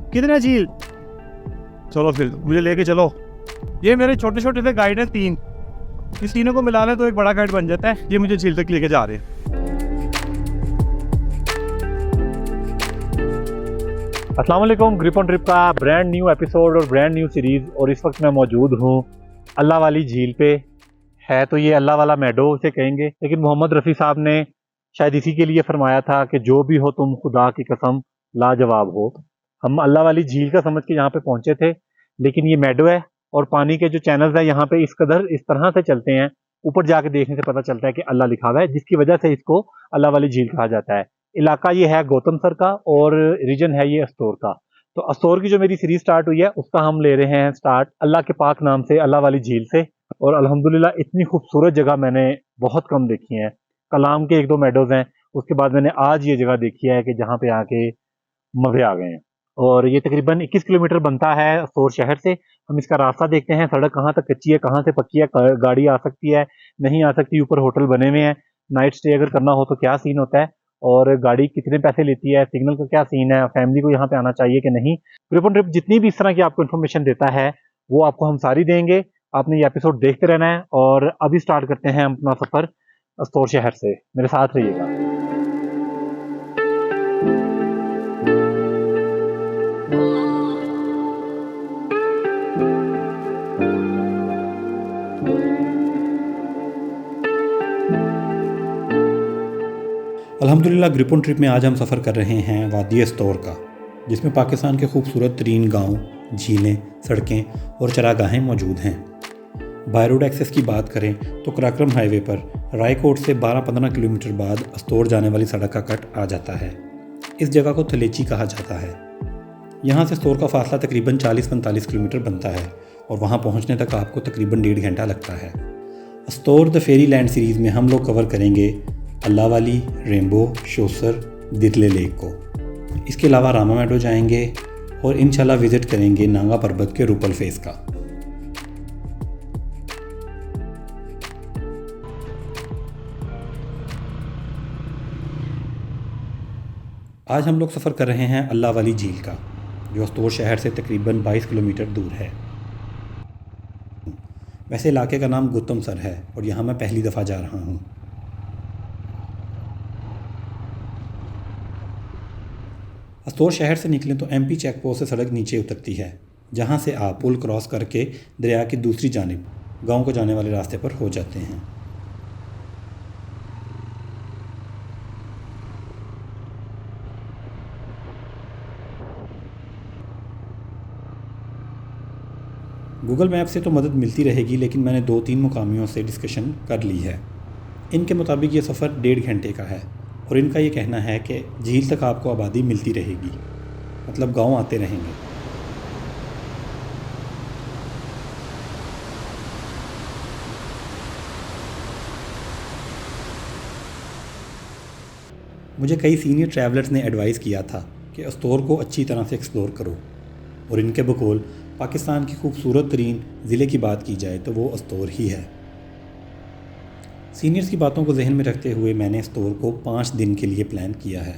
कितने झील? चलो फिर मुझे लेके चलो। ये मेरे छोटे छोटे से गाइड हैं 3, इस तीनों को मिला लें तो एक बड़ा गाइड बन जाता है। ये मुझे झील तक लेके जा रहे हैं। अस्सलाम वालेकुम। ग्रिप ऑन ट्रिप का ब्रांड न्यू एपिसोड और ब्रांड न्यू सीरीज़, और इस वक्त मैं मौजूद हूँ अल्लाह वाली झील पे। है तो ये अल्लाह वाला मेडो से कहेंगे, लेकिन मोहम्मद रफ़ी साहब ने शायद इसी के लिए फरमाया था कि जो भी हो तुम खुदा की कसम लाजवाब हो। हम अल्लाह वाली झील का समझ के यहाँ पे पहुँचे थे, लेकिन ये मेडो है और पानी के जो चैनल्स हैं यहाँ पे इस कदर इस तरह से चलते हैं, ऊपर जाके देखने से पता चलता है कि अल्लाह लिखा हुआ है, जिसकी वजह से इसको अल्लाह वाली झील कहा जाता है। इलाका ये है गौतम सर का और रीजन है ये अस्तौर का। तो अस्तौर की जो मेरी सीरीज स्टार्ट हुई है उसका हम ले रहे हैं स्टार्ट अल्लाह के पाक नाम से, अल्लाह वाली झील से। और अल्हम्दुलिल्लाह इतनी खूबसूरत जगह मैंने बहुत कम देखी है। कलाम के 1-2 मेडोज हैं, उसके बाद मैंने आज ये जगह देखी है कि जहाँ पे आके मज़े आ गए हैं। और ये तकरीबन 21 किलोमीटर बनता है अस्तौर शहर से। हम इसका रास्ता देखते हैं, सड़क कहाँ तक कच्ची है, कहाँ से पक्की है, गाड़ी आ सकती है, नहीं आ सकती, ऊपर होटल बने हुए हैं, नाइट स्टे अगर करना हो तो क्या सीन होता है, और गाड़ी कितने पैसे लेती है, सिग्नल का क्या सीन है, फैमिली को यहाँ पे आना चाहिए कि नहीं। ट्रिप ऑन ट्रिप जितनी भी इस तरह की आपको इन्फॉर्मेशन देता है वो आपको हम सारी देंगे। आपने ये एपिसोड देखते रहना है। और अभी स्टार्ट करते हैं हम अपना सफ़र अस्तौर शहर से। मेरे साथ रहिएगा। अल्हम्दुलिल्लाह ग्रिप ऑन ट्रिप में आज हम सफ़र कर रहे हैं वादी अस्तौर का, जिसमें पाकिस्तान के खूबसूरत तरीन गाँव, झीलें, सड़कें और चरागाहें मौजूद हैं। बाय रोड एक्सेस की बात करें तो कराक्रम हाईवे पर रायकोट से 12-15 किलोमीटर बाद अस्तौर जाने वाली सड़क का कट आ जाता है। इस जगह को थलेची कहा जाता है। यहाँ से अस्तौर का फासला तकरीबन 40-45 किलोमीटर बनता है और वहाँ पहुँचने तक आपको तकरीबन 1.5 घंटा लगता है। Astore the fairy land series में हम लोग कवर करेंगे अल्लाह वाली, रेनबो, शोसर, दितले लेक को। इसके अलावा रामा मेडो जाएंगे और इंशाल्लाह विज़िट करेंगे नांगा पर्वत के रूपल फेस का। आज हम लोग सफ़र कर रहे हैं अल्लाह वाली झील का, जो अस्तौर शहर से तकरीबन 22 किलोमीटर दूर है। वैसे इलाके का नाम गौतम सर है और यहाँ मैं पहली दफ़ा जा रहा हूँ। अस्तौर शहर से निकलें तो एमपी चेक पोस्ट से सड़क नीचे उतरती है, जहाँ से आप पुल क्रॉस करके दरिया की दूसरी जानिब गांव को जाने वाले रास्ते पर हो जाते हैं। गूगल मैप से तो मदद मिलती रहेगी, लेकिन मैंने 2-3 मुकामियों से डिस्कशन कर ली है। इनके मुताबिक ये सफ़र 1.5 घंटे का है और इनका ये कहना है कि झील तक आपको आबादी मिलती रहेगी, मतलब गांव आते रहेंगे। मुझे कई सीनियर ट्रैवलर्स ने एडवाइस किया था कि अस्तौर को अच्छी तरह से एक्सप्लोर करो, और इनके बकौल पाकिस्तान की खूबसूरत तरीन ज़िले की बात की जाए तो वो अस्तौर ही है। सीनियर्स की बातों को जहन में रखते हुए मैंने अस्तौर को 5 दिन के लिए प्लान किया है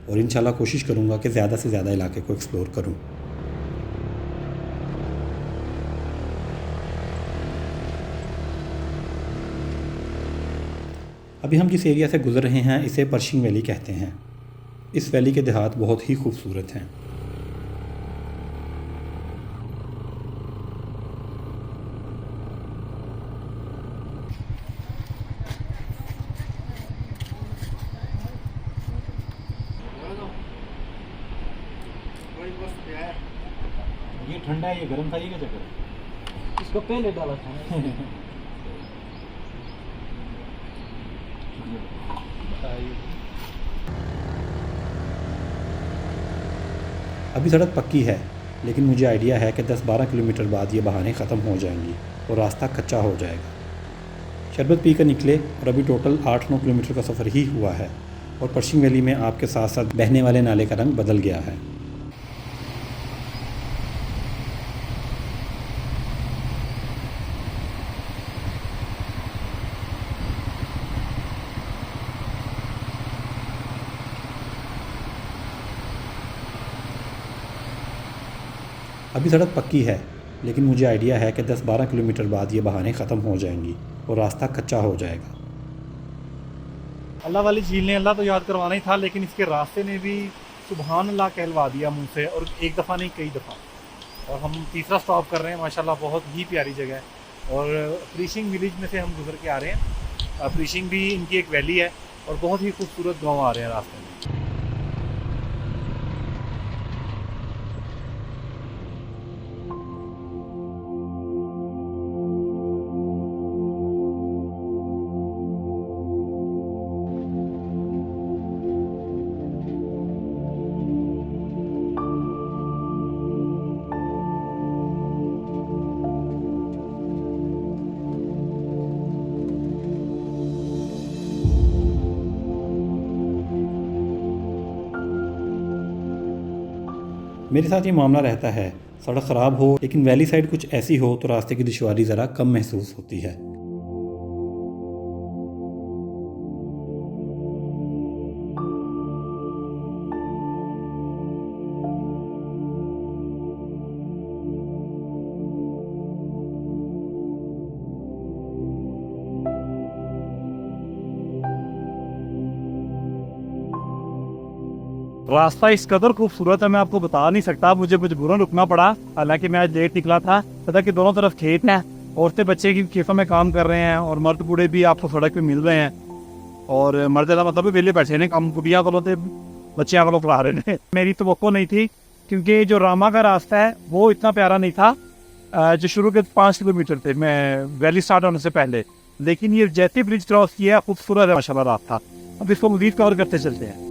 और इंशाल्लाह कोशिश करूँगा कि ज़्यादा से ज़्यादा इलाके को एक्सप्लोर करूँ। अभी हम जिस एरिया से गुज़र रहे हैं इसे पर्शिंग वैली कहते हैं। इस वैली के देहात बहुत ही खूबसूरत हैं। ये ठंडा है, ये गर्म था, ये क्या चक्कर है? इसको पहले डाला था। अभी सड़क पक्की है, लेकिन मुझे आइडिया है कि 10-12 किलोमीटर बाद ये बहानें ख़त्म हो जाएंगी और रास्ता कच्चा हो जाएगा। शरबत पी कर निकले और अभी टोटल 8-9 किलोमीटर का सफ़र ही हुआ है और पर्शिंग वैली में आपके साथ साथ बहने वाले नाले का रंग बदल गया है। अभी सड़क पक्की है, लेकिन मुझे आइडिया है कि 10-12 किलोमीटर बाद ये बहानें ख़त्म हो जाएंगी और रास्ता कच्चा हो जाएगा। अल्लाह वाली झील ने अल्लाह तो याद करवाना ही था, लेकिन इसके रास्ते ने भी सुबहान अल्लाह कहलवा दिया मुंह से, और एक दफ़ा नहीं कई दफ़ा। और हम तीसरा स्टॉप कर रहे हैं। माशाल्लाह बहुत ही प्यारी जगह है। और प्रीशिंग विलेज में से हम गुजर के आ रहे हैं। प्रीशिंग भी इनकी एक वैली है और बहुत ही खूबसूरत गाँव आ रहे हैं रास्ते में। मेरे साथ ये मामला रहता है, सड़क ख़राब हो लेकिन वैली साइड कुछ ऐसी हो तो रास्ते की दुश्वारी ज़रा कम महसूस होती है। रास्ता इस कदर खूबसूरत है, मैं आपको बता नहीं सकता। मुझे मजबूरन रुकना पड़ा, हालांकि मैं आज लेट निकला था। पता कि दोनों तरफ खेत हैं, औरतें बच्चे की खेतों में काम कर रहे हैं और मर्द बूढ़े भी आपको सड़क पे मिल रहे हैं। और मर्द का मतलब वेले बैठे ने कम कुड़ियाँ को बच्चियाँ को करा रहे हैं। मेरी तो नहीं थी, क्योंकि जो रामा का रास्ता है वो इतना प्यारा नहीं था जो शुरू के 5 किलोमीटर थे मैं वैली स्टार्ट होने से पहले। लेकिन ये जैसे ब्रिज क्रॉस किया, खूबसूरत है माशाल्लाह रास्ता। अब इसको मज़ीद कवर करते चलते हैं।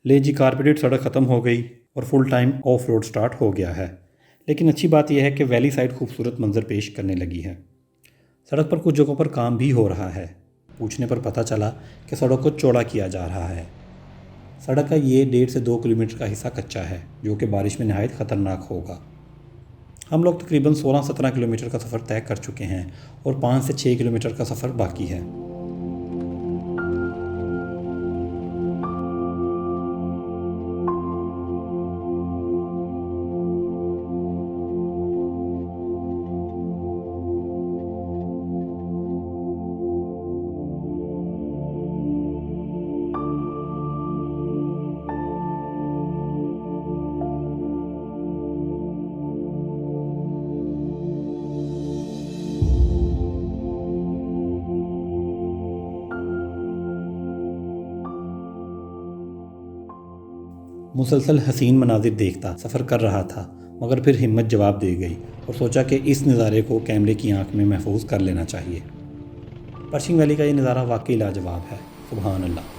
ले जी, कारपेटेड सड़क ख़त्म हो गई और full time of road start हो गया है। लेकिन अच्छी बात यह है कि वैली साइड खूबसूरत मंजर पेश करने लगी है। सड़क पर कुछ जगहों पर काम भी हो रहा है। पूछने पर पता चला कि सड़क को चौड़ा किया जा रहा है। सड़क का ये 1.5 से 2 किलोमीटर का हिस्सा कच्चा है, जो कि बारिश में नहायत ख़तरनाक होगा। हम लोग तकरीबन 16-17 किलोमीटर का सफ़र तय कर चुके हैं और 5 से 6 किलोमीटर का सफ़र बाकी है। मुसलसल हसीन मनाजिर देखता सफ़र कर रहा था, मगर फिर हिम्मत जवाब दे गई और सोचा कि इस नज़ारे को कैमरे की आंख में महफूज कर लेना चाहिए। पर्शिंग वैली का ये नज़ारा वाकई लाजवाब है। सुभान अल्लाह।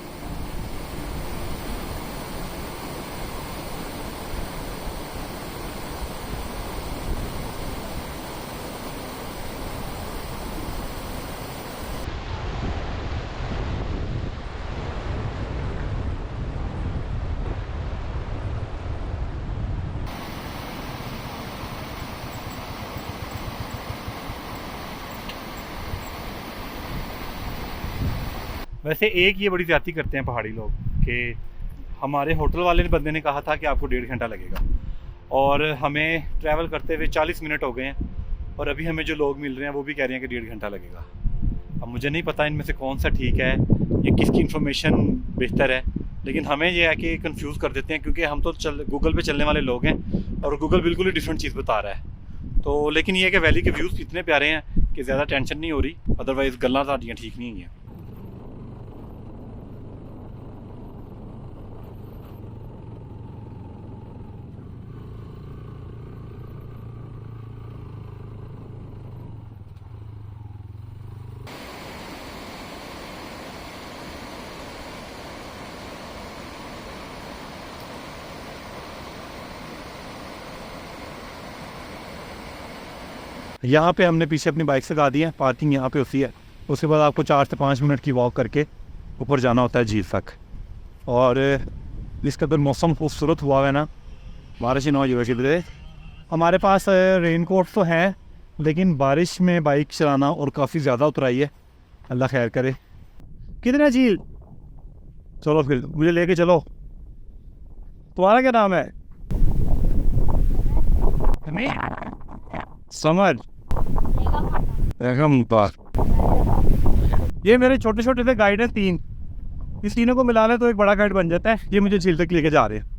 वैसे एक ये बड़ी ज़्यादती करते हैं पहाड़ी लोग कि हमारे होटल वाले बंदे ने कहा था कि आपको 1.5 घंटा लगेगा, और हमें ट्रैवल करते हुए 40 मिनट हो गए हैं, और अभी हमें जो लोग मिल रहे हैं वो भी कह रहे हैं कि 1.5 घंटा लगेगा। अब मुझे नहीं पता इनमें से कौन सा ठीक है या किसकी इन्फॉर्मेशन बेहतर है, लेकिन हमें ये है कि कंफ्यूज कर देते हैं, क्योंकि हम तो गूगल पे चलने वाले लोग हैं और गूगल बिल्कुल ही डिफरेंट चीज़ बता रहा है। तो लेकिन ये है कि वैली के व्यूज़ इतने प्यारे हैं कि ज़्यादा टेंशन नहीं हो रही, अदरवाइज़ गल्लां साडियां ठीक नहीं हैं। यहाँ पे हमने पीछे अपनी बाइक लगा दी है, पार्किंग यहाँ पे होती है। उसके बाद आपको 4 से 5 मिनट की वॉक करके ऊपर जाना होता है झील तक। और इस कदर मौसम खूबसूरत हुआ है ना, बारिश ही ना हो किधर। हमारे पास रेन कोट तो हैं, लेकिन बारिश में बाइक चलाना और काफ़ी ज़्यादा उतराई है। अल्लाह खैर करे। कितना झील, चलो फिर मुझे लेके चलो। तुम्हारा क्या नाम है? समझ ये मेरे छोटे छोटे से गाइड हैं 3, इस तीनों को मिला लें तो एक बड़ा गाइड बन जाता है। ये मुझे झील तक लेके जा रहे हैं।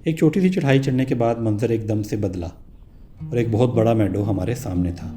एक छोटी सी चढ़ाई चढ़ने के बाद मंजर एकदम से बदला और एक बहुत बड़ा मैडो हमारे सामने था।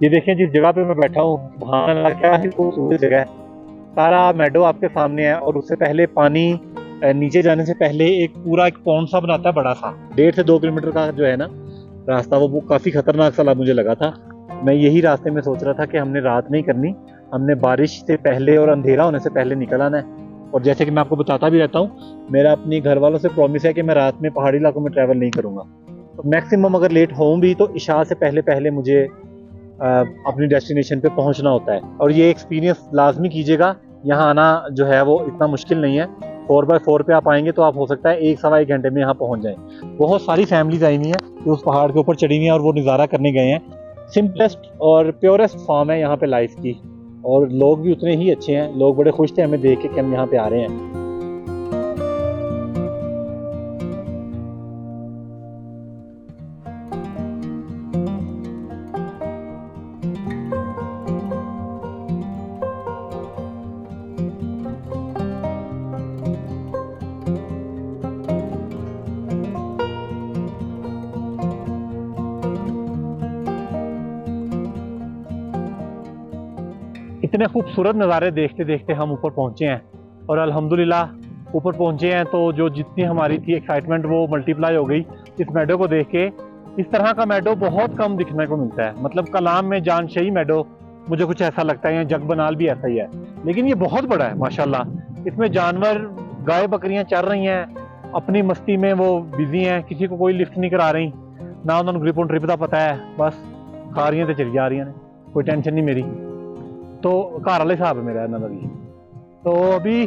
ये देखें जिस जगह पे मैं बैठा हूँ, वहाँ क्या ही खूबसूरत जगह है। सारा मैडो आपके सामने है और उससे पहले पानी नीचे जाने से पहले एक पूरा एक पॉन्ड सा बनाता है बड़ा सा। 1.5 से 2 किलोमीटर का जो है ना रास्ता, वो काफ़ी खतरनाक सा मुझे लगा था। मैं यही रास्ते में सोच रहा था कि हमने रात नहीं करनी, हमने बारिश से पहले और अंधेरा होने से पहले निकल आना है। और जैसे कि मैं आपको बताता भी रहता हूँ, मेरा अपनी घर वालों से प्रॉमिस है कि मैं रात में पहाड़ी इलाकों में ट्रैवल नहीं करूँगा। तो मैक्सिमम अगर लेट होऊँ भी तो इशा से पहले मुझे अपनी डेस्टिनेशन पे पहुंचना होता है। और ये एक्सपीरियंस लाजमी कीजिएगा, यहाँ आना जो है वो इतना मुश्किल नहीं है। 4x4 पे आप आएंगे तो आप हो सकता है 1-1.25 घंटे में यहाँ पहुँच जाएं। बहुत सारी फैमिलीज आई हुई हैं जो उस पहाड़ के ऊपर चढ़ी हुई हैं और वो नज़ारा करने गए हैं। सिंपलेस्ट और प्योरेस्ट फॉर्म है यहाँ पे लाइफ की, और लोग भी उतने ही अच्छे हैं। लोग बड़े खुश थे हमें देख के कि हम यहाँ पे आ रहे हैं। इतने खूबसूरत नज़ारे देखते देखते हम ऊपर पहुँचे हैं और अल्हम्दुलिल्लाह ऊपर पहुँचे हैं तो जो जितनी हमारी थी एक्साइटमेंट वो मल्टीप्लाई हो गई इस मैडो को देख के। इस तरह का मैडो बहुत कम दिखने को मिलता है। मतलब कलाम में जानशही मैडो मुझे कुछ ऐसा लगता है, या जगबनाल भी ऐसा ही है, लेकिन ये बहुत बड़ा है माशाल्लाह। इसमें जानवर, गाय बकरियाँ चर रही हैं, अपनी मस्ती में वो बिजी हैं, किसी को कोई लिफ्ट नहीं करा रही ना, उन्होंने ग्रिप ऑन ट्रिप का पता है, बस खा रही हैं तो चली जा रही हैं, कोई टेंशन नहीं मेरी। तो घर वाले हिसाब है मेरा इन्होंने भी। तो अभी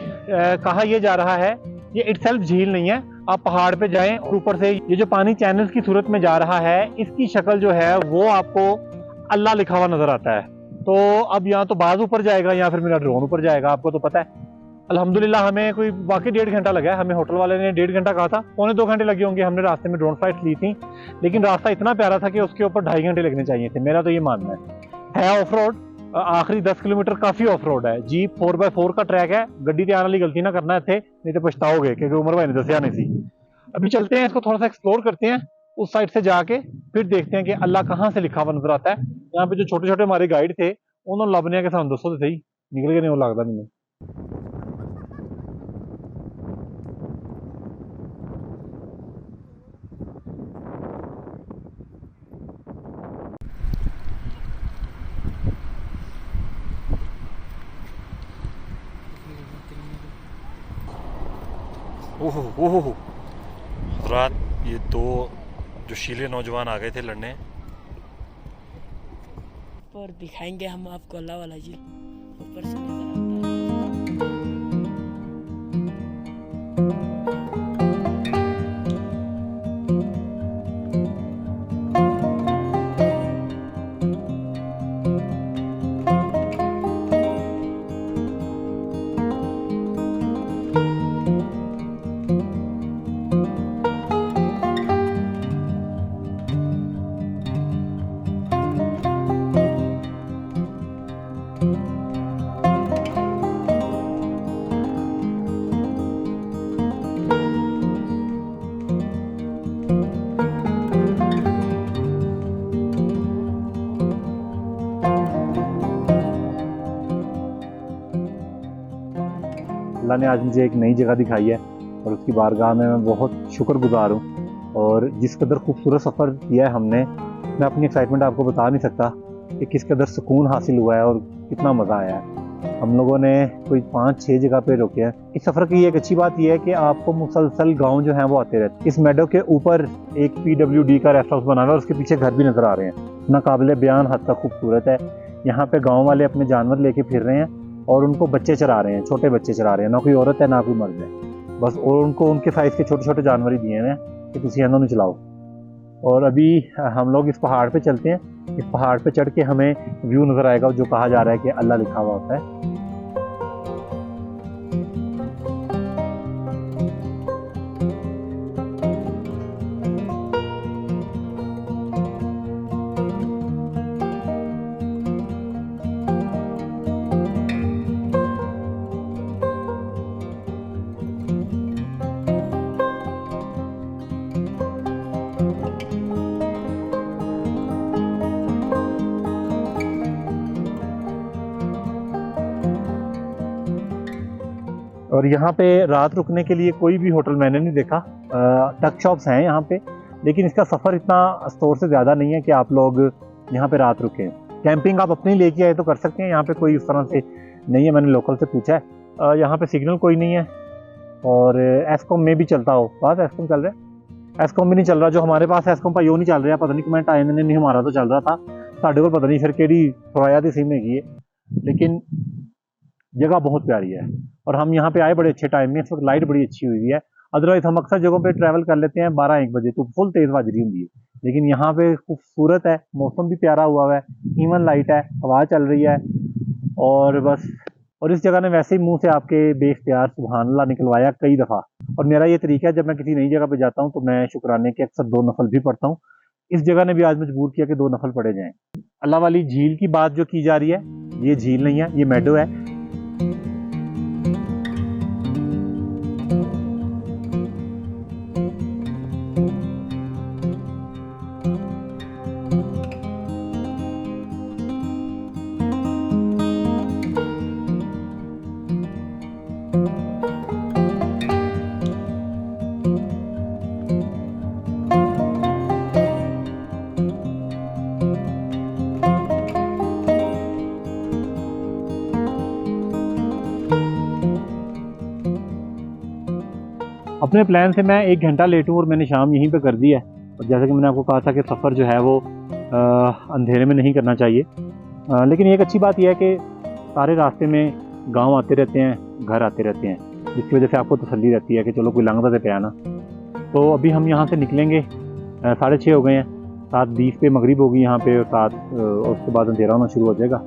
कहा यह जा रहा है, ये इटसेल्फ झील नहीं है, आप पहाड़ पे जाएं और ऊपर से ये जो पानी चैनल्स की सूरत में जा रहा है, इसकी शक्ल जो है वो आपको अल्लाह लिखा हुआ नजर आता है। तो अब यहाँ तो बाज ऊपर जाएगा या फिर मेरा ड्रोन ऊपर जाएगा, आपको तो पता है। अल्हम्दुलिल्लाह हमें कोई वाकई 1.5 घंटा लगा है। हमें होटल वाले ने 1.5 घंटा कहा था, 1.25-2 घंटे लगे होंगे। हमने रास्ते में ड्रोन फ्लाइट ली थी, लेकिन रास्ता इतना प्यारा था कि उसके ऊपर 2.5 घंटे लगने चाहिए थे, मेरा तो ये मानना है। ऑफ रोड, आखिरी 10 किलोमीटर काफी ऑफ रोड है। जीप 4x4 का ट्रैक है, गड्डी ते आने वाली गलती ना करना इतने, नहीं तो पछताओगे, क्योंकि उमर भाई ने दसिया नहीं थी। अभी चलते हैं, इसको थोड़ा सा एक्सप्लोर करते हैं उस साइड से जाके, फिर देखते हैं कि अल्लाह कहाँ से लिखा हुआ नजर आता है। यहाँ पे जो छोटे छोटे हमारे गाइड थे उन्होंने लबने के साथ दसो तो सही निकल गए, नहीं वो लगता मैंने। ओहो रात ये 2 जोशीले नौजवान आ गए थे लड़ने। और दिखाएंगे हम आपको अल्लाह वाला जी ऊपर से नजर आता है। अल्लाह ने आज मुझे एक नई जगह दिखाई है और उसकी बारगाह में मैं बहुत शुक्रगुजार हूँ। और जिस कदर खूबसूरत सफ़र किया है हमने, मैं अपनी एक्साइटमेंट आपको बता नहीं सकता कि किस कदर सुकून हासिल हुआ है और कितना मज़ा आया है। हम लोगों ने कोई 5-6 जगह पे रुके हैं। इस सफ़र की एक अच्छी बात यह है कि आपको मुसलसल गांव जो हैं वो आते रहते हैं। इस मेडो के ऊपर एक PWD का रेस्ट हाउस बना हुआ है और उसके पीछे घर भी नज़र आ रहे हैं। नाकाबिले बयान हद तक खूबसूरत है। यहाँ पे गाँव वाले अपने जानवर लेके फिर रहे हैं और उनको बच्चे चरा रहे हैं, छोटे बच्चे चरा रहे हैं। ना कोई औरत है ना कोई मर्द है, बस। और उनको उनके साइज़ के छोटे छोटे जानवर ही दिए हैं कि तुम इन्होंने चलाओ। और अभी हम लोग इस पहाड़ पे चलते हैं। इस पहाड़ पे चढ़ के हमें व्यू नज़र आएगा जो कहा जा रहा है कि अल्लाह लिखा हुआ होता है। और यहाँ पे रात रुकने के लिए कोई भी होटल मैंने नहीं देखा। टक शॉप्स हैं यहाँ पे, लेकिन इसका सफ़र इतना स्टोर से ज़्यादा नहीं है कि आप लोग यहाँ पे रात रुकें। कैंपिंग आप अपनी लेके आए तो कर सकते हैं, यहाँ पे कोई उस तरह से नहीं है। मैंने लोकल से पूछा है, यहाँ पे सिग्नल कोई नहीं है। और एस्कॉम में भी चलता हो, पास एस्कॉम चल रहा है, एस्कॉम भी नहीं चल रहा। जो हमारे पास एस्कॉम पायो नहीं चल रहा, पता नहीं कमेंट आए नहीं, हमारा तो चल रहा था। साढ़े को पता नहीं फिर केड़ी थोड़ा दी सिम हैगी है, लेकिन जगह बहुत प्यारी है। और हम यहाँ पे आए बड़े अच्छे टाइम में, इस वक्त लाइट बड़ी अच्छी हुई है। अदरवाइज हम अक्सर जगहों पे ट्रैवल कर लेते हैं 12-1 बजे, तो फुल तेज़ बज रही होंगी है। लेकिन यहाँ पे खूबसूरत है, मौसम भी प्यारा हुआ है, इवन लाइट है, हवा चल रही है और बस। और इस जगह ने वैसे ही मुंह से आपके बेख्तियार सुभान अल्लाह निकलवाया कई दफ़ा। और मेरा ये तरीका है, जब मैं किसी नई जगह पे जाता हूँ तो मैं शुक्राने के अक्सर 2 नफल भी पढ़ता हूँ। इस जगह ने भी आज मजबूर किया कि 2 नफल पढ़े जाएँ। अल्लाह वाली झील की बात जो की जा रही है, ये झील नहीं है, ये मेडो है। अपने प्लान से मैं 1 घंटा लेट हूँ और मैंने शाम यहीं पे कर दी है। और जैसे कि मैंने आपको कहा था कि सफ़र जो है वो अंधेरे में नहीं करना चाहिए। लेकिन एक अच्छी बात यह है कि सारे रास्ते में गांव आते रहते हैं, घर आते रहते हैं, जिसकी वजह से आपको तसल्ली रहती है कि चलो कोई लंघता से पे आना। तो अभी हम यहाँ से निकलेंगे, 6:30 हो गए हैं, 7:20 पे मगरिब होगी यहाँ पे, और उसके बाद अंधेरा होना शुरू हो जाएगा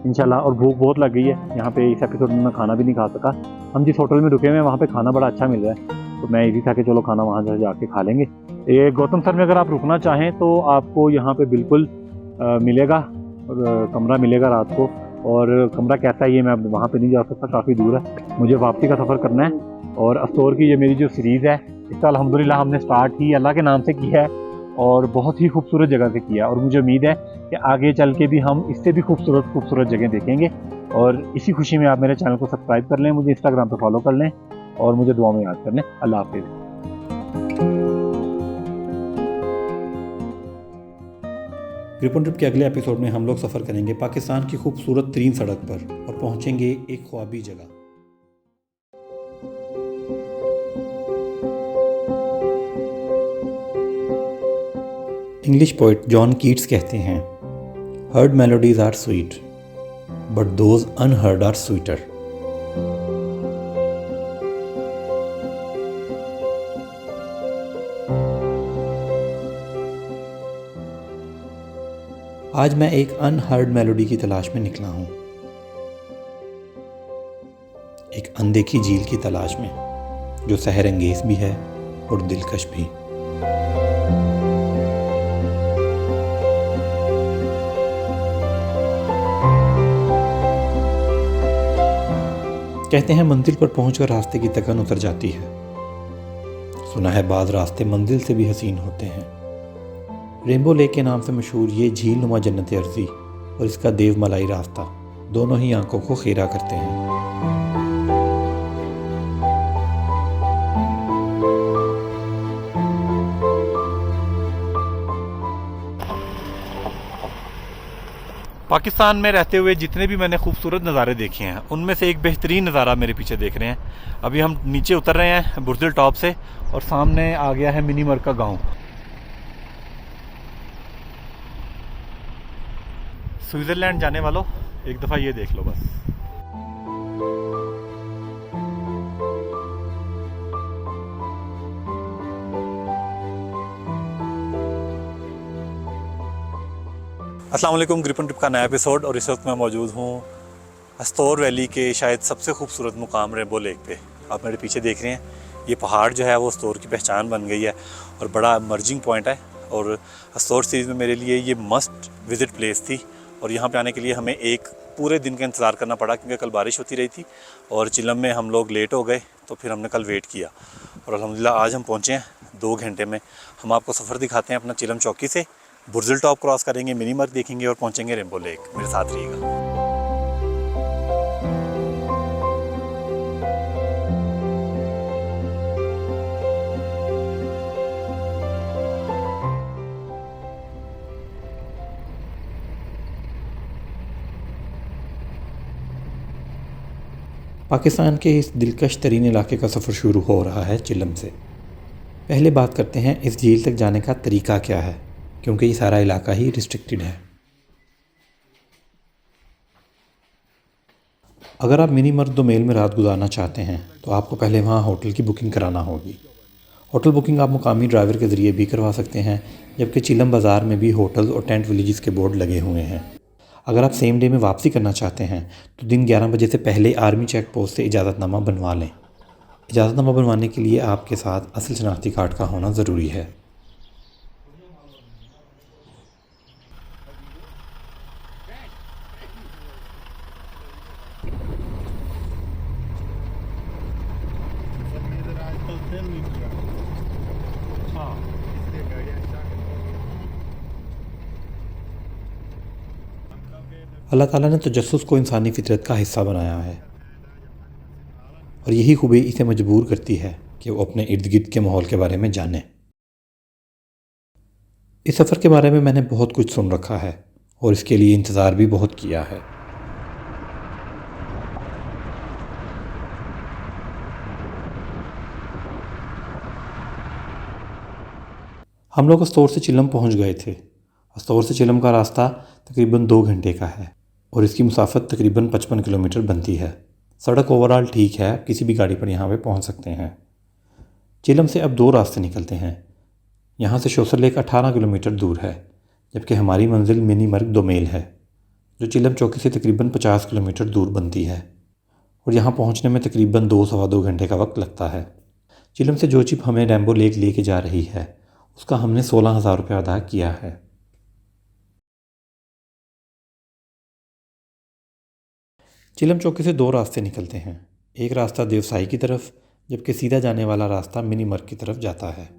इंशाल्लाह। और भूख बहुत लग गई है। यहाँ पे इस एपिसोड में मैं खाना भी नहीं खा सका। हम जिस होटल में रुके हुए हैं वहाँ पे खाना बड़ा अच्छा मिल रहा है, तो मैं इजी था कि चलो खाना वहाँ जाके खा लेंगे। ये गौतम सर में अगर आप रुकना चाहें तो आपको यहाँ पे बिल्कुल मिलेगा, कमरा मिलेगा रात को। और कमरा कैसा है ये मैं वहाँ पे नहीं जा सकता, काफ़ी दूर है, मुझे वापसी का सफ़र करना है। और अस्तोर की ये मेरी जो सीरीज़ है, इसका अल्हम्दुलिल्लाह हमने स्टार्ट ही अल्लाह के नाम से किया है और बहुत ही खूबसूरत जगह से किया। और मुझे उम्मीद है कि आगे चल के भी हम इससे भी खूबसूरत जगह देखेंगे। और इसी खुशी में आप मेरे चैनल को सब्सक्राइब कर लें, मुझे इंस्टाग्राम पर फॉलो कर लें और मुझे दुआ में याद कर लें। अल्लाह हाफिज़। ग्रिप ऑन ट्रिप के अगले एपिसोड में हम लोग सफ़र करेंगे पाकिस्तान की खूबसूरत तरीन सड़क पर और पहुंचेंगे एक ख्वाबी जगह। इंग्लिश पोइट जॉन कीट्स कहते हैं, heard melodies are sweet but those unheard are sweeter. आज मैं एक अनहर्ड मेलोडी की तलाश में निकला हूं, एक अनदेखी झील की तलाश में जो सहर अंगेज भी है और दिलकश भी। कहते हैं मंजिल पर पहुंचकर रास्ते की थकान उतर जाती है। सुना है बाज़ रास्ते मंजिल से भी हसीन होते हैं। रेनबो लेक के नाम से मशहूर ये झील नुमा जन्नत अर्ज़ी और इसका देव मलाई रास्ता दोनों ही आंखों को खेरा करते हैं। पाकिस्तान में रहते हुए जितने भी मैंने खूबसूरत नज़ारे देखे हैं उनमें से एक बेहतरीन नज़ारा मेरे पीछे देख रहे हैं। अभी हम नीचे उतर रहे हैं बुर्जिल टॉप से और सामने आ गया है मिनी मर्ग का गाँव। स्विट्ज़रलैंड जाने वालों एक दफ़ा ये देख लो बस। अस्सलाम वालेकुम, ग्रिप एंड ट्रिप का नया एपिसोड। और इस वक्त मैं मौजूद हूँ अस्तोर वैली के शायद सबसे खूबसूरत मुकाम रेनबो लेक पे। आप मेरे पीछे देख रहे हैं, ये पहाड़ जो है वो अस्तोर की पहचान बन गई है और बड़ा इमर्जिंग पॉइंट है। और अस्तोर सीरीज़ में मेरे लिए ये मस्ट विज़िट प्लेस थी और यहाँ पे आने के लिए हमें एक पूरे दिन का इंतज़ार करना पड़ा क्योंकि कल बारिश होती रही थी और चिलम में हम लोग लेट हो गए, तो फिर हमने कल वेट किया और अल्हम्दुलिल्लाह आज हम पहुँचे हैं 2 घंटे में। हम आपको सफ़र दिखाते हैं अपना चिलम चौकी से। बुर्जिल टॉप क्रॉस करेंगे, मिनी मर्ग देखेंगे और पहुंचेंगे रेनबो लेक। मेरे साथ रहिएगा। पाकिस्तान के इस दिलकश तरीन इलाके का सफ़र शुरू हो रहा है चिलम से। पहले बात करते हैं इस झील तक जाने का तरीका क्या है, क्योंकि ये सारा इलाका ही रिस्ट्रिक्टेड है। अगर आप मिनी मर्ग दोमेल में रात गुजारना चाहते हैं तो आपको पहले वहाँ होटल की बुकिंग कराना होगी। होटल बुकिंग आप मुकामी ड्राइवर के ज़रिए भी करवा सकते हैं, जबकि चिलम बाज़ार में भी होटल्स और टेंट विलेजेस के बोर्ड लगे हुए हैं। अगर आप सेम डे में वापसी करना चाहते हैं तो दिन 11 बजे से पहले आर्मी चेक पोस्ट से इजाज़तनामा बनवा लें। इजाज़तनामा बनवाने के लिए आपके साथ असल शनाख्ती कार्ड का होना ज़रूरी है। अल्लाह ताला ने तजस्सुस को इंसानी फितरत का हिस्सा बनाया है और यही खूबी इसे मजबूर करती है कि वो अपने इर्द गिर्द के माहौल के बारे में जाने। इस सफ़र के बारे में मैंने बहुत कुछ सुन रखा है और इसके लिए इंतज़ार भी बहुत किया है। हम लोग अस्तोर से चिलम पहुंच गए थे। अस्तोर से चिलम का रास्ता तकरीबन 2 घंटे का है और इसकी मुसाफत तकरीबन 55 किलोमीटर बनती है। सड़क ओवरऑल ठीक है, किसी भी गाड़ी पर यहाँ पे पहुँच सकते हैं। चिलम से अब 2 रास्ते निकलते हैं। यहाँ से शोसर लेक 18 किलोमीटर दूर है, जबकि हमारी मंजिल मिनी मर्ग दोमेल है जो चिलम चौकी से तकरीबन 50 किलोमीटर दूर बनती है और यहाँ पहुँचने में तकरीबन 2-2.25 घंटे का वक्त लगता है। चिलम से जो चिप हमें रेनबो लेक लेके जा रही है उसका हमने 16,000 रुपये अदा किया है। चिलम चौकी से 2 रास्ते निकलते हैं। एक रास्ता देवसाई की तरफ, जबकि सीधा जाने वाला रास्ता मिनी मर्ग की तरफ जाता है।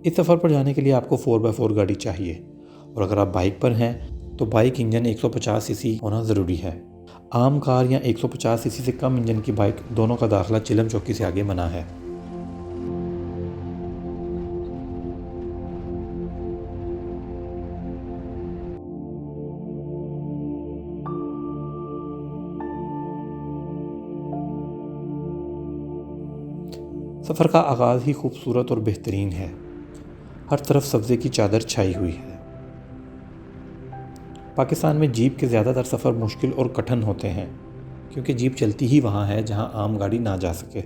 इस सफ़र पर जाने के लिए आपको 4x4 गाड़ी चाहिए और अगर आप बाइक पर हैं तो बाइक इंजन 150 सीसी होना ज़रूरी है। आम कार या 150 सीसी से कम इंजन की बाइक दोनों का दाखिला चिलम चौकी से आगे मना है। सफ़र का आगाज़ ही खूबसूरत और बेहतरीन है। हर तरफ सब्ज़े की चादर छाई हुई है। पाकिस्तान में जीप के ज़्यादातर सफ़र मुश्किल और कठिन होते हैं क्योंकि जीप चलती ही वहाँ है जहाँ आम गाड़ी ना जा सके,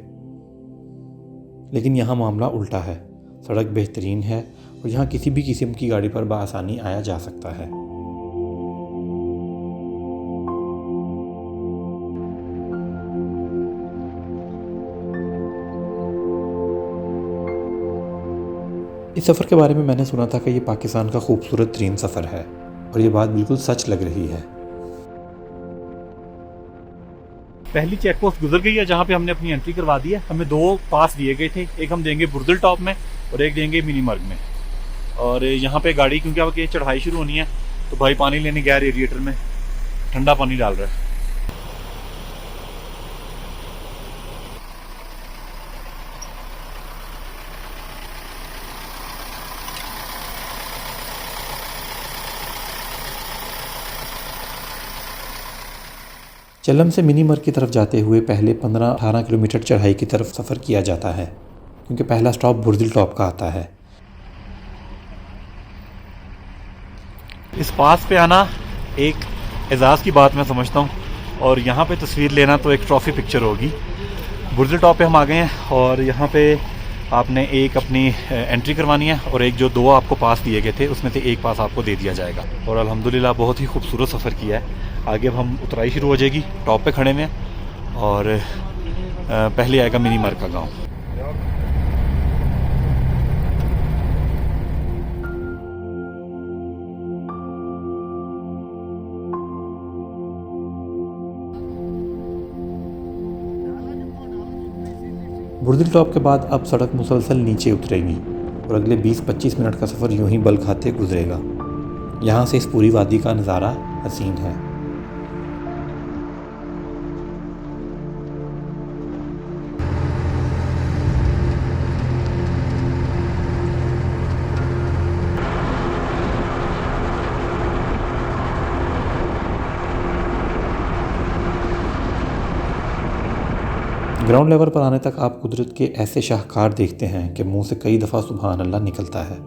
लेकिन यहाँ मामला उल्टा है। सड़क बेहतरीन है और यहाँ किसी भी किस्म की गाड़ी पर बआसानी आया जा सकता है। इस सफ़र के बारे में मैंने सुना था कि ये पाकिस्तान का खूबसूरत तरीन सफ़र है और ये बात बिल्कुल सच लग रही है। पहली चेक पोस्ट गुजर गई है जहाँ पे हमने अपनी एंट्री करवा दी है। हमें 2 पास दिए गए थे, एक हम देंगे बुर्दल टॉप में और एक देंगे मिनी मर्ग में। और यहाँ पे गाड़ी क्योंकि अब ये चढ़ाई शुरू होनी है तो भाई पानी लेने गया रेडिएटर में, ठंडा पानी डाल रहा है। चलम से मिनी मर्ग की तरफ जाते हुए पहले 15-18 किलोमीटर चढ़ाई की तरफ सफ़र किया जाता है, क्योंकि पहला स्टॉप बुर्दल टॉप का आता है। इस पास पे आना एक एजाज़ की बात मैं समझता हूँ, और यहाँ पे तस्वीर लेना तो एक ट्रॉफी पिक्चर होगी। बुर्दल टॉप पे हम आ गए हैं और यहाँ पे आपने एक अपनी एंट्री करवानी है और एक जो 2 आपको पास दिए गए थे उसमें से एक पास आपको दे दिया जाएगा। और अल्हम्दुलिल्लाह बहुत ही खूबसूरत सफ़र किया है। आगे अब हम उतराई शुरू हो जाएगी, टॉप पे खड़े में और पहले आएगा मिनी मर्ग का गाँव। बुर्दल टॉप के बाद अब सड़क मुसलसल नीचे उतरेगी और अगले 20-25 मिनट का सफ़र यूं ही बल खाते गुजरेगा। यहाँ से इस पूरी वादी का नज़ारा हसीन है। ग्राउंड लेवल पर आने तक आप कुदरत के ऐसे शाहकार देखते हैं कि मुंह से कई दफ़ा सुभान अल्लाह निकलता है।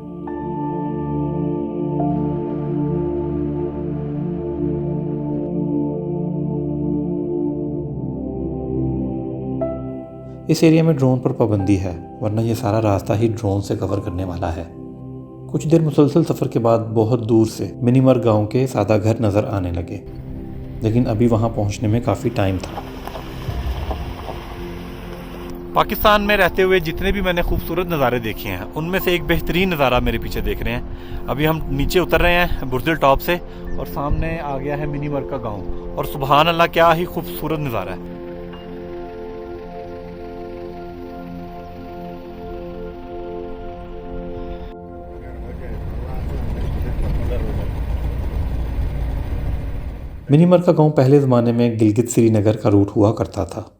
इस एरिया में ड्रोन पर पाबंदी है, वरना यह सारा रास्ता ही ड्रोन से कवर करने वाला है। कुछ देर मुसलसल सफ़र के बाद बहुत दूर से मिनी मर्ग गाँव के सादा घर नज़र आने लगे, लेकिन अभी वहाँ पहुँचने में काफ़ी टाइम था। पाकिस्तान में रहते हुए जितने भी मैंने खूबसूरत नज़ारे देखे हैं उनमें से एक बेहतरीन नज़ारा मेरे पीछे देख रहे हैं। अभी हम नीचे उतर रहे हैं बुर्दल टॉप से और सामने आ गया है मिनी मर्ग का गाँव, और सुभान अल्लाह क्या ही खूबसूरत नज़ारा है। मिनी मर्ग का गाँव पहले ज़माने में गिलगित श्रीनगर का रूट हुआ करता था।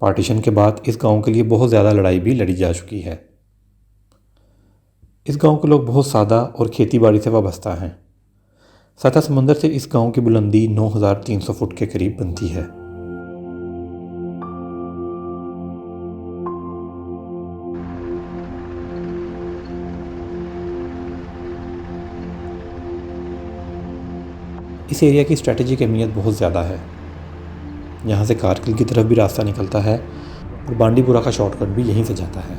पार्टीशन के बाद इस गांव के लिए बहुत ज़्यादा लड़ाई भी लड़ी जा चुकी है। इस गांव के लोग बहुत सादा और खेतीबाड़ी से वाबस्ता हैं। सतह समंदर से इस गांव की बुलंदी 9300 फुट के करीब बनती है। इस एरिया की स्ट्रेटेजिक अहमियत बहुत ज़्यादा है। यहाँ से कारगिल की तरफ भी रास्ता निकलता है और बांडीपुरा का शॉर्टकट भी यहीं से जाता है।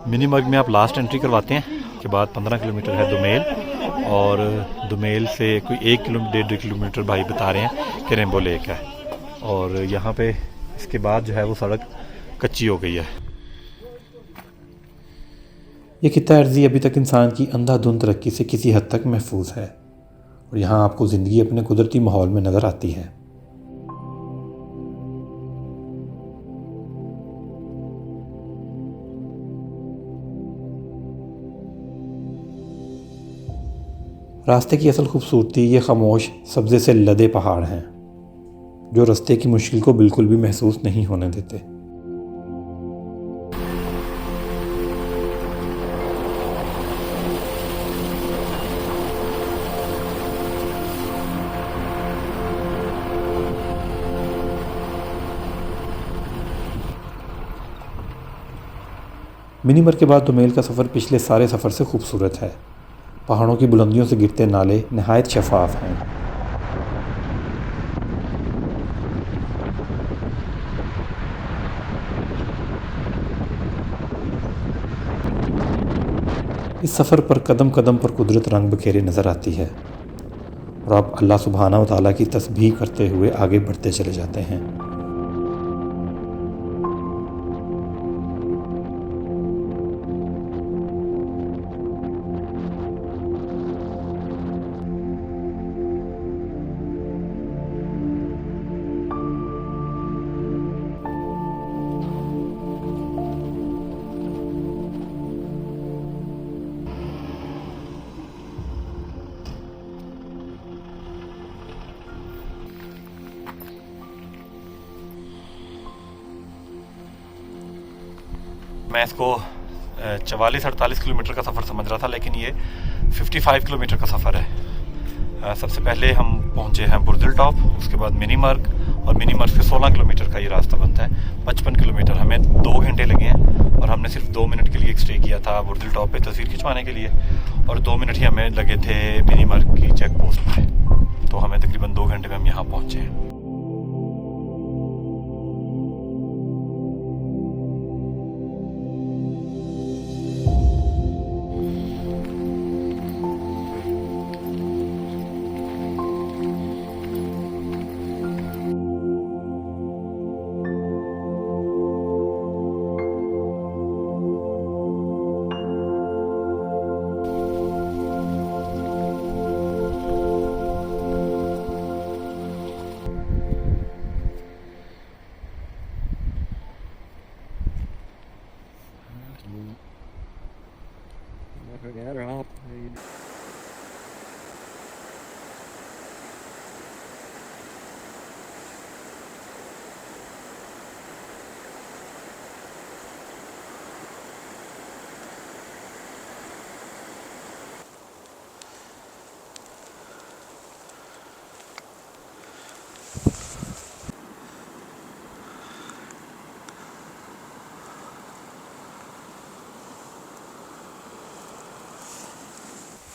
मिनी मर्ग में आप लास्ट एंट्री करवाते हैं के बाद 15 किलोमीटर है दुमेल, और दुमेल से कोई 1-1.5 किलोमीटर भाई बता रहे हैं कि रेम्बो लेक है। और यहाँ पे इसके बाद जो है वो सड़क कच्ची हो गई है। ये खित्ता अर्जी अभी तक इंसान की अंधाधुंध तरक्की से किसी हद तक महफूज है और यहाँ आपको ज़िंदगी अपने कुदरती माहौल में नज़र आती है। रास्ते की असल खूबसूरती ये खामोश सब्ज़े से लदे पहाड़ हैं जो रास्ते की मुश्किल को बिल्कुल भी महसूस नहीं होने देते। मिनी मर्ग के बाद दुमेल का सफ़र पिछले सारे सफ़र से खूबसूरत है। पहाड़ों की बुलंदियों से गिरते नाले नहायत शफाफ हैं। इस सफ़र पर कदम कदम पर कुदरत रंग बखेरे नज़र आती है और आप अल्लाह सुब्हाना व तआला की तस्बीह करते हुए आगे बढ़ते चले जाते हैं। मैं इसको 44-48 किलोमीटर का सफ़र समझ रहा था, लेकिन ये 55 किलोमीटर का सफ़र है। सबसे पहले हम पहुँचे हैं बुर्दिल टॉप, उसके बाद मिनी मर्ग, और मिनी मर्ग से 16 किलोमीटर का ये रास्ता बनता है। 55 किलोमीटर, हमें 2 घंटे लगे हैं और हमने सिर्फ 2 मिनट के लिए स्टे किया था बुर्दिल टॉप पे तस्वीर खिंचवाने के लिए, और 2 मिनट ही हमें लगे थे मिनी मर्ग की चेक पोस्ट पे। तो हमें तकरीबन 2 घंटे में हम यहाँ पहुँचे हैं।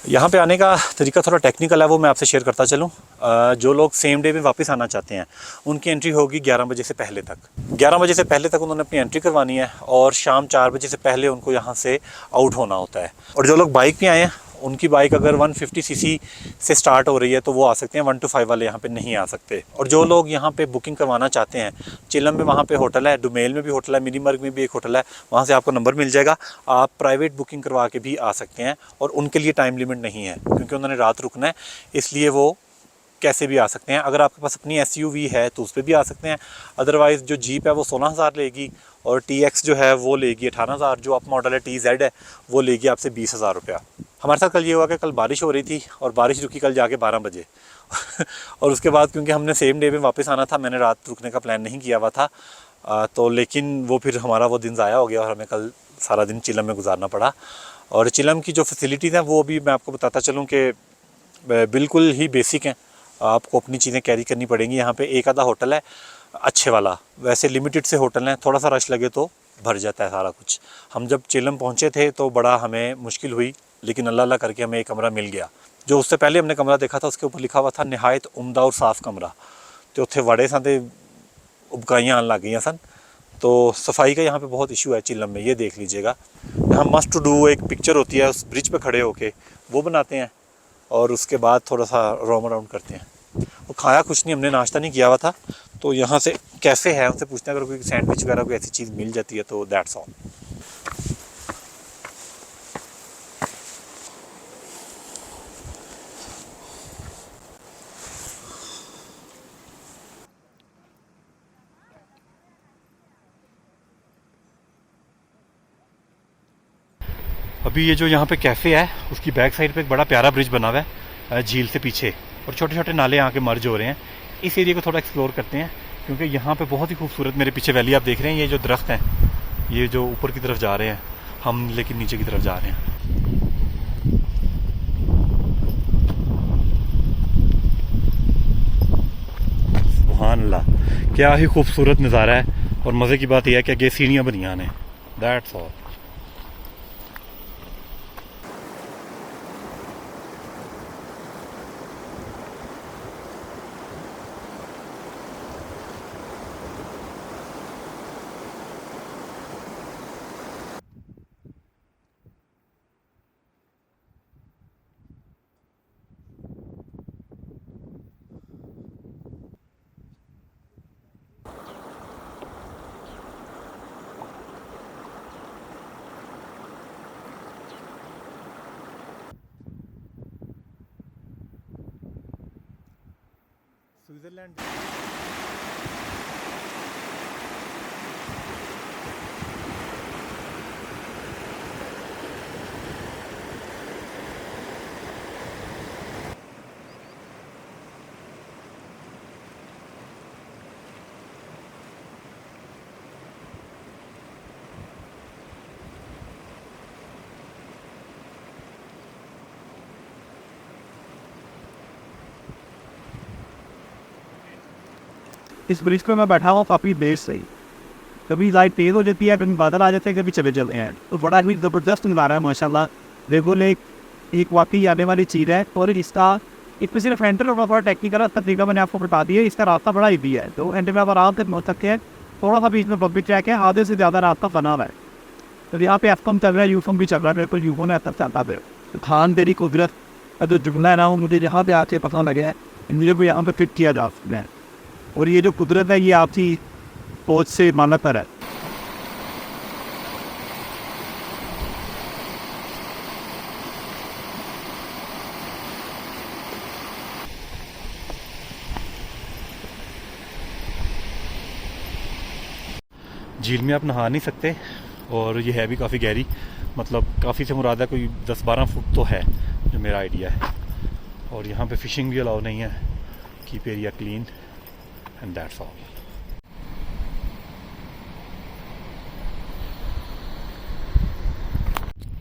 यहाँ पे आने का तरीका थोड़ा टेक्निकल है, वो मैं आपसे शेयर करता चलूँ। जो लोग सेम डे में वापस आना चाहते हैं उनकी एंट्री होगी 11 बजे से पहले तक। 11 बजे से पहले तक उन्होंने अपनी एंट्री करवानी है और शाम 4 बजे से पहले उनको यहाँ से आउट होना होता है। और जो लोग बाइक पे आए हैं उनकी बाइक अगर 150 सीसी से स्टार्ट हो रही है तो वो आ सकते हैं, 1 to 5 वाले यहाँ पे नहीं आ सकते। और जो लोग यहाँ पे बुकिंग करवाना चाहते हैं, चिलम में वहाँ पे होटल है, डुमेल में भी होटल है, मिनी मर्ग में भी एक होटल है, वहाँ से आपको नंबर मिल जाएगा। आप प्राइवेट बुकिंग करवा के भी आ सकते हैं और उनके लिए टाइम लिमिट नहीं है, क्योंकि उन्होंने रात रुकना है, इसलिए वो कैसे भी आ सकते हैं। अगर आपके पास अपनी SUV है तो उस पर भी आ सकते हैं, अदरवाइज़ जो जीप है वो 16,000 लेगी और TX जो है वो लेगी 18,000, जो आप मॉडल है TZ है वो लेगी आपसे 20,000 रुपया। हमारे साथ कल ये हुआ कि कल बारिश हो रही थी और बारिश रुकी कल जाके 12 बजे और उसके बाद क्योंकि हमने सेम डे में वापस आना था, मैंने रात रुकने का प्लान नहीं किया हुआ था, तो लेकिन वो फिर हमारा वो दिन ज़ाया हो गया और हमें कल सारा दिन चिलम में गुजारना पड़ा। और चिलम की जो फैसिलिटीज़ हैं वो भी मैं आपको बताता चलूँ कि बिल्कुल ही बेसिक हैं, आपको अपनी चीज़ें कैरी करनी पड़ेंगी। यहाँ पे एक आधा होटल है अच्छे वाला, वैसे लिमिटेड से होटल हैं, थोड़ा सा रश लगे तो भर जाता है सारा कुछ। हम जब चिलम पहुँचे थे तो बड़ा हमें मुश्किल हुई, लेकिन अल्लाह अल्लाह करके हमें एक कमरा मिल गया। जो उससे पहले हमने कमरा देखा था उसके ऊपर लिखा हुआ था निहायत उम्दा और साफ़ कमरा, तो उत्थे वड़े सन ते उबकाइयाँ आने लग गई सन। तो सफाई का यहाँ पे बहुत इशू है चिलम में, ये देख लीजिएगा। यहाँ मस्ट टू डू एक पिक्चर होती है उस ब्रिज पे खड़े होके, वो बनाते हैं और उसके बाद थोड़ा सा रोम अराउंड करते हैं। वो खाया कुछ नहीं, हमने नाश्ता नहीं किया हुआ था, तो यहाँ से कैफ़े है उनसे पूछते हैं अगर कोई सैंडविच वगैरह कोई ऐसी चीज़ मिल जाती है तो दैट्स ऑल। अभी ये जो यहाँ पे कैफ़े है उसकी बैक साइड पे एक बड़ा प्यारा ब्रिज बना हुआ है झील से पीछे, और छोटे छोटे नाले यहाँ के मर्ज हो रहे हैं। इस एरिया को थोड़ा एक्सप्लोर करते हैं, क्योंकि यहाँ पे बहुत ही खूबसूरत, मेरे पीछे वैली आप देख रहे हैं, ये जो दरख्त हैं ये जो ऊपर की तरफ जा रहे हैं, हम लेकिन नीचे की तरफ जा रहे हैं। सुभान अल्लाह, क्या ही खूबसूरत नज़ारा है। और मज़े की बात यह है कि आगे सीढ़ियाँ बनी हैं, दैट्स ऑल। स्विट्जरलैंड इस ब्रिज पे मैं बैठा हुआ काफ़ी देर से ही। कभी लाइट तेज़ हो जाती है, कभी बादल आ जाते हैं, कभी चले जाते हैं, तो बड़ा ही ज़बरदस्त नज़ारा है माशाल्लाह। रेगो लेक एक वाकई आने वाली चीज़ है और इसमें सिर्फ एंटर होना थोड़ा टेक्निकल तरीका मैंने आपको बता दिया। इसका रास्ता बड़ा ईजी है, तो एंटर में आप आराम से पहुँच सकते हैं। थोड़ा सा बीच में पब्लिक ट्रैक है, आधे से ज़्यादा रास्ता बना हुआ है। तो यहाँ पे एफकम चल रहा है, यूफम भी चल रहा है, मेरे को यूफो ने तब चलता है। खान तेरी कुदरत का जो जुमला है ना, वो मुझे यहाँ पे आके पता लगा है, मुझे को यहाँ पे फिट किया जा सकता है। और ये जो कुदरत है ये आपकी सोच से मानक पर है। झील में आप नहा नहीं सकते और ये है भी काफ़ी गहरी, मतलब काफ़ी से मुराद है कोई 10-12 फुट तो है जो मेरा आइडिया है। और यहाँ पे फ़िशिंग भी अलाउ नहीं है। Keep area clean and that's all.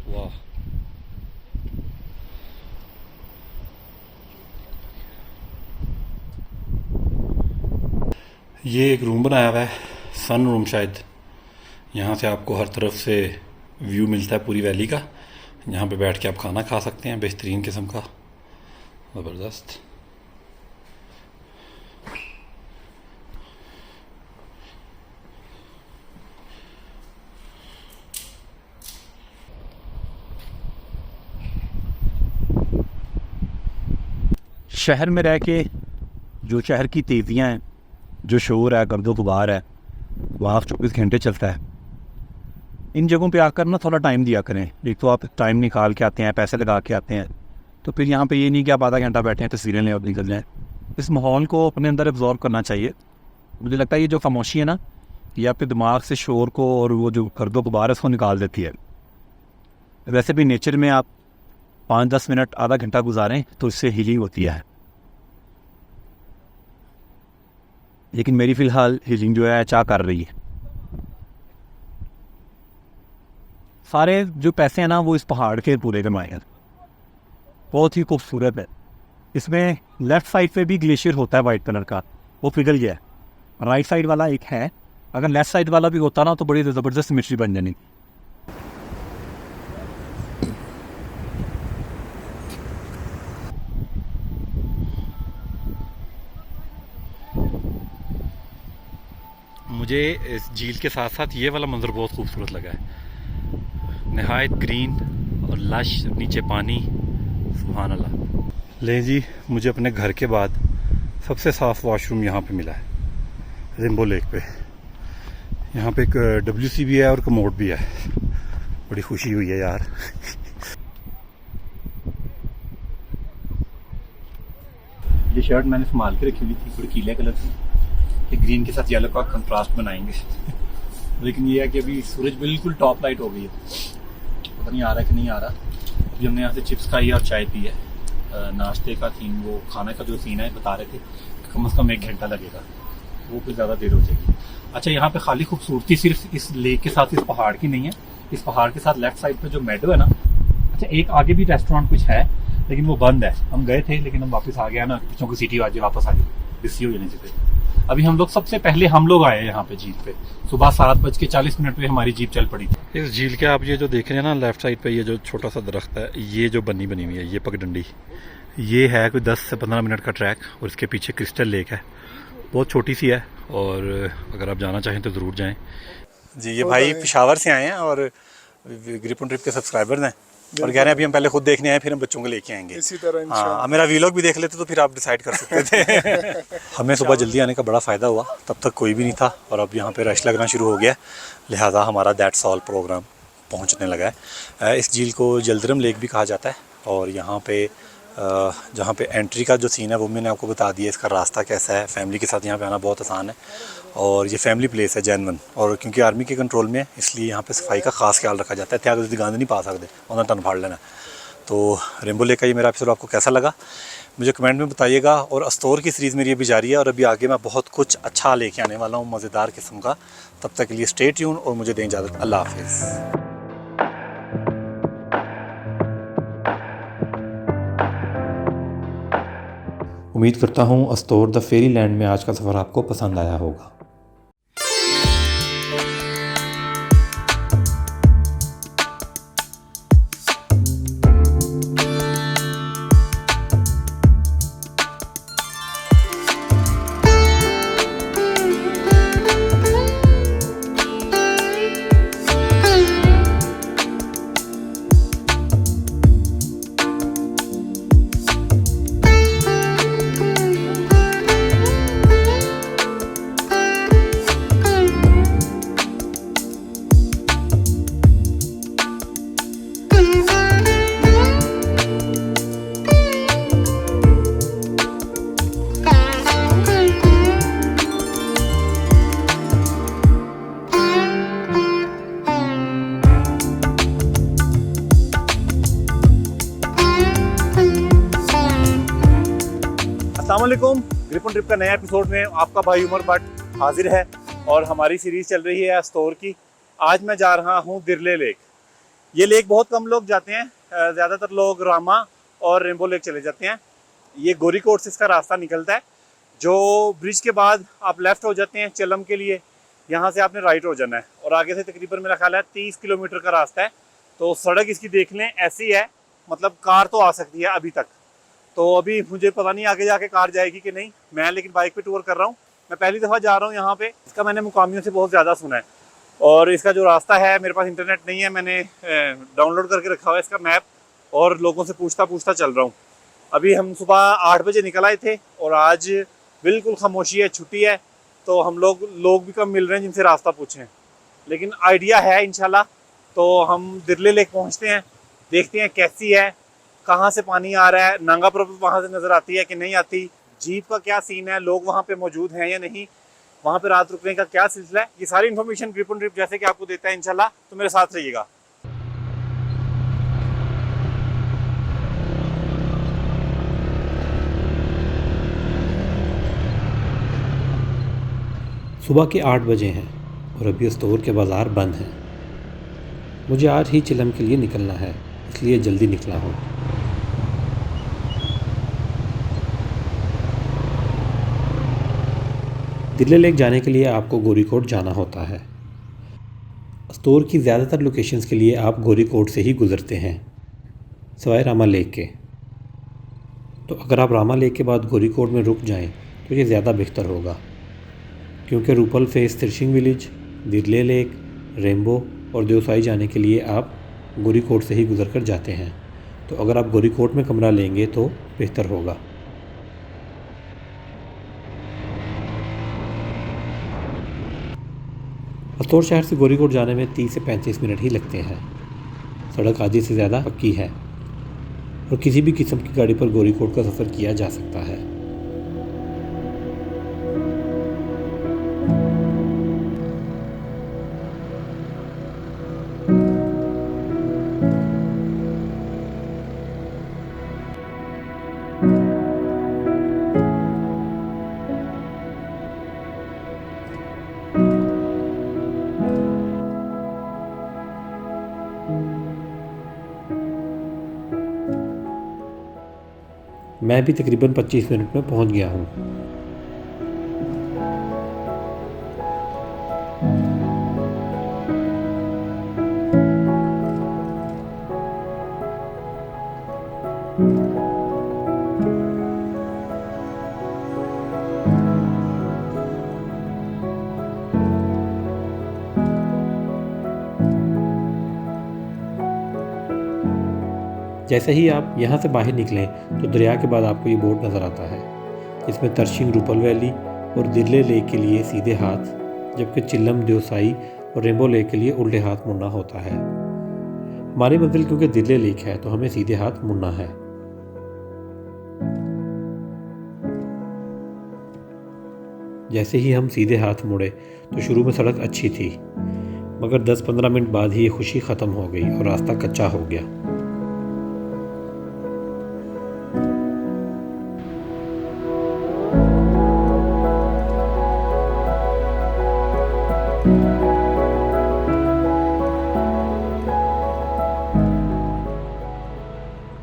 वाह, ये एक रूम बनाया हुआ है, सन रूम शायद। यहाँ से आपको हर तरफ से व्यू मिलता है पूरी वैली का। यहाँ पे बैठ के आप खाना खा सकते हैं, बेहतरीन किस्म का, ज़बरदस्त। शहर में रह के जो शहर की तेज़ियाँ हैं, जो शोर है, गर्दो गुबार है, वहाँ 24 घंटे चलता है। इन जगहों पे आकर ना थोड़ा टाइम दिया करें। एक तो आप टाइम निकाल के आते हैं, पैसे लगा के आते हैं, तो फिर यहाँ पे ये नहीं कि आप आधा घंटा बैठे हैं तस्वीरें लें और निकल जाएँ। इस माहौल को अपने अंदर एब्जॉर्व करना चाहिए। मुझे लगता है ये जो खामोशी है ना, ये आपके दिमाग से शोर को और वो जो गर्दो गुबार है उसको निकाल देती है। वैसे भी नेचर में आप 5-10 मिनट, आधा घंटा गुजारें तो इससे हीलिंग होती है। लेकिन मेरी फ़िलहाल हीलिंग जो है चाह कर रही है। सारे जो पैसे हैं ना वो इस पहाड़ के पूरे कमाए हैं। बहुत ही खूबसूरत है। इसमें लेफ़्ट साइड पे भी ग्लेशियर होता है वाइट कलर का, वो पिघल गया है। राइट साइड वाला एक है, अगर लेफ़्ट साइड वाला भी होता ना तो बड़ी ज़बरदस्त मिस्ट्री बन जानी। मुझे इस झील के साथ साथ ये वाला मंजर बहुत खूबसूरत लगा है। नहायत ग्रीन और लश, नीचे पानी, सुभान अल्लाह। ले जी, मुझे अपने घर के बाद सबसे साफ़ वॉशरूम यहाँ पे मिला है, रेनबो लेक पे। यहाँ पे एक WC भी है और कमोड भी है। बड़ी खुशी हुई है यार। ये शर्ट मैंने संभाल के रखी हुई थी, थोड़ी कीले कलर की, कि ग्रीन के साथ येलो का कंट्रास्ट बनाएंगे। लेकिन ये है कि अभी सूरज बिल्कुल टॉप लाइट हो गई है, पता नहीं आ रहा है कि नहीं आ रहा। अभी हमने यहाँ से चिप्स खाई और चाय पी है। नाश्ते का सीन, वो खाने का जो सीन है बता रहे थे कम से कम 1 घंटा लगेगा, वो कुछ ज़्यादा देर हो जाएगी। अच्छा, यहाँ पे खाली खूबसूरती सिर्फ इस लेक के साथ, इस पहाड़ की नहीं है। इस पहाड़ के साथ लेफ्ट साइड पे जो मेडो है ना, अच्छा एक आगे भी रेस्टोरेंट कुछ है लेकिन वो बंद है। हम गए थे लेकिन हम वापस आ गया ना, बच्चों की सिटी आज वापस आ गई, बिजी हो जाने से। अभी हम लोग सबसे पहले आए यहाँ पे झील पे, सुबह 7:40 पे हमारी जीप चल पड़ी थी। इस झील के आप ये जो देख रहे हैं ना लेफ्ट साइड पे, ये जो छोटा सा दरख्त है, ये जो बनी हुई है, ये पगडंडी, ये है कोई 10 से 15 मिनट का ट्रैक। और इसके पीछे क्रिस्टल लेक है, बहुत छोटी सी है, और अगर आप जाना चाहें तो ज़रूर जाएं जी। ये भाई पेशावर से आए हैं और ग्रिप ऑन ट्रिप के सब्सक्राइबर हैं, और कह रहे हैं अभी हम पहले खुद देखने आए, फिर हम बच्चों को लेके आएंगे इसी तरह। हाँ, मेरा वीलॉग भी देख लेते तो फिर आप डिसाइड कर सकते थे। हमें सुबह जल्दी आने का बड़ा फ़ायदा हुआ, तब तक कोई भी नहीं था, और अब यहाँ पे रश लगना शुरू हो गया, लिहाजा हमारा दैट्स ऑल प्रोग्राम पहुँचने लगा है। इस झील को जलदरम लेक भी कहा जाता है, और यहाँ पे जहाँ पे एंट्री का जो सीन है वो मैंने आपको बता दिया। इसका रास्ता कैसा है, फैमिली के साथ यहाँ पे आना बहुत आसान है, और ये फैमिली प्लेस है जैनवन। और क्योंकि आर्मी के कंट्रोल में है इसलिए यहाँ पे सफाई का खास ख्याल रखा जाता है। त्याग गंद नहीं पा सकते, उन्हें टन फाड़ लेना। तो रेनबो लेक का ये मेरा एपिसोड आपको कैसा लगा मुझे कमेंट में बताइएगा। और अस्तौर की सीरीज़ मेरी अभी जारी है, और अभी आगे मैं बहुत कुछ अच्छा लेके आने वाला हूँ, मज़ेदार किस्म का। तब तक के लिए स्टे ट्यून और मुझे दें इजाज़त। अल्लाह हाफिज़। उम्मीद करता हूँ अस्तोर द फेरी लैंड में आज का सफ़र आपको पसंद आया होगा। अस्सलामुअलैकुम, ग्रिप ऑन ट्रिप का नया एपिसोड में आपका भाई उमर भट्ट हाजिर है और हमारी सीरीज़ चल रही है अस्तोर की। आज मैं जा रहा हूँ दिरले लेक। ये लेक बहुत कम लोग जाते हैं, ज़्यादातर लोग रामा और रेम्बो लेक चले जाते हैं। ये गोरीकोट से इसका रास्ता निकलता है, जो ब्रिज के बाद आप लेफ़्ट हो जाते हैं चिलम के लिए, यहाँ से आपने राइट हो जाना है और आगे से तकरीबन मेरा ख्याल है 30 किलोमीटर का रास्ता है। तो सड़क इसकी देख लें, ऐसी है, मतलब कार तो आ सकती है अभी तक। तो अभी मुझे पता नहीं आगे जाके कार जाएगी कि नहीं, मैं लेकिन बाइक पे टूर कर रहा हूँ। मैं पहली दफ़ा जा रहा हूँ यहाँ पे। इसका मैंने मुकामियों से बहुत ज़्यादा सुना है और इसका जो रास्ता है, मेरे पास इंटरनेट नहीं है, मैंने डाउनलोड करके रखा हुआ है इसका मैप और लोगों से पूछता चल रहा हूँ। अभी हम सुबह 8 बजे निकल आए थे और आज बिल्कुल खामोशी है, छुट्टी है, तो हम लोग भी कम मिल रहे हैं जिनसे रास्ता पूछें, लेकिन आइडिया है इंशाल्लाह। तो हम दिरले लेक पहुँचते हैं, देखते हैं कैसी है, कहाँ से पानी आ रहा है, नांगा प्रॉब्लम वहाँ से नज़र आती है कि नहीं आती, जीप का क्या सीन है, लोग वहाँ पे मौजूद हैं या नहीं, वहाँ पे रात रुकने का क्या सिलसिला है, ये सारी इन्फॉर्मेशन ग्रिप ऑन ट्रिप जैसे कि आपको देता है इंशाल्लाह। तो मेरे साथ रहिएगा। सुबह के 8 बजे हैं और अभी अस्तोर के बाज़ार बंद हैं। मुझे आज ही चिलम के लिए निकलना है, इसलिए जल्दी निकला हूँ। दिरले लेक जाने के लिए आपको गोरीकोट जाना होता है। अस्तोर की ज़्यादातर लोकेशंस के लिए आप गोरीकोट से ही गुज़रते हैं, सवाए रामा लेक के। तो अगर आप रामा लेक के बाद गोरीकोट में रुक जाएं तो ये ज़्यादा बेहतर होगा, क्योंकि रूपल फेस तिरशिंग विलेज, दिरले लेक, रेम्बो और देवसाई जाने के लिए आप गोरीकोट से ही गुज़र कर जाते हैं। तो अगर आप गोरीकोट में कमरा लेंगे तो बेहतर होगा। अस्तोर शहर से गोरीकोट जाने में 30 से 35 मिनट ही लगते हैं। सड़क आधी से ज़्यादा पक्की है और किसी भी किस्म की गाड़ी पर गोरीकोट का सफ़र किया जा सकता है। मैं भी तकरीबन 25 मिनट में पहुंच गया हूं। जैसे ही आप यहाँ से बाहर निकलें तो दरिया के बाद आपको ये बोर्ड नज़र आता है, इसमें तरशिंग रूपल वैली और दिरले लेक के लिए सीधे हाथ, जबकि चिल्लम, देवसाई और रेम्बो लेक के लिए उल्टे हाथ मुड़ना होता है। हमारी मंजिल क्योंकि दिरले लेक है तो हमें सीधे हाथ मुड़ना है। जैसे ही हम सीधे हाथ मुड़े तो शुरू में सड़क अच्छी थी, मगर 10-15 मिनट बाद ही ये खुशी ख़त्म हो गई और रास्ता कच्चा हो गया।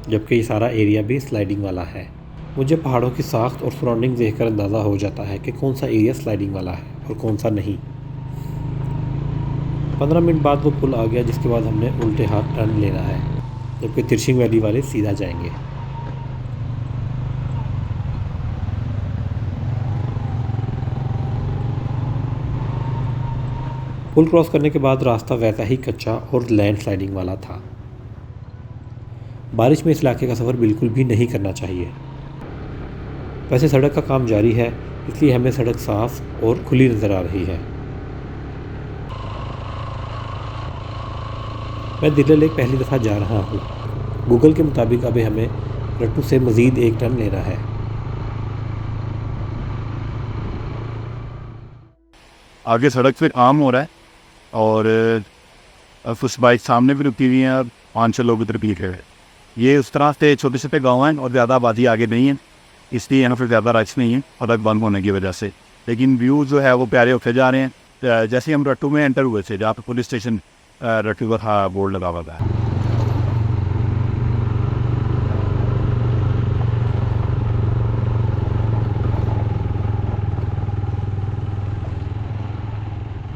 जबकि ये सारा एरिया भी स्लाइडिंग वाला है। मुझे पहाड़ों की साख्त और सराउंडिंग देखकर अंदाज़ा हो जाता है कि कौन सा एरिया स्लाइडिंग वाला है और कौन सा नहीं। 15 मिनट बाद वो पुल आ गया, जिसके बाद हमने उल्टे हाथ टर्न लेना है, जबकि तिरछिंग वैली वाले सीधा जाएंगे। पुल क्रॉस करने के बाद रास्ता वैसा ही कच्चा और लैंड स्लाइडिंग वाला था। बारिश में इस इलाके का सफ़र बिल्कुल भी नहीं करना चाहिए। वैसे सड़क का काम जारी है, इसलिए हमें सड़क साफ और खुली नज़र आ रही है। मैं दिल्ली लेक पहली दफ़ा जा रहा हूँ। गूगल के मुताबिक अभी हमें रट्टू से मज़ीद एक टर्न लेना है। आगे सड़क पे काम हो रहा है और कुछ बाइक सामने भी रुकी हुई हैं और 5-6 लोग इधर भी खड़े हैं। ये उस तरह से छोटे छोटे गांव हैं और ज़्यादा आबादी आगे नहीं है, इसलिए यहाँ पर ज़्यादा रश नहीं है सड़क बंद होने की वजह से। लेकिन व्यू जो है वो प्यारे होते जा रहे हैं। जैसे ही हम रट्टू में एंटर हुए थे, जहाँ पर पुलिस स्टेशन रट्टू का था बोर्ड लगा हुआ था।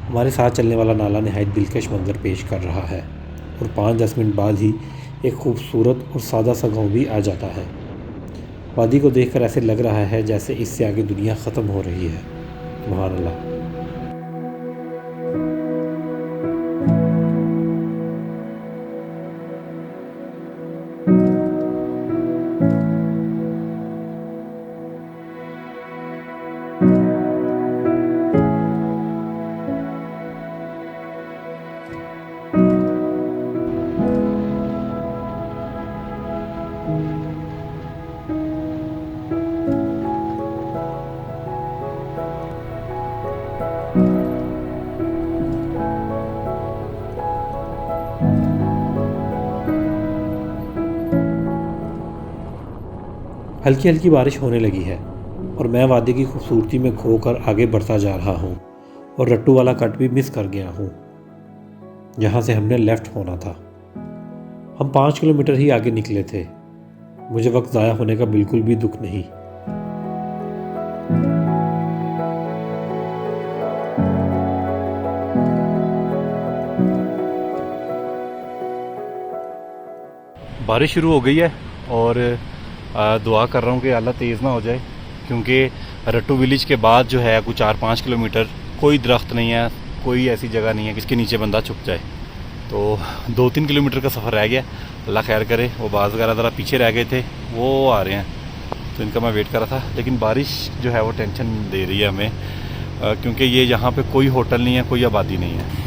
हमारे साथ चलने वाला नाला नहायत दिलकश मंजर पेश कर रहा है और 5-10 मिनट बाद ही एक खूबसूरत और सादा सा गाँव भी आ जाता है। वादी को देखकर ऐसे लग रहा है जैसे इससे आगे दुनिया ख़त्म हो रही है। सुभान अल्लाह। हल्की हल्की बारिश होने लगी है और मैं वादी की खूबसूरती में खोकर आगे बढ़ता जा रहा हूँ और रट्टू वाला कट भी मिस कर गया हूँ, जहाँ से हमने लेफ़्ट होना था। हम 5 किलोमीटर ही आगे निकले थे। मुझे वक्त ज़ाया होने का बिल्कुल भी दुख नहीं। बारिश शुरू हो गई है और दुआ कर रहा हूँ कि अल्लाह तेज़ ना हो जाए, क्योंकि रट्टू विलेज के बाद जो है कुछ 4-5 किलोमीटर कोई दरख्त नहीं है, कोई ऐसी जगह नहीं है जिसके नीचे बंदा छुप जाए। तो 2-3 किलोमीटर का सफ़र रह गया। अल्लाह खैर करे। वो बाज़ वगैरह ज़रा पीछे रह गए थे, वो आ रहे हैं, तो इनका मैं वेट कर रहा था। लेकिन बारिश जो है वो टेंशन दे रही है हमें, क्योंकि ये यहाँ पे कोई होटल नहीं है, कोई आबादी नहीं है।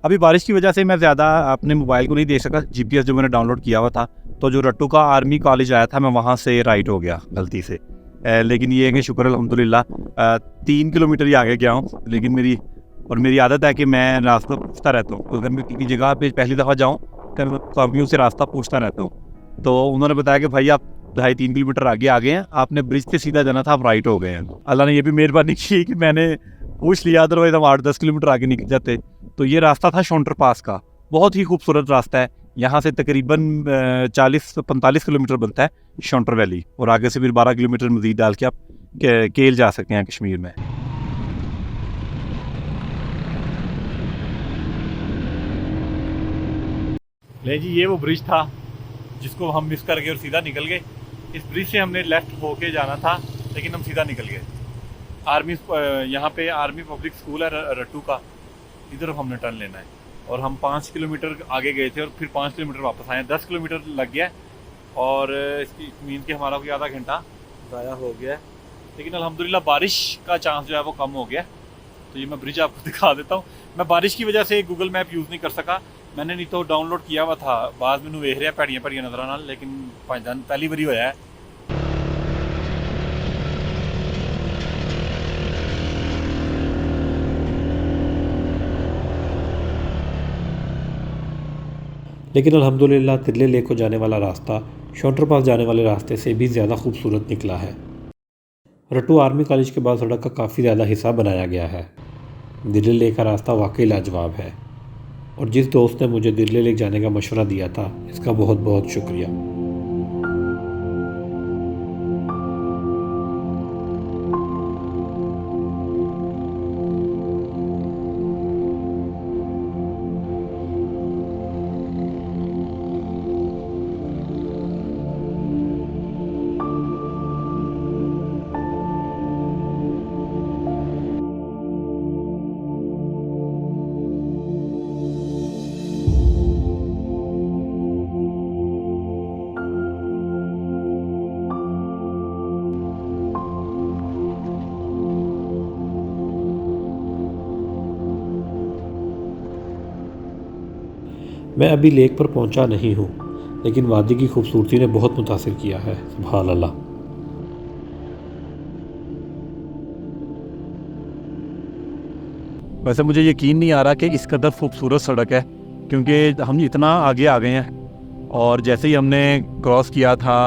अभी बारिश की वजह से मैं ज़्यादा अपने मोबाइल को नहीं देख सका। जीपीएस जो मैंने डाउनलोड किया हुआ था, तो जो रट्टू का आर्मी कॉलेज आया था मैं वहाँ से राइट हो गया गलती से। लेकिन ये है कि शुक्र अल्हम्दुलिल्लाह 3 किलोमीटर ही आगे गया हूँ। लेकिन मेरी आदत है कि मैं रास्ता पूछता रहता हूँ। अगर मैं किसी जगह पे पहली दफ़ा जाऊँ तो मैं कामियों से रास्ता पूछता रहता हूँ। तो उन्होंने बताया कि भाई आप 2.5-3 किलोमीटर आगे आ गए हैं, आपने ब्रिज से सीधा जाना था, आप राइट हो गए हैं। अल्लाह ने ये भी मेहरबानी की कि मैंने पूछ लिया, अदरवाइज हम 8-10 किलोमीटर आगे निकल जाते। तो ये रास्ता था शौंटर पास का। बहुत ही खूबसूरत रास्ता है। यहाँ से तकरीबन 40-45 किलोमीटर बनता है शौंटर वैली, और आगे से फिर 12 किलोमीटर मज़ीद डाल के आप केल जा सकते हैं कश्मीर में। ले जी, ये वो ब्रिज था जिसको हम मिस कर गए और सीधा निकल गए। इस ब्रिज से हमने लेफ़्ट होके जाना था, लेकिन हम सीधा निकल गए। आर्मी यहाँ पे आर्मी पब्लिक स्कूल है रट्टू का, इधर हमने टर्न लेना है। और हम 5 किलोमीटर आगे गए थे और फिर 5 किलोमीटर वापस आए। 10 किलोमीटर लग गया और इसकी मीन के हमारा कोई आधा घंटा ज़ाया हो गया है। लेकिन अल्हम्दुलिल्लाह बारिश का चांस जो है वो कम हो गया। तो ये मैं ब्रिज आपको दिखा देता हूँ। मैं बारिश की वजह से गूगल मैप यूज़ नहीं कर सका, मैंने नहीं तो डाउनलोड किया हुआ था। बाद मैनू वेख रहा भैड़ियां भैड़ियां नज़र आना, लेकिन पहली बारी होया है। लेकिन अल्हम्दुलिल्लाह तिरले लेक को जाने वाला रास्ता शॉन्टर पास जाने वाले रास्ते से भी ज़्यादा खूबसूरत निकला है। रट्टू आर्मी कॉलेज के बाद सड़क का काफ़ी ज़्यादा हिस्सा बनाया गया है। दिल्ली लेक का रास्ता वाकई लाजवाब है और जिस दोस्त ने मुझे दिल्ली लेक जाने का मशवरा दिया था इसका बहुत बहुत शुक्रिया। मैं अभी लेक पर पहुंचा नहीं हूं, लेकिन वादी की खूबसूरती ने बहुत मुतासिर किया है। सुभान अल्लाह। वैसे मुझे यकीन नहीं आ रहा कि इस कदर खूबसूरत सड़क है, क्योंकि हम इतना आगे आ गए हैं और जैसे ही हमने क्रॉस किया था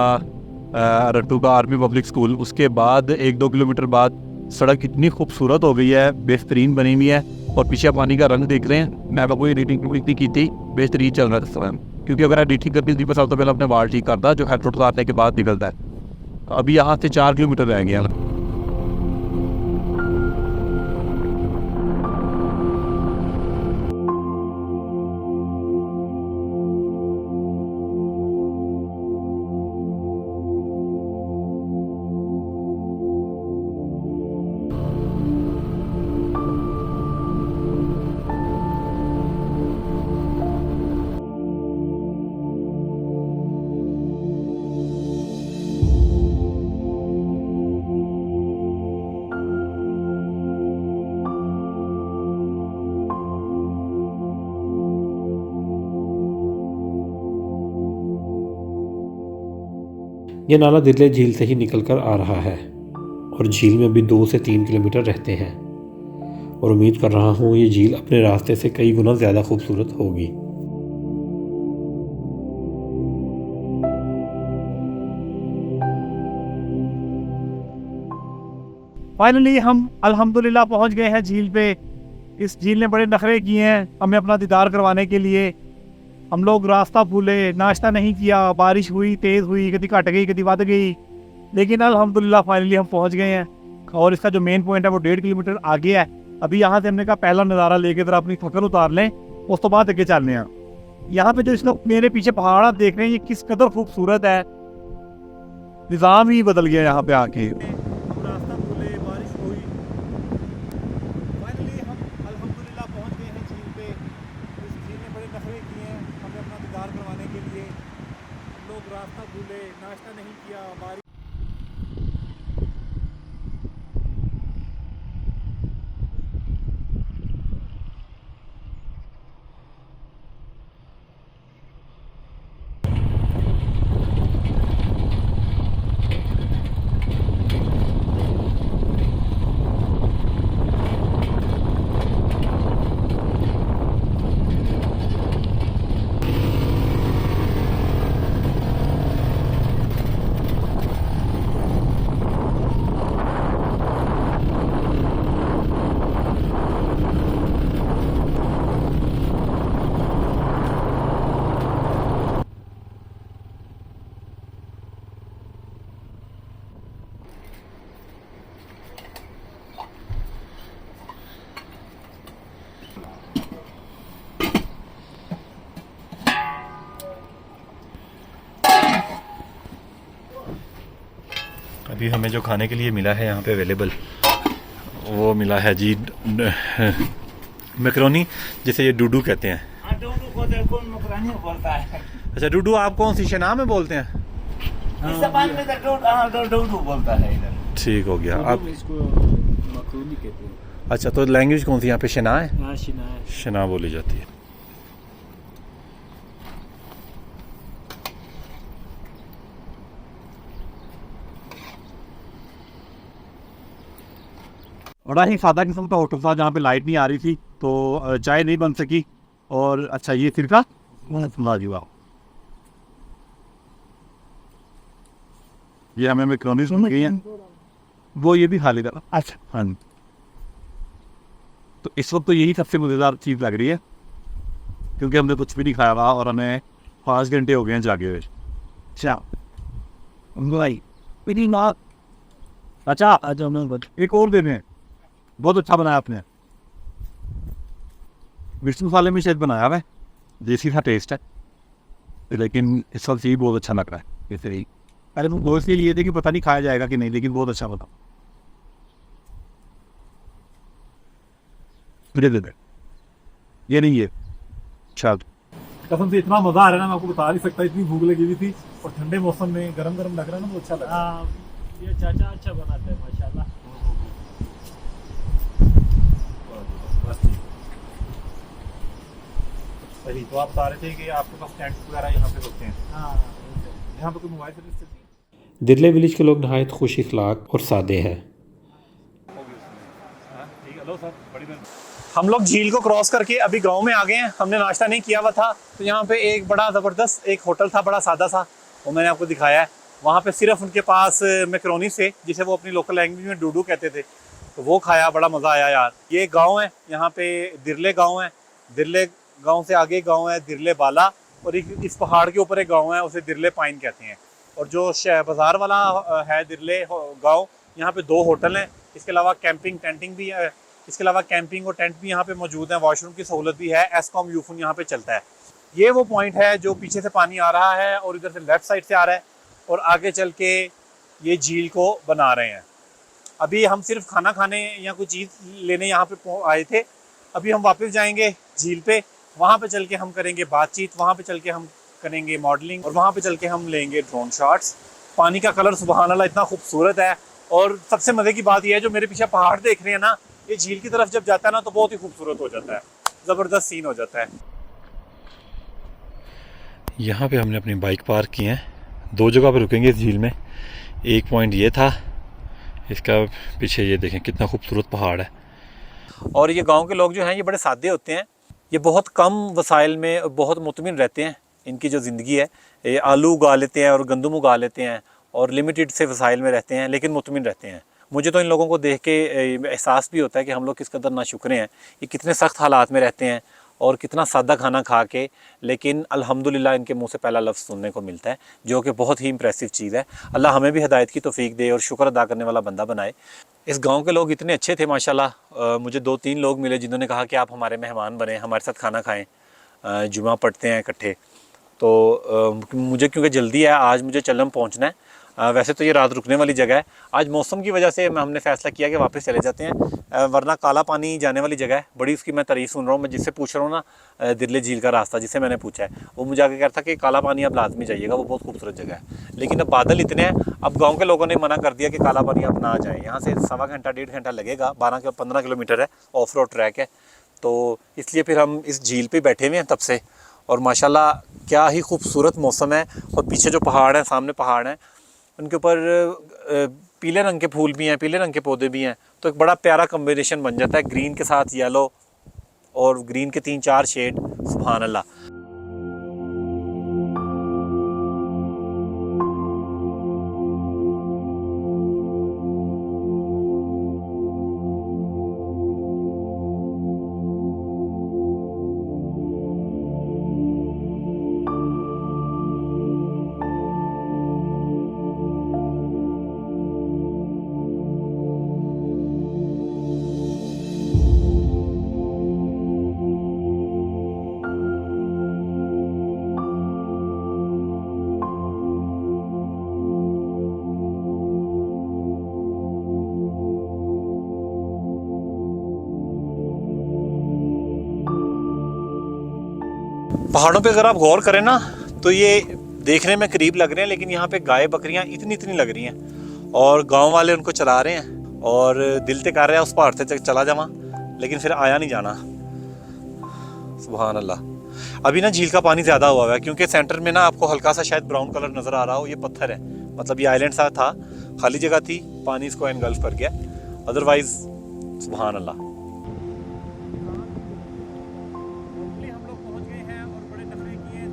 रट्टू का आर्मी पब्लिक स्कूल, उसके बाद 1-2 किलोमीटर बाद सड़क इतनी खूबसूरत हो गई है, बेहतरीन बनी हुई है। और पीछे पानी का रंग देख रहे हैं। मैं आपको एडिटिंग इतनी की थी, बेहतरीन चल रहा था इस समय, क्योंकि अगर एडिटिंग करती थी सबसे पहले अपने बाल ठीक करता जो हेडफोन उतारने के बाद निकलता है। अभी यहाँ से 4 किलोमीटर रह गया। यह नाला दिल्ली झील से ही निकलकर आ रहा है और झील में भी 2 से 3 किलोमीटर रहते हैं और उम्मीद कर रहा हूँ ये झील अपने रास्ते से कई गुना ज़्यादा खूबसूरत होगी। फाइनली हम अल्हम्दुलिल्लाह पहुंच गए हैं झील पे। इस झील ने बड़े नखरे किए हैं हमें अपना दीदार करवाने के लिए। हम लोग रास्ता भूले, नाश्ता नहीं किया, बारिश हुई, तेज़ हुई, कभी घट गई कभी बढ़ गई, लेकिन अल्हम्दुलिल्लाह फाइनली हम पहुंच गए हैं। और इसका जो मेन पॉइंट है वो 1.5 किलोमीटर आगे है। अभी यहाँ से हमने कहा पहला नज़ारा लेके ज़रा अपनी थकन उतार लें, उस तो बाद आगे चलने हैं। यहाँ पे जो इसका मेरे पीछे पहाड़ आप देख रहे हैं, ये किस कदर खूबसूरत है, निज़ाम ही बदल गया यहाँ पे आके। रास्ता भूले, बारिश हुई, फाइनली हम अल्हम्दुलिल्लाह पहुँच गए हैं झील पे। इस झील ने बड़े नखरे किए हैं हमें अपना दीदार करवाने के लिए। हम लोग रास्ता भूले, नाश्ता नहीं किया, बारिश अभी हमें जो खाने के लिए मिला है यहाँ पे अवेलेबल, वो मिला है जी मैकरोनी, जिसे ये डूडू कहते हैं। अच्छा डूडू आप कौन सी शना में बोलते हैं? डूडू बोलता है इधर। ठीक हो गया। आप इसको मकरोनी कहते हैं। अच्छा तो लैंग्वेज कौन सी यहाँ पे शना है? हाँ, शिना है। शना बोली जाती है। बड़ा ही सादा किस्म का होटल था जहाँ पे लाइट नहीं आ रही थी, तो चाय नहीं बन सकी। और अच्छा ये सिरका लाजवाब। ये हमें मैक्रोनी सुन गई है, वो ये भी खा लेगा। अच्छा हाँ, तो इस वक्त तो यही सबसे मज़ेदार चीज़ लग रही है, क्योंकि हमने कुछ भी नहीं खाया हुआ और हमें 5 घंटे हो गए हैं जागे हुए। अच्छा मेरी माँ, अच्छा अच्छा एक और देने, बहुत अच्छा बनाया आपने। मिर्च मसाले में शायद बनाया हुआ है, देसी सा टेस्ट है, लेकिन इस वक्त ये बहुत अच्छा लग रहा है। जैसे ही पहले तो दोस्त के लिए थे कि पता नहीं खाया जाएगा कि नहीं, लेकिन बहुत अच्छा बता। दे ये नहीं है अच्छा, कसम से इतना मजा आ रहा है ना, मैं आपको बता नहीं सकता, इतनी भूख लगी हुई थी और ठंडे मौसम में गरम गरम लग रहा है ना, तो अच्छा लग रहा है। ये चाचा अच्छा बनाते हैं माशाल्लाह। सही, तो आप बता रहे थे कि आपके पास टेंट वगैरह यहाँ पे होते हैं। हाँ, यहाँ पे कोई मोबाइल सर्विस चलती है? दिरले विलेज के लोग नहायत खुश अखलाक और सादे हैं। हम लोग झील को क्रॉस करके अभी गांव में आ गए हैं। हमने नाश्ता नहीं किया हुआ था, तो यहाँ पे एक बड़ा ज़बरदस्त एक होटल था, बड़ा सादा सा, वो मैंने आपको दिखाया है। वहाँ पे सिर्फ उनके पास मैक्रोनी से, जिसे वो अपनी लोकल लैंग्वेज में डूडू कहते थे, तो वो खाया, बड़ा मज़ा आया यार। ये गाँव है, यहाँ पे दिरले गाँव है, दिरले गाँव से आगे गाँव है दिरले बाला, और इस पहाड़ के ऊपर एक गाँव है, उसे दिरले पाइन कहते हैं। और जो बाज़ार वाला है दिरले गाँव, यहाँ पे 2 होटल हैं, इसके अलावा कैंपिंग टेंटिंग भी है, इसके अलावा कैंपिंग और टेंट भी यहाँ पे मौजूद है, वॉशरूम की सहूलत भी है, एस्कॉम यूफोन यहाँ पे चलता है। ये वो पॉइंट है जो पीछे से पानी आ रहा है और इधर से लेफ्ट साइड से आ रहा है, और आगे चल के ये झील को बना रहे हैं। अभी हम सिर्फ खाना खाने या कोई चीज़ लेने यहाँ पे आए थे, अभी हम वापस जाएंगे झील पे, वहाँ पे चल के हम करेंगे बातचीत, वहाँ पे चल के हम करेंगे मॉडलिंग, और वहाँ पे चल के हम लेंगे ड्रोन शॉट्स। पानी का कलर सुबहान अल्लाह इतना खूबसूरत है, और सबसे मज़े की बात यह है, जो मेरे पीछे पहाड़ देख रहे हैं ना, ये झील की तरफ जब जाता है ना, तो बहुत ही खूबसूरत हो जाता है, ज़बरदस्त सीन हो जाता है। यहाँ पे हमने अपनी बाइक पार्क की है, 2 जगह पे रुकेंगे इस झील में। एक पॉइंट ये था, इसका पीछे ये देखें कितना खूबसूरत पहाड़ है। और ये गांव के लोग जो हैं, ये बड़े सादे होते हैं, ये बहुत कम वसाइल में बहुत मुतमिन रहते हैं। इनकी जो ज़िंदगी है, ये आलू उगा लेते हैं और गंदम उगा लेते हैं, और लिमिटेड से वसाइल में रहते हैं, लेकिन मुतमिन रहते हैं। मुझे तो इन लोगों को देख के एहसास भी होता है कि हम लोग किस कदर नाशुक्र हैं, ये कितने सख्त हालात में रहते हैं और कितना सादा खाना खा के, लेकिन अल्हम्दुलिल्लाह इनके मुंह से पहला लफ्ज़ सुनने को मिलता है, जो कि बहुत ही इंप्रेसिव चीज़ है। अल्लाह हमें भी हिदायत की तौफीक दे और शुक्र अदा करने वाला बंदा बनाए। इस गांव के लोग इतने अच्छे थे माशाल्लाह। मुझे 2-3 लोग मिले जिन्होंने कहा कि आप हमारे मेहमान बने, हमारे साथ खाना खाएँ, जुमा पढ़ते हैं इकट्ठे। तो मुझे क्योंकि जल्दी है, आज मुझे चलम पहुँचना है। वैसे तो ये रात रुकने वाली जगह है, आज मौसम की वजह से हमने फ़ैसला किया कि वापस चले जाते हैं, वरना काला पानी जाने वाली जगह है, बड़ी उसकी मैं तारीफ़ सुन रहा हूँ। मैं जिससे पूछ रहा हूँ ना, दिरले झील का रास्ता जिससे मैंने पूछा है, वो मुझे आगे कह रहा था कि काला पानी आप लाजमी जाइएगा, वो बहुत खूबसूरत जगह है। लेकिन अब बादल इतने हैं, अब गाँव के लोगों ने मना कर दिया कि काला पानी आप ना जाएँ। यहाँ से 1.25 घंटा 1.5 घंटा लगेगा, 15 किलोमीटर है, ऑफ रोड ट्रैक है, तो इसलिए फिर हम इस झील पर बैठे हुए हैं तब से। और माशाल्लाह क्या ही खूबसूरत मौसम है, और पीछे जो पहाड़ हैं, सामने पहाड़ हैं, उनके ऊपर पीले रंग के फूल भी हैं, पीले रंग के पौधे भी हैं, तो एक बड़ा प्यारा कॉम्बिनेशन बन जाता है, ग्रीन के साथ येलो और ग्रीन के 3-4 शेड। सुभान अल्लाह। पहाड़ों पे अगर आप गौर करें ना, तो ये देखने में करीब लग रहे हैं, लेकिन यहाँ पे गाय बकरियाँ इतनी इतनी लग रही हैं, और गांव वाले उनको चला रहे हैं, और दिल ते कर रहा है उस पहाड़ से चला जावा, लेकिन फिर आया नहीं जाना। सुभान अल्लाह। अभी ना झील का पानी ज़्यादा हुआ है, क्योंकि सेंटर में ना आपको हल्का सा शायद ब्राउन कलर नज़र आ रहा हो, ये पत्थर है, मतलब ये आइलैंड सा था, खाली जगह थी, पानी इसको एनगल्फ कर गया, अदरवाइज सुभान अल्लाह। हम लोग पहुंच गए हैं और बड़े नखरे किए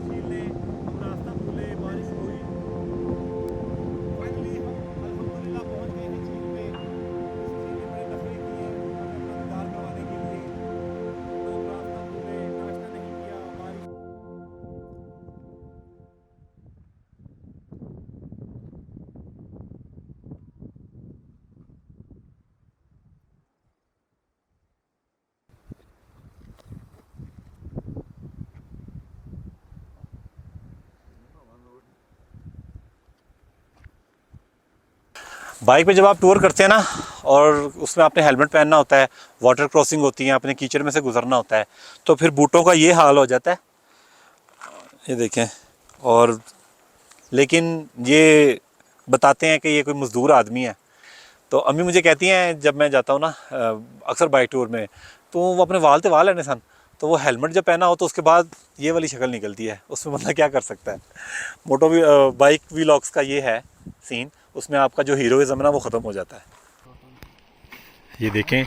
बाइक पे जब आप टूर करते हैं ना और उसमें आपने हेलमेट पहनना होता है, वाटर क्रॉसिंग होती है, अपने कीचड़ में से गुजरना होता है, तो फिर बूटों का ये हाल हो जाता है, ये देखें। और लेकिन ये बताते हैं कि ये कोई मज़दूर आदमी है। तो अम्मी मुझे कहती हैं जब मैं जाता हूँ ना अक्सर बाइक टूर में, तो वो अपने वाल ते वाल है सन, तो वो हेलमेट जब पहना हो तो उसके बाद ये वाली शक्ल निकलती है, उसमें बंदा क्या कर सकता है। बाइक वीलॉग्स का ये है सीन, उसमें आपका जो हीरोइज्म है ना वो ख़त्म हो जाता है। ये देखें,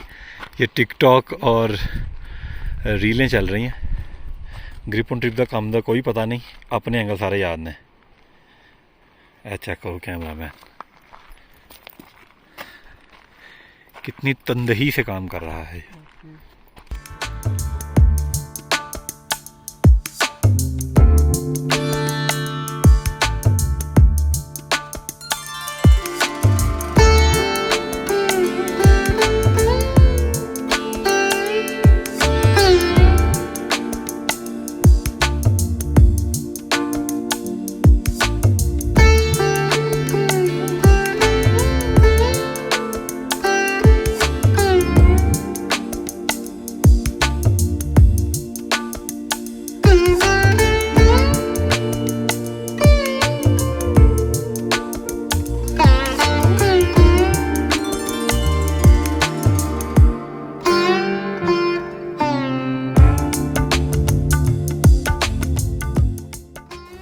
ये टिकटॉक और रीलें चल रही हैं। ग्रिप ऑन ट्रिप का काम दा कोई पता नहीं, अपने एंगल सारे याद ने। अच्छा करो कैमरा मैन कितनी तंदही से काम कर रहा है।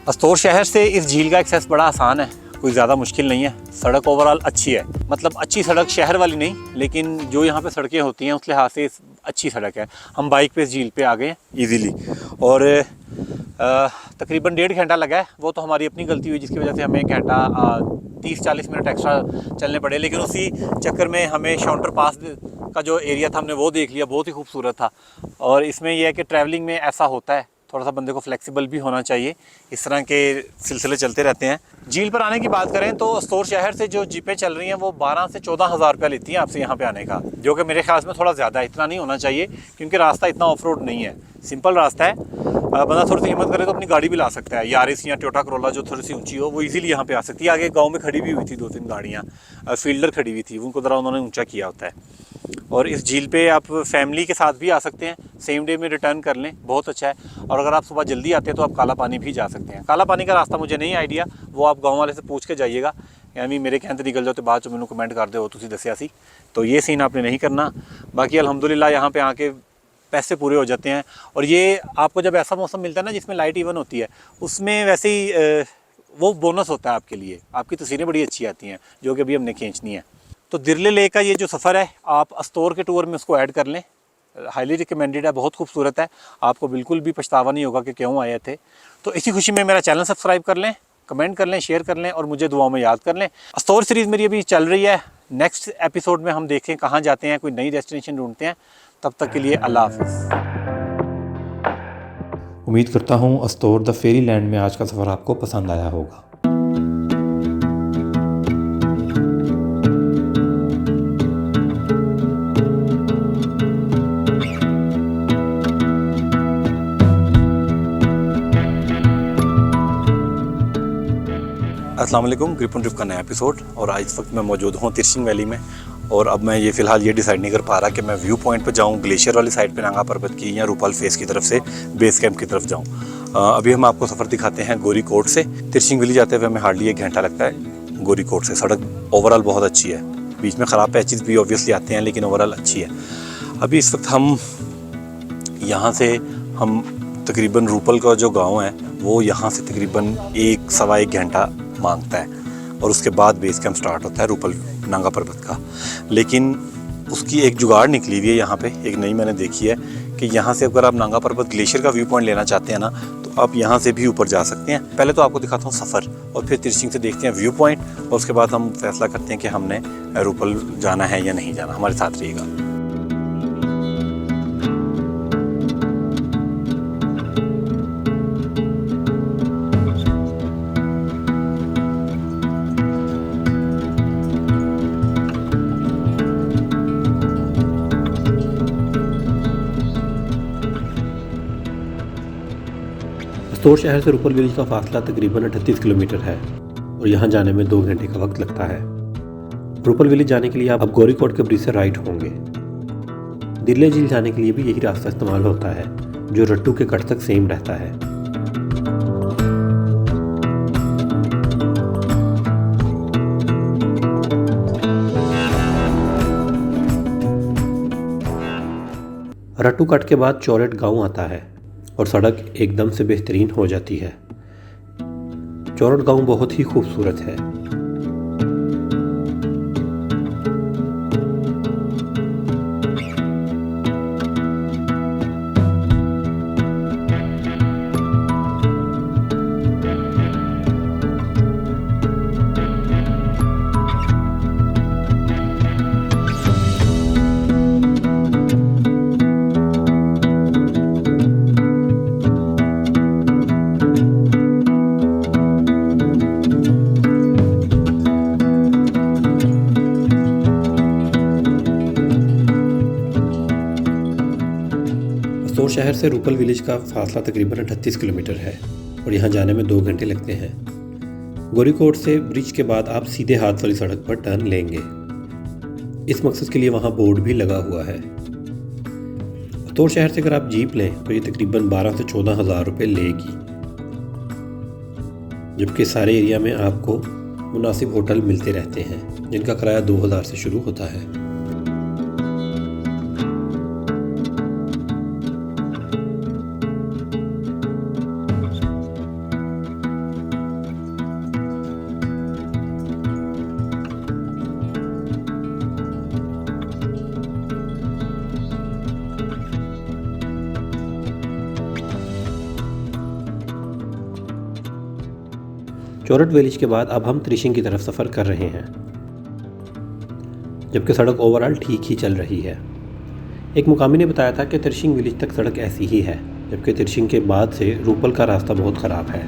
अस्तोर शहर से इस झील का एक्सेस बड़ा आसान है, कोई ज़्यादा मुश्किल नहीं है। सड़क ओवरऑल अच्छी है, मतलब अच्छी सड़क शहर वाली नहीं, लेकिन जो यहाँ पे सड़कें होती हैं उस लिहाज से अच्छी सड़क है। हम बाइक पे इस झील पे आ गए हैं ईज़िली, और तकरीबन 1.5 घंटा लगा है। वो तो हमारी अपनी गलती हुई जिसकी वजह से हमें 1 घंटा 30-40 मिनट एक्स्ट्रा चलने पड़े, लेकिन उसी चक्कर में हमें शाउंटर पास का जो एरिया था हमने वो देख लिया, बहुत ही खूबसूरत था। और इसमें यह है कि ट्रैवलिंग में ऐसा होता है, थोड़ा सा बंदे को फ्लेक्सिबल भी होना चाहिए, इस तरह के सिलसिले चलते रहते हैं। झील पर आने की बात करें तो अस्तोर शहर से जो जीपें चल रही हैं वो 12 से 14 हज़ार रुपया लेती हैं आपसे यहाँ पे आने का, जो कि मेरे ख्याल में थोड़ा ज़्यादा है। इतना नहीं होना चाहिए क्योंकि रास्ता इतना ऑफ रोड नहीं है, सिंपल रास्ता है। बंदा थोड़ी सी हिम्मत करे तो अपनी गाड़ी भी ला सकता है, यारिस या टोयोटा करोला जो थोड़ी सी ऊंची हो वो इजीली यहाँ पे आ सकती है। आगे गांव में खड़ी भी हुई थी 2-3 गाड़ियाँ, फील्डर खड़ी हुई थी, उनको ज़रा उन्होंने ऊंचा किया होता है। और इस झील पे आप फैमिली के साथ भी आ सकते हैं, सेम डे में रिटर्न कर लें, बहुत अच्छा है। और अगर आप सुबह जल्दी आते हैं तो आप काला पानी भी जा सकते हैं। काला पानी का रास्ता मुझे नहीं आइडिया, वो आप गाँव वाले से पूछ के जाइएगा, यानी मेरे कहते निकल जाओ तो बाद जो मैंने कमेंट कर दो तुसी दसिया सी, तो ये सीन आपने नहीं करना। बाकी अल्हम्दुलिल्लाह यहाँ पे आके पैसे पूरे हो जाते हैं। और ये आपको जब ऐसा मौसम मिलता है ना जिसमें लाइट इवन होती है, उसमें वैसे ही वो बोनस होता है आपके लिए, आपकी तस्वीरें बड़ी अच्छी आती हैं जो कि अभी हमने खींचनी है। तो दिरले लेक का ये जो सफ़र है आप अस्तोर के टूर में उसको ऐड कर लें, हाईली रिकमेंडेड है, बहुत खूबसूरत है, आपको बिल्कुल भी पछतावा नहीं होगा कि क्यों आए थे। तो इसी खुशी में मेरा चैनल सब्सक्राइब कर लें, कमेंट कर लें, शेयर कर लें और मुझे दुआओं में याद कर लें। अस्तोर सीरीज़ मेरी अभी चल रही है, नेक्स्ट एपिसोड में हम देखें कहाँ जाते हैं, कोई नई डेस्टिनेशन ढूंढते हैं। तब तक के लिए अल्लाह हाफ़िज़। उम्मीद करता हूँ अस्तोर द फेरी लैंड में आज का सफ़र आपको पसंद आया होगा। अस्सलाम वालेकुम, ग्रिप ऑन ट्रिप का नया एपिसोड। और आज इस वक्त मैं मौजूद हूँ तिरछिंग वैली में, और अब मैं ये फ़िलहाल ये डिसाइड नहीं कर पा रहा कि मैं व्यू पॉइंट पर जाऊँ ग्लेशियर वाली साइड पे नांगा पर्वत की, या रूपाल फेस की तरफ से बेस कैंप की तरफ जाऊँ। अभी हम आपको सफ़र दिखाते हैं गोरी कोट से। तिरछिंग वैली जाते हुए हमें हार्डली 1 घंटा लगता है गोरी कोट से। सड़क ओवरऑल बहुत अच्छी है, बीच में ख़राब पैचेस भी ऑब्वियसली आते हैं, लेकिन ओवरऑल अच्छी है। अभी इस वक्त हम यहाँ से तकरीबन रूपल का जो गाँव है वो यहाँ से तकरीबन 1-1.25 घंटा मांगता है, और उसके बाद बेस कैंप स्टार्ट होता है रूपल नांगा पर्वत का। लेकिन उसकी एक जुगाड़ निकली हुई है यहाँ पे, एक नई मैंने देखी है कि यहाँ से अगर आप नांगा पर्वत ग्लेशियर का व्यू पॉइंट लेना चाहते हैं ना, तो आप यहाँ से भी ऊपर जा सकते हैं। पहले तो आपको दिखाता हूँ सफ़र, और फिर तिरछिंग से देखते हैं व्यू पॉइंट, और उसके बाद हम फैसला करते हैं कि हमने रूपल जाना है या नहीं जाना। हमारे साथ रहिएगा। अस्तोर शहर से रूपल विलेज का फासला तकरीबन 38 किलोमीटर है और यहाँ जाने में 2 घंटे का वक्त लगता है। रूपल विलेज जाने के लिए आप गोरीकोट के ब्रिज से राइट होंगे। दिल्ले झील जाने के लिए भी यही रास्ता इस्तेमाल होता है, जो रट्टू के कट तक सेम रहता है। रट्टू कट के बाद चौरेट गांव आता है और सड़क एकदम से बेहतरीन हो जाती है। चौरेट गांव बहुत ही खूबसूरत है। सौर शहर से रूपल विलेज का फासला तकरीबन 38 किलोमीटर है और यहाँ जाने में 2 घंटे लगते हैं। गोरीकोट से ब्रिज के बाद आप सीधे हाथ वाली सड़क पर टर्न लेंगे। इस मकसद के लिए वहाँ बोर्ड भी लगा हुआ है। सौर शहर से अगर आप जीप लें तो ये तकरीबन 12 से 14 हज़ार रुपये लेगी, जबकि सारे एरिया में आपको मुनासिब होटल मिलते रहते हैं जिनका किराया 2000 से शुरू होता है। चौरेट विलेज के बाद अब हम त्रिशिंग की तरफ सफ़र कर रहे हैं, जबकि सड़क ओवरऑल ठीक ही चल रही है। एक मुकामी ने बताया था कि त्रिशिंग विलेज तक सड़क ऐसी ही है, जबकि त्रिशिंग के बाद से रूपल का रास्ता बहुत ख़राब है।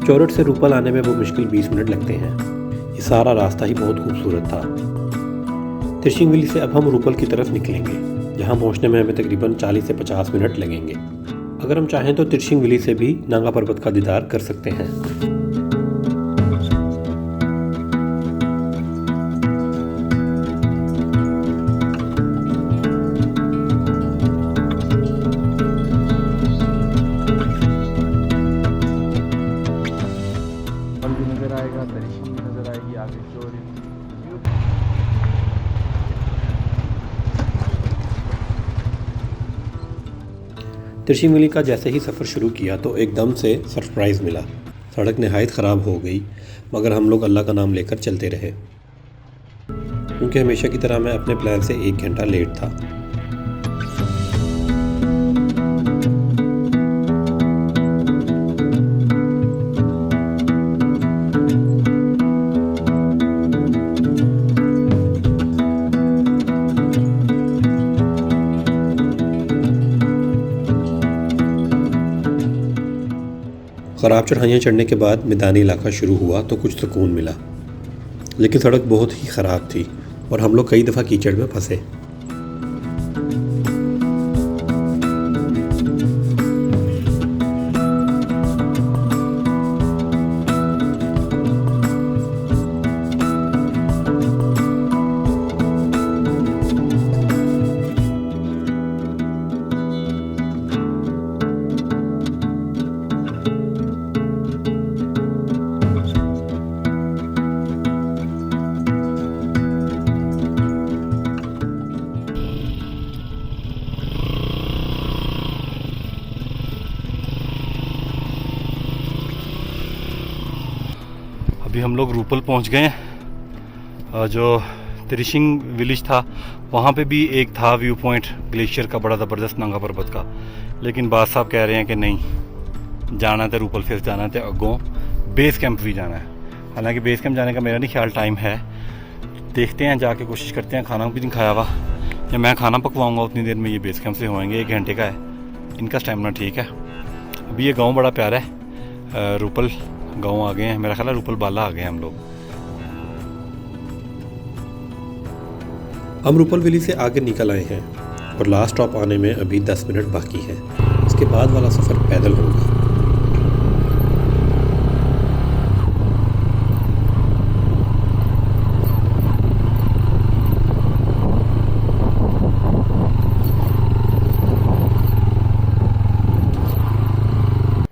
चौरेट से रूपल आने में वो मुश्किल 20 मिनट लगते हैं। ये सारा रास्ता ही बहुत खूबसूरत था। त्रिशिंग विलेज से अब हम रूपल की तरफ निकलेंगे, जहाँ पहुँचने में हमें तकरीबन 40 से 50 मिनट लगेंगे। अगर हम चाहें तो त्रिशिंग विलेज से भी नांगा पर्वत का दीदार कर सकते हैं। नजर आएगा, त्रिशिंग भी नजर आएगी आगे की ओर। त्रिशिंग विलेज का जैसे ही सफ़र शुरू किया तो एकदम से सरप्राइज़ मिला। सड़क नहायत ख़राब हो गई, मगर हम लोग अल्लाह का नाम लेकर चलते रहे, क्योंकि हमेशा की तरह मैं अपने प्लान से 1 घंटा लेट था। ख़राब चढ़ाइयाँ चढ़ने के बाद मैदानी इलाका शुरू हुआ तो कुछ सुकून मिला, लेकिन सड़क बहुत ही ख़राब थी और हम लोग कई दफ़ा कीचड़ में फंसे। अभी हम लोग रूपल पहुंच गए हैं। जो त्रिशिंग विलेज था वहाँ पे भी एक था व्यू पॉइंट ग्लेशियर का बड़ा ज़बरदस्त नांगा पर्वत का, लेकिन बाद साहब कह रहे हैं कि नहीं, जाना है रूपल फेस, जाना है अगों बेस कैंप भी जाना है। हालांकि बेस कैंप जाने का मेरा नहीं ख्याल टाइम है, देखते हैं, जाके कोशिश करते हैं। खाना भी नहीं खाया हुआ, या मैं खाना पकवाऊँगा उतनी देर में ये बेस कैंप से होएंगे। 1 घंटे का है, इनका स्टेमिना ठीक है। अभी ये गाँव बड़ा प्यारा है, रूपल गाँव आ गए हैं, मेरा ख्याल है रूपल बाला आ गए हैं हम लोग। हम रूपल वैली से आगे निकल आए हैं और लास्ट स्टॉप आने में अभी 10 मिनट बाकी है। इसके बाद वाला सफ़र पैदल होगा।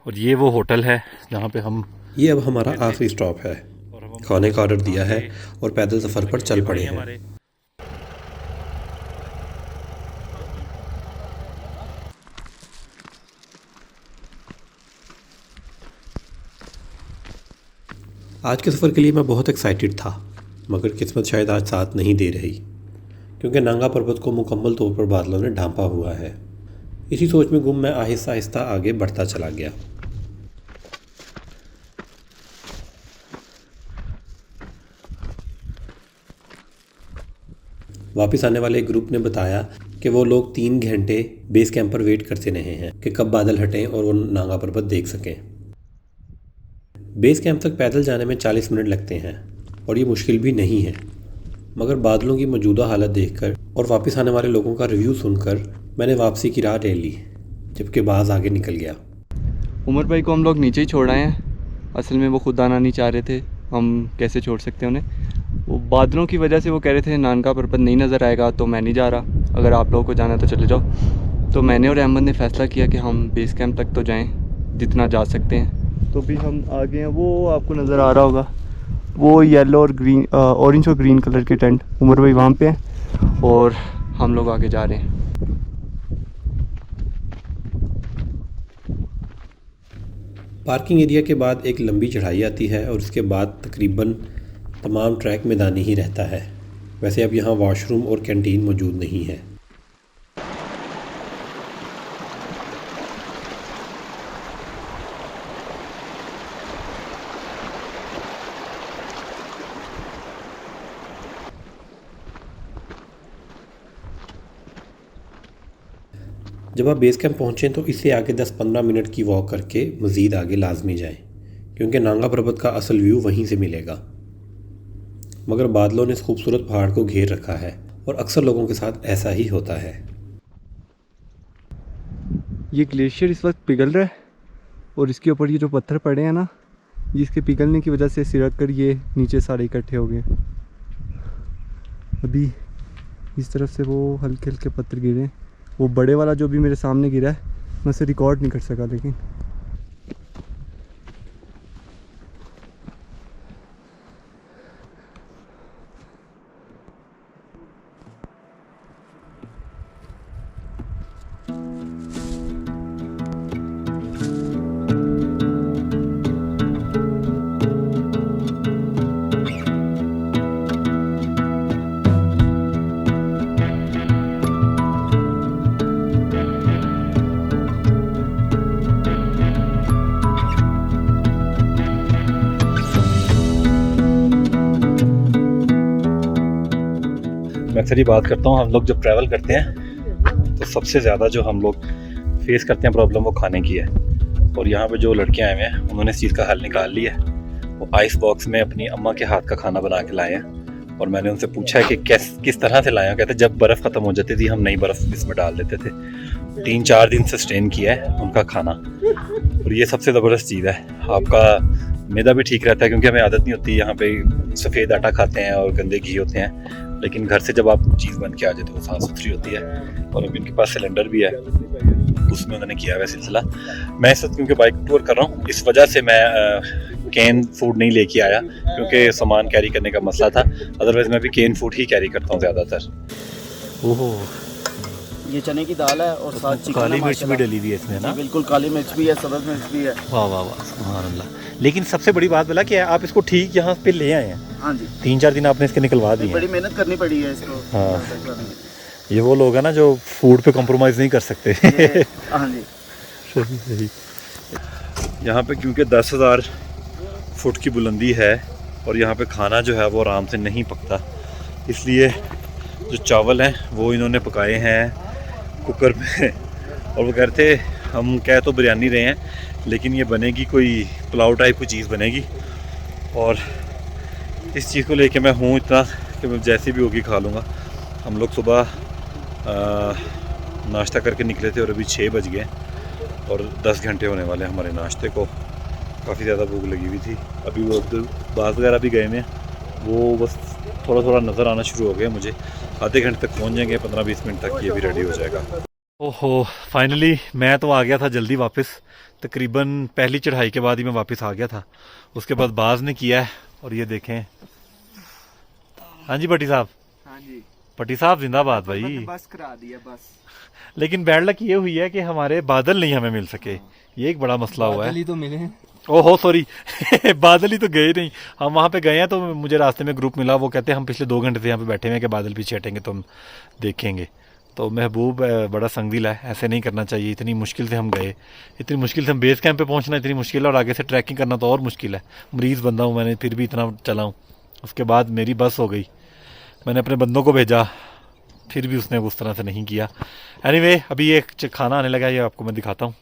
और ये वो होटल है जहाँ पे हम, ये अब हमारा आखिरी स्टॉप है। खाने का ऑर्डर दिया है और पैदल सफ़र पर चल पड़े हैं। आज के सफ़र के लिए मैं बहुत एक्साइटेड था, मगर किस्मत शायद आज साथ नहीं दे रही, क्योंकि नांगा पर्वत को मुकम्मल तौर पर बादलों ने ढांपा हुआ है। इसी सोच में गुम मैं आहिस्ता आहिस्ता आगे बढ़ता चला गया। वापस आने वाले ग्रुप ने बताया कि वो लोग 3 घंटे बेस कैंप पर वेट करते रहे हैं कि कब बादल हटें और वो नांगा पर्वत देख सकें। बेस कैंप तक पैदल जाने में 40 मिनट लगते हैं और ये मुश्किल भी नहीं है, मगर बादलों की मौजूदा हालत देखकर और वापस आने वाले लोगों का रिव्यू सुनकर मैंने वापसी की राह ले ली, जबकि बाज आगे निकल गया। उमर भाई को हम लोग नीचे ही छोड़ आए हैं। असल में वो खुद आना नहीं चाह रहे थे, हम कैसे छोड़ सकते हैं उन्हें। वो बादलों की वजह से वो कह रहे थे नानका पर्वत नहीं नज़र आएगा, तो मैं नहीं जा रहा, अगर आप लोगों को जाना है तो चले जाओ। तो मैंने और अहमद ने फ़ैसला किया कि हम बेस कैंप तक तो जाएँ जितना जा सकते हैं। तो भी हम आ गए हैं, वो आपको नज़र आ रहा होगा, वो येलो और ग्रीन, ऑरेंज और ग्रीन कलर के टेंट। उमर भाई वहाँ पे हैं और हम लोग आगे जा रहे हैं। पार्किंग एरिया के बाद एक लंबी चढ़ाई आती है और उसके बाद तकरीबन तमाम ट्रैक मैदानी ही रहता है। वैसे अब यहाँ वॉशरूम और कैंटीन मौजूद नहीं है। जब आप बेस कैंप पहुँचें तो इससे आगे 10-15 मिनट की वॉक करके मज़ीद आगे लाजमी जाएं, क्योंकि नांगा पर्वत का असल व्यू वहीं से मिलेगा। मगर बादलों ने इस खूबसूरत पहाड़ को घेर रखा है और अक्सर लोगों के साथ ऐसा ही होता है। ये ग्लेशियर इस वक्त पिघल रहा है और इसके ऊपर ये जो पत्थर पड़े हैं ना, ये इसके पिघलने की वजह से सिरक कर ये नीचे सारे इकट्ठे हो गए। अभी इस तरफ से वो हल्के हल्के पत्थर गिरे हैं। वो बड़े वाला जो भी मेरे सामने गिरा है मैं उसे रिकॉर्ड नहीं कर सका, लेकिन मैं अक्सर ही बात करता हूँ, हम लोग जब ट्रैवल करते हैं तो सबसे ज़्यादा जो हम लोग फेस करते हैं प्रॉब्लम वो खाने की है। और यहाँ पे जो लड़के आए हुए हैं उन्होंने इस चीज़ का हल निकाल लिया है। वो आइस बॉक्स में अपनी अम्मा के हाथ का खाना बना के लाए हैं और मैंने उनसे पूछा है कि किस तरह से लाए हैं। कहते जब बर्फ़ ख़त्म हो जाती थी हम नई बर्फ़ इसमें डाल देते थे। 3-4 दिन से स्टेन किया है उनका खाना और ये सबसे ज़बरदस्त चीज़ है। आपका मैदा भी ठीक रहता है क्योंकि हमें आदत नहीं होती, यहाँ पे सफ़ेद आटा खाते हैं और गंदे घी होते हैं, लेकिन घर से जब आप चीज़ बन के आ जाए तो वो साफ़ सुथरी होती है। और अभी उनके पास सिलेंडर भी है, उसमें उन्होंने किया हुआ सिलसिला। मैं इस वक्त क्योंकि बाइक टूर कर रहा हूँ इस वजह से मैं कैन फूड नहीं लेके आया, क्योंकि सामान कैरी करने का मसला था। अदरवाइज़ मैं भी कैन फूड ही कैरी करता हूँ ज़्यादातर। ओहो, ये चने की दाल है और साथ चिकन काली है मिर्च भी माशाल्लाह। डली हुई है इसमें ना। जी बिल्कुल, काली मिर्च भी है, सब्ज़ मिर्च भी है। वाह वाह वाह, सुभान अल्लाह। लेकिन सबसे बड़ी बात बोला कि आप इसको ठीक यहाँ पे ले आए हैं। हाँ जी, 3-4 दिन आपने इसके निकलवा दिए बड़ी हैं। मेहनत करनी पड़ी है इसको। हाँ। ये वो लोग हैं ना जो फूड पे कॉम्प्रोमाइज़ नहीं कर सकते। हाँ जी, सही सही। यहाँ पे क्योंकि 10,000 फुट की बुलंदी है और यहाँ पे खाना जो है वो आराम से नहीं पकता, इसलिए जो चावल हैं वो इन्होंने पकाए हैं कुकर में। और वो कहते हम कह तो बिरयानी रहे हैं लेकिन ये बनेगी कोई पुलाव टाइप की चीज़ बनेगी। और इस चीज़ को लेके मैं हूँ इतना कि मैं जैसी भी होगी खा लूँगा। हम लोग सुबह नाश्ता करके निकले थे और अभी 6 बज गए और 10 घंटे होने वाले हैं हमारे नाश्ते को। काफ़ी ज़्यादा भूख लगी हुई थी। अभी वो बास वगैरह भी गए हैं, वो बस थोड़ा थोड़ा नज़र आना शुरू हो गया मुझे। आधे घंटे तक पहुंच जाएंगे, 15-20 मिनट तक ये भी रेडी हो जाएगा। ओहो, फाइनली मैं तो आ गया था जल्दी वापस। तकरीबन पहली चढ़ाई के बाद ही मैं वापस आ गया था। उसके बाद बाज ने किया है और ये देखें। हाँ जी भट्टी साहब। हाँ जी, भट्टी साहब जिंदाबाद भाई। बस करा दिया बस। लेकिन बैड लक ये हुई है कि हमारे बादल नहीं हमें मिल सके, ये एक बड़ा मसला हुआ है। तो मिले हैं। ओहो सॉरी बादल ही तो गए नहीं। हम वहाँ पे गए हैं तो मुझे रास्ते में ग्रुप मिला, वो कहते हैं हम पिछले 2 घंटे से यहाँ पे बैठे हुए हैं कि बादल पीछे हटेंगे तो हम देखेंगे। तो महबूब बड़ा संगदिल है, ऐसे नहीं करना चाहिए। इतनी मुश्किल से हम गए, इतनी मुश्किल से हम बेस कैंप पे पहुँचना इतनी मुश्किल है और आगे से ट्रैकिंग करना तो और मुश्किल है। मरीज़ बंदा हूँ मैंने, फिर भी इतना चला हूँ। उसके बाद मेरी बस हो गई, मैंने अपने बंदों को भेजा, फिर भी उसने उस तरह से नहीं किया। एनीवे अभी एक खाना आने लगा है, ये आपको मैं दिखाता हूँ।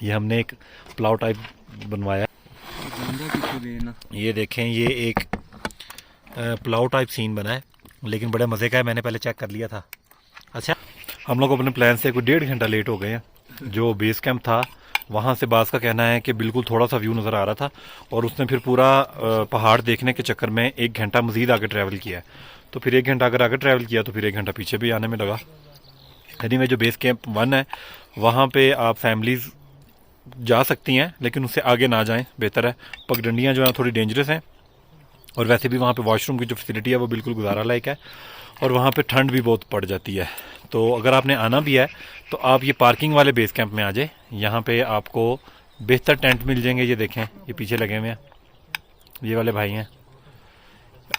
ये हमने एक पुलाव टाइप बनवाया। ये देखें, ये एक पुलाव टाइप सीन बना है, लेकिन बड़े मज़े का है। मैंने पहले चेक कर लिया था। अच्छा, हम लोग अपने प्लान से कोई 1.5 घंटा लेट हो गए हैं। जो बेस कैंप था वहाँ से बास का कहना है कि बिल्कुल थोड़ा सा व्यू नज़र आ रहा था और उसने फिर पूरा पहाड़ देखने के चक्कर में 1 घंटा मज़ीद आगे ट्रैवल किया है। तो फिर 1 घंटा अगर आगे ट्रैवल किया तो फिर 1 घंटा पीछे भी आने में लगा। एनीवे जो बेस कैंप 1 है वहाँ पे आप फैमिलीज़ जा सकती हैं, लेकिन उससे आगे ना जाएं, बेहतर है। पगडंडियाँ जो हैं थोड़ी डेंजरस हैं और वैसे भी वहाँ पे वॉशरूम की जो फैसिलिटी है वो बिल्कुल गुजारा लायक है और वहाँ पे ठंड भी बहुत पड़ जाती है। तो अगर आपने आना भी है तो आप ये पार्किंग वाले बेस कैंप में आ जाए। यहाँ पे आपको बेहतर टेंट मिल जाएंगे। ये देखें, ये पीछे लगे हुए हैं, ये वाले भाई हैं।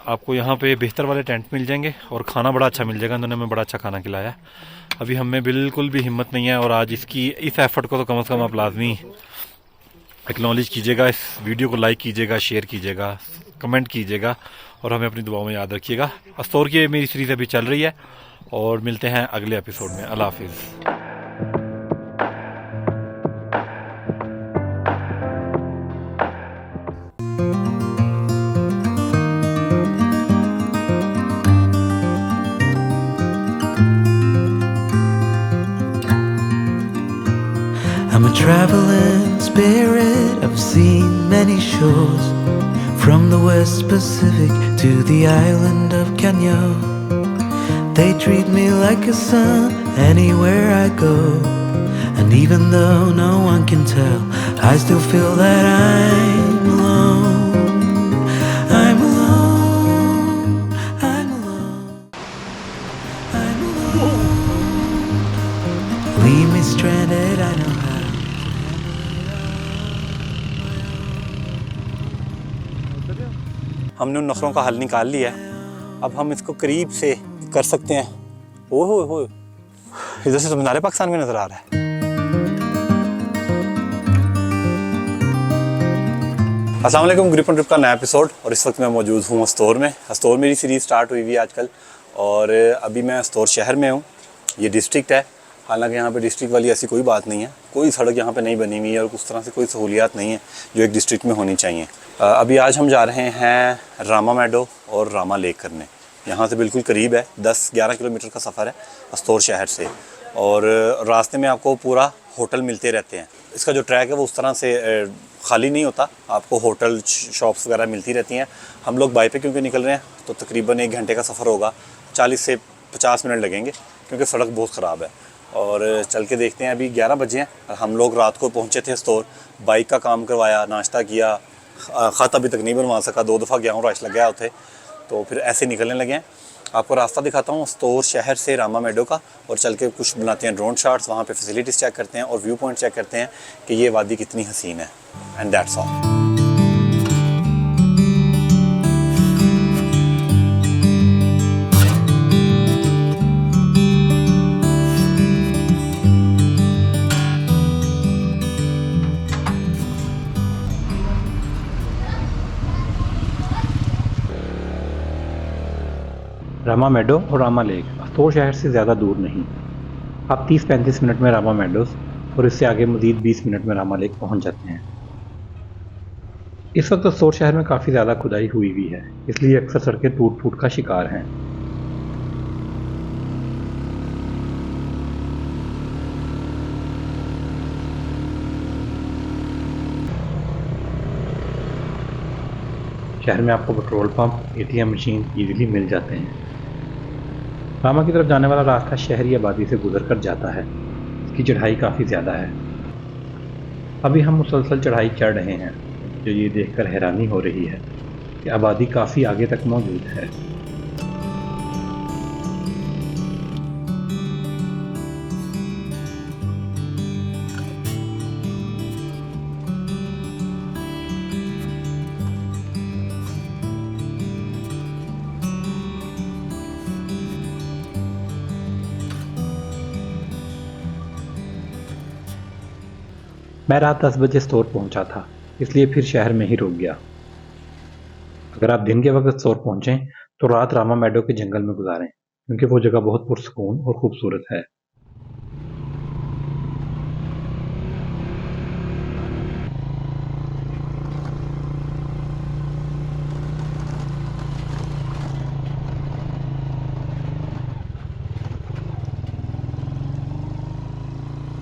आपको यहाँ पे बेहतर वाले टेंट मिल जाएंगे और खाना बड़ा अच्छा मिल जाएगा। उन्होंने हमें बड़ा अच्छा खाना खिलाया। अभी हमें बिल्कुल भी हिम्मत नहीं है और आज इस एफर्ट को तो कम से कम आप लाजमी एक्नॉलेज कीजिएगा। इस वीडियो को लाइक कीजिएगा, शेयर कीजिएगा, कमेंट कीजिएगा और हमें अपनी दुआओं में याद रखिएगा। अस्तौर की मेरी सीरीज़ अभी चल रही है और मिलते हैं अगले एपिसोड में। अल्लाह हाफिज़। I'm a traveling spirit, I've seen many shores, from the West Pacific to the island of Kenya. They treat me like a son anywhere I go, and even though no one can tell, I still feel that I'm alone. I'm alone, I'm alone, I'm alone. Leave me stranded, I know how. हमने उन नखरों का हल निकाल लिया है। अब हम इसको करीब से कर सकते हैं। ओहो, इधर से तो मीनार पाकिस्तान में नज़र आ रहा है। अस्सलाम वालेकुम, ग्रिप ऑन ट्रिप का नया एपिसोड और इस वक्त मैं मौजूद हूँ अस्तौर में। अस्तौर मेरी सीरीज़ स्टार्ट हुई हुई है आजकल और अभी मैं अस्तौर शहर में हूँ। ये डिस्ट्रिक्ट है, हालांकि यहाँ पे डिस्ट्रिक्ट वाली ऐसी कोई बात नहीं है। कोई सड़क यहाँ पे नहीं बनी हुई है और उस तरह से कोई सहूलियात नहीं है जो एक डिस्ट्रिक्ट में होनी चाहिए। अभी आज हम जा रहे हैं रामा मेडो और रामा लेक करने। यहाँ से बिल्कुल करीब है, 10-11 किलोमीटर का सफ़र है अस्तौर शहर से और रास्ते में आपको पूरा होटल मिलते रहते हैं। इसका जो ट्रैक है वो उस तरह से खाली नहीं होता, आपको होटल शॉप्स वगैरह मिलती रहती हैं। हम लोग बाई पे क्योंकि निकल रहे हैं तो तकरीबन 1 घंटे का सफ़र होगा, 40 से 50 मिनट लगेंगे क्योंकि सड़क बहुत ख़राब है। और चल के देखते हैं। अभी 11 बजे हैं। हम लोग रात को पहुँचे थे अस्तौर, बाइक का काम करवाया, नाश्ता किया, ख़त अभी तक नहीं बनवा सका, 2 दफ़ा गया हूँ, रश लग गया उठे, तो फिर ऐसे निकलने लगे हैं। आपको रास्ता दिखाता हूँ स्तोर शहर से रामा मेडो का, और चल के कुछ बनाते हैं ड्रोन शॉट्स, वहाँ पे फैसिलिटीज़ चेक करते हैं और व्यू पॉइंट चेक करते हैं कि ये वादी कितनी हसीन है। And that's all. Rama meadow और रामा लेक स्तोर शहर से ज़्यादा दूर नहीं। आप 30-35 मिनट में रामा मेडोज़ और इससे आगे मज़ीद 20 मिनट में रामा लेक पहुंच जाते हैं। इस वक्त स्तोर शहर में काफ़ी ज़्यादा खुदाई हुई हुई है, इसलिए अक्सर सड़कें टूट फूट का शिकार हैं। शहर में आपको petrol pump, ATM machine easily मिल जाते हैं। रामा की तरफ जाने वाला रास्ता शहरी आबादी से गुजर कर जाता है। इसकी चढ़ाई काफ़ी ज़्यादा है। अभी हम मुसलसल चढ़ाई चढ़ रहे हैं, जो ये देखकर हैरानी हो रही है कि आबादी काफ़ी आगे तक मौजूद है। मैं रात 10 बजे स्तोर पहुंचा था, इसलिए फिर शहर में ही रुक गया। अगर आप दिन के वक्त स्तोर पहुंचें तो रात रामा मेडो के जंगल में गुजारें, क्योंकि वो जगह बहुत पुरसकून और खूबसूरत है।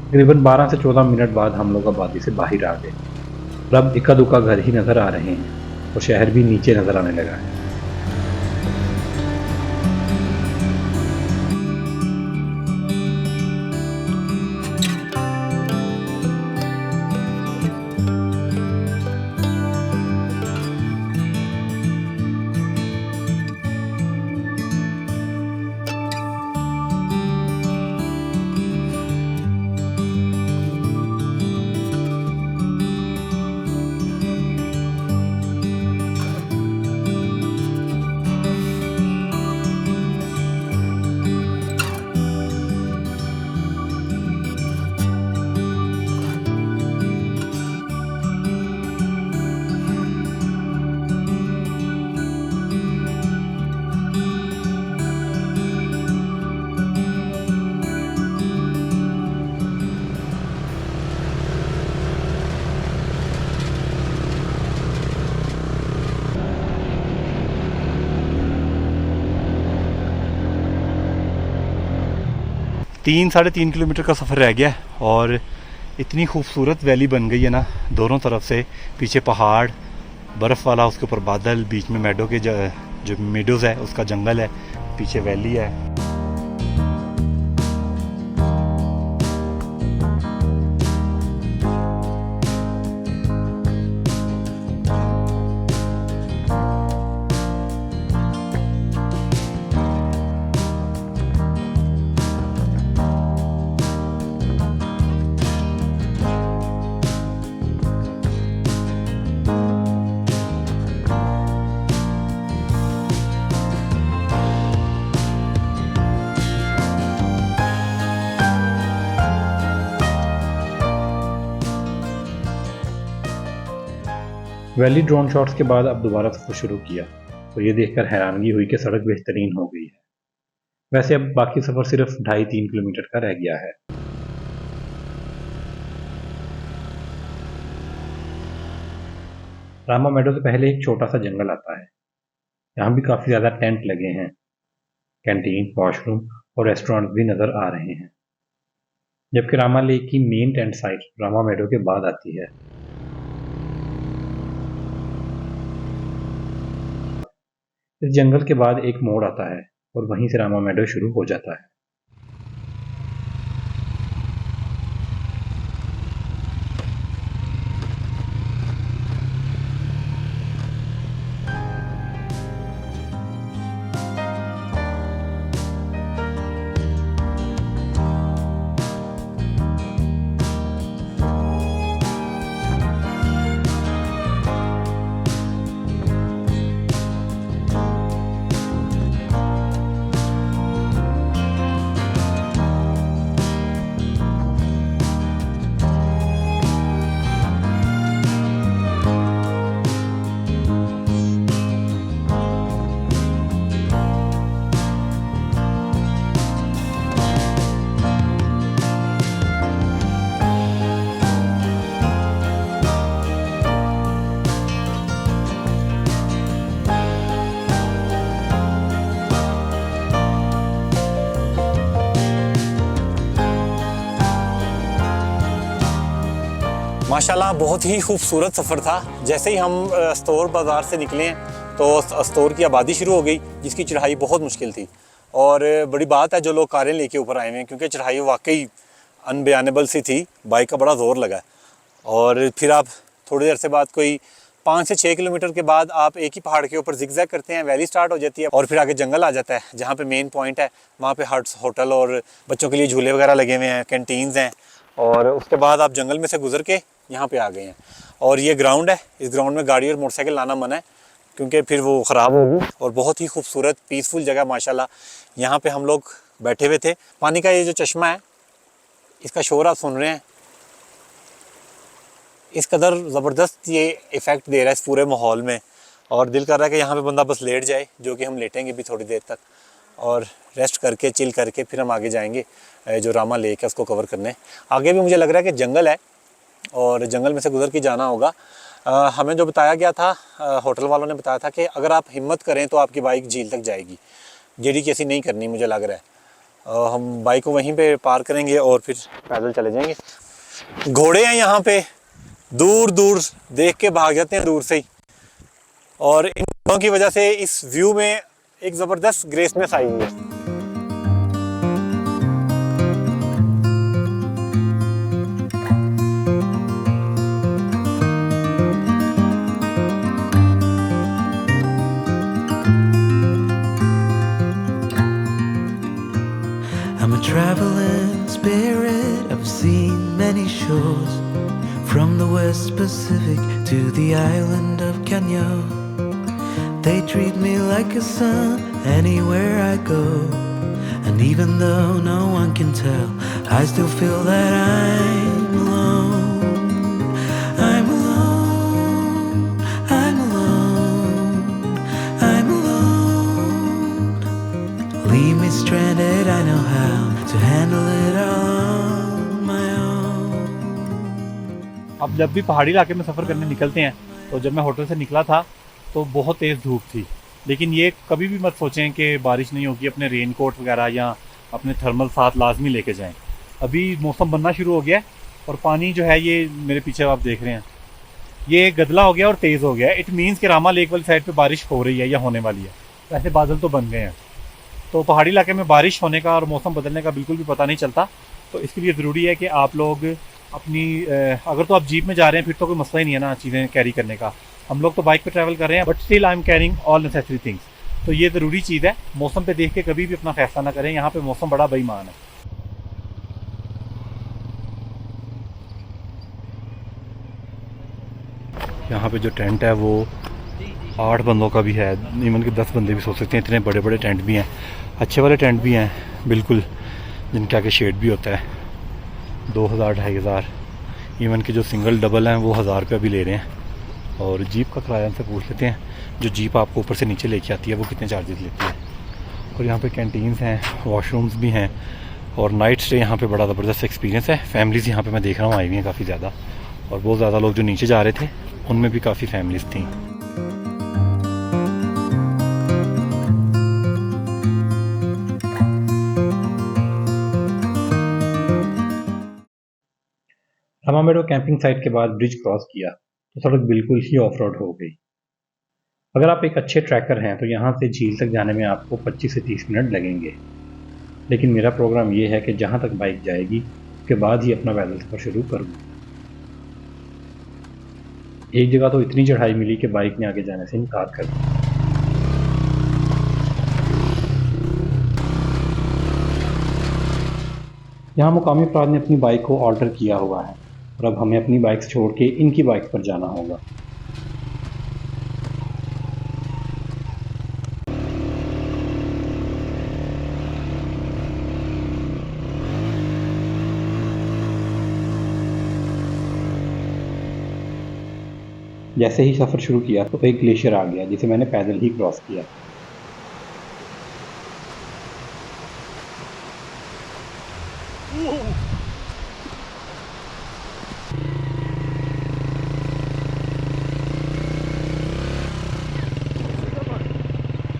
तकरीबन 12 से 14 मिनट बाद हम लोग आबादी से बाहर आ गए। अब इक्का दुक्का घर ही नज़र आ रहे हैं और शहर भी नीचे नज़र आने लगा है। तीन 3.5 किलोमीटर का सफ़र रह गया है और इतनी खूबसूरत वैली बन गई है ना, दोनों तरफ से पीछे पहाड़, बर्फ़ वाला, उसके ऊपर बादल, बीच में मेडो के जो मेडोज़ है उसका जंगल है, पीछे वैली है। वैली ड्रोन शॉट्स के बाद अब दोबारा सफ़र शुरू किया तो ये देखकर हैरानगी हुई कि सड़क बेहतरीन हो गई है। वैसे अब बाकी सफ़र सिर्फ 2.5-3 किलोमीटर का रह गया है। रामा मेडो से पहले एक छोटा सा जंगल आता है। यहाँ भी काफ़ी ज़्यादा टेंट लगे हैं। कैंटीन, वॉशरूम और रेस्टोरेंट भी नज़र आ रहे हैं। जबकि रामा लेक की मेन टेंट साइट रामा मेडो के बाद आती है। इस जंगल के बाद एक मोड़ आता है और वहीं से रामा मेडो शुरू हो जाता है। माशाल्लाह बहुत ही खूबसूरत सफ़र था। जैसे ही हम अस्तोर बाज़ार से निकले हैं तो अस्तोर की आबादी शुरू हो गई, जिसकी चढ़ाई बहुत मुश्किल थी। और बड़ी बात है जो लोग कारें लेके ऊपर आए हुए हैं, क्योंकि चढ़ाई वाकई अनबयानेबल सी थी, बाइक का बड़ा ज़ोर लगा। और फिर आप थोड़ी देर से बाद कोई 5 से 6 किलोमीटर के बाद आप एक ही पहाड़ के ऊपर जिगजैग करते हैं, वैली स्टार्ट हो जाती है और फिर आगे जंगल आ जाता है, जहाँ पे मेन पॉइंट है। वहाँ पे हट्स, होटल और बच्चों के लिए झूले वगैरह लगे हुए हैं, कैंटीन्स हैं। और उसके बाद आप जंगल में से गुजर के यहाँ पे आ गए हैं। और ये ग्राउंड है, इस ग्राउंड में गाड़ी और मोटरसाइकिल लाना मना है, क्योंकि फिर वो ख़राब होगी। और बहुत ही खूबसूरत पीसफुल जगह माशाल्लाह। यहाँ पे हम लोग बैठे हुए थे। पानी का ये जो चश्मा है, इसका शोर आप सुन रहे हैं, इस कदर ज़बरदस्त ये इफ़ेक्ट दे रहा है इस पूरे माहौल में। और दिल कर रहा है कि यहाँ पे बंदा बस लेट जाए, जो कि हम लेटेंगे भी थोड़ी देर तक, और रेस्ट करके चिल करके फिर हम आगे जाएंगे जो रामा लेक है उसको कवर करने। आगे भी मुझे लग रहा है कि जंगल है और जंगल में से गुजर के जाना होगा। हमें जो बताया गया था, होटल वालों ने बताया था कि अगर आप हिम्मत करें तो आपकी बाइक झील तक जाएगी। जेडी कैसी नहीं करनी मुझे लग रहा है। हम बाइक को वहीं पे पार्क करेंगे और फिर पैदल चले जाएंगे। घोड़े हैं यहाँ पे, दूर दूर देख के भाग जाते हैं दूर से ही। और इन घोड़ों की वजह से इस व्यू में एक ज़बरदस्त ग्रेसनेस आई हुई है। I'm a traveling spirit, I've seen many shores, from the West Pacific to the island of Kenya. They treat me like a son anywhere I go, and even though no one can tell, I still feel that I'm alone. I'm alone, I'm alone, I'm alone. Leave me stranded, I know how to handle it all on my own. अब जब भी पहाड़ी इलाके में सफ़र करने निकलते हैं, तो जब मैं होटल से निकला था तो बहुत तेज़ धूप थी। लेकिन ये कभी भी मत सोचें कि बारिश नहीं होगी, अपने रेन कोट वगैरह या अपने थर्मल साथ लाजमी लेके जाएं। अभी मौसम बनना शुरू हो गया है और पानी जो है ये मेरे पीछे आप देख रहे हैं, ये गदला हो गया और तेज़ हो गया है। इट मीन्स कि रामा लेक वाली साइड पे बारिश हो रही है या होने वाली है। वैसे बादल तो बन गए हैं, तो पहाड़ी इलाके में बारिश होने का और मौसम बदलने का बिल्कुल भी पता नहीं चलता। तो इसके लिए ज़रूरी है कि आप लोग अपनी अगर तो आप जीप में जा रहे हैं फिर तो कोई मसला ही नहीं है ना चीज़ें कैरी करने का। हम लोग तो बाइक पे ट्रैवल कर रहे हैं, but still I am carrying all necessary things. तो ये ज़रूरी चीज़ है। मौसम पे देख के कभी भी अपना फैसला ना करें, यहाँ पे मौसम बड़ा बेईमान है। यहाँ पे जो टेंट है वो 8 बंदों का भी है, इवन कि 10 बंदे भी सो सकते हैं। इतने बड़े बड़े टेंट भी हैं, अच्छे वाले टेंट भी हैं बिल्कुल, जिनके आगे शेड भी होता है। 2000-2500, इवन कि जो सिंगल डबल हैं वो 1000 रुपये भी ले रहे हैं। और जीप का किराया से पूछ लेते हैं, जो जीप आपको ऊपर से नीचे लेके आती है वो कितने चार्जेस लेती है। और यहाँ पे कैंटीन्स हैं, वॉशरूम्स भी हैं, और नाइट स्टे यहाँ पे बड़ा ज़बरदस्त एक्सपीरियंस है। फैमिलीज़ यहाँ पे मैं देख रहा हूँ आई हुई हैं काफ़ी ज़्यादा, और बहुत ज़्यादा लोग जो नीचे जा रहे थे उनमें भी काफ़ी फैमिलीज़ थी। रामा मेडो कैंपिंग साइट के बाद ब्रिज क्रॉस किया तो सड़क बिल्कुल ही ऑफ रोड हो गई। अगर आप एक अच्छे ट्रैकर हैं तो यहाँ से झील तक जाने में आपको 25 से 30 मिनट लगेंगे। लेकिन मेरा प्रोग्राम ये है कि जहाँ तक बाइक जाएगी उसके बाद ही अपना पैदल सफ़र शुरू करूँ। एक जगह तो इतनी चढ़ाई मिली कि बाइक ने आगे जाने से इनकार कर दिया। यहाँ मुकामी अफराद ने अपनी बाइक को ऑल्टर किया हुआ है और अब हमें अपनी बाइक छोड़ के इनकी बाइक पर जाना होगा। जैसे ही सफ़र शुरू किया तो एक ग्लेशियर आ गया जिसे मैंने पैदल ही क्रॉस किया।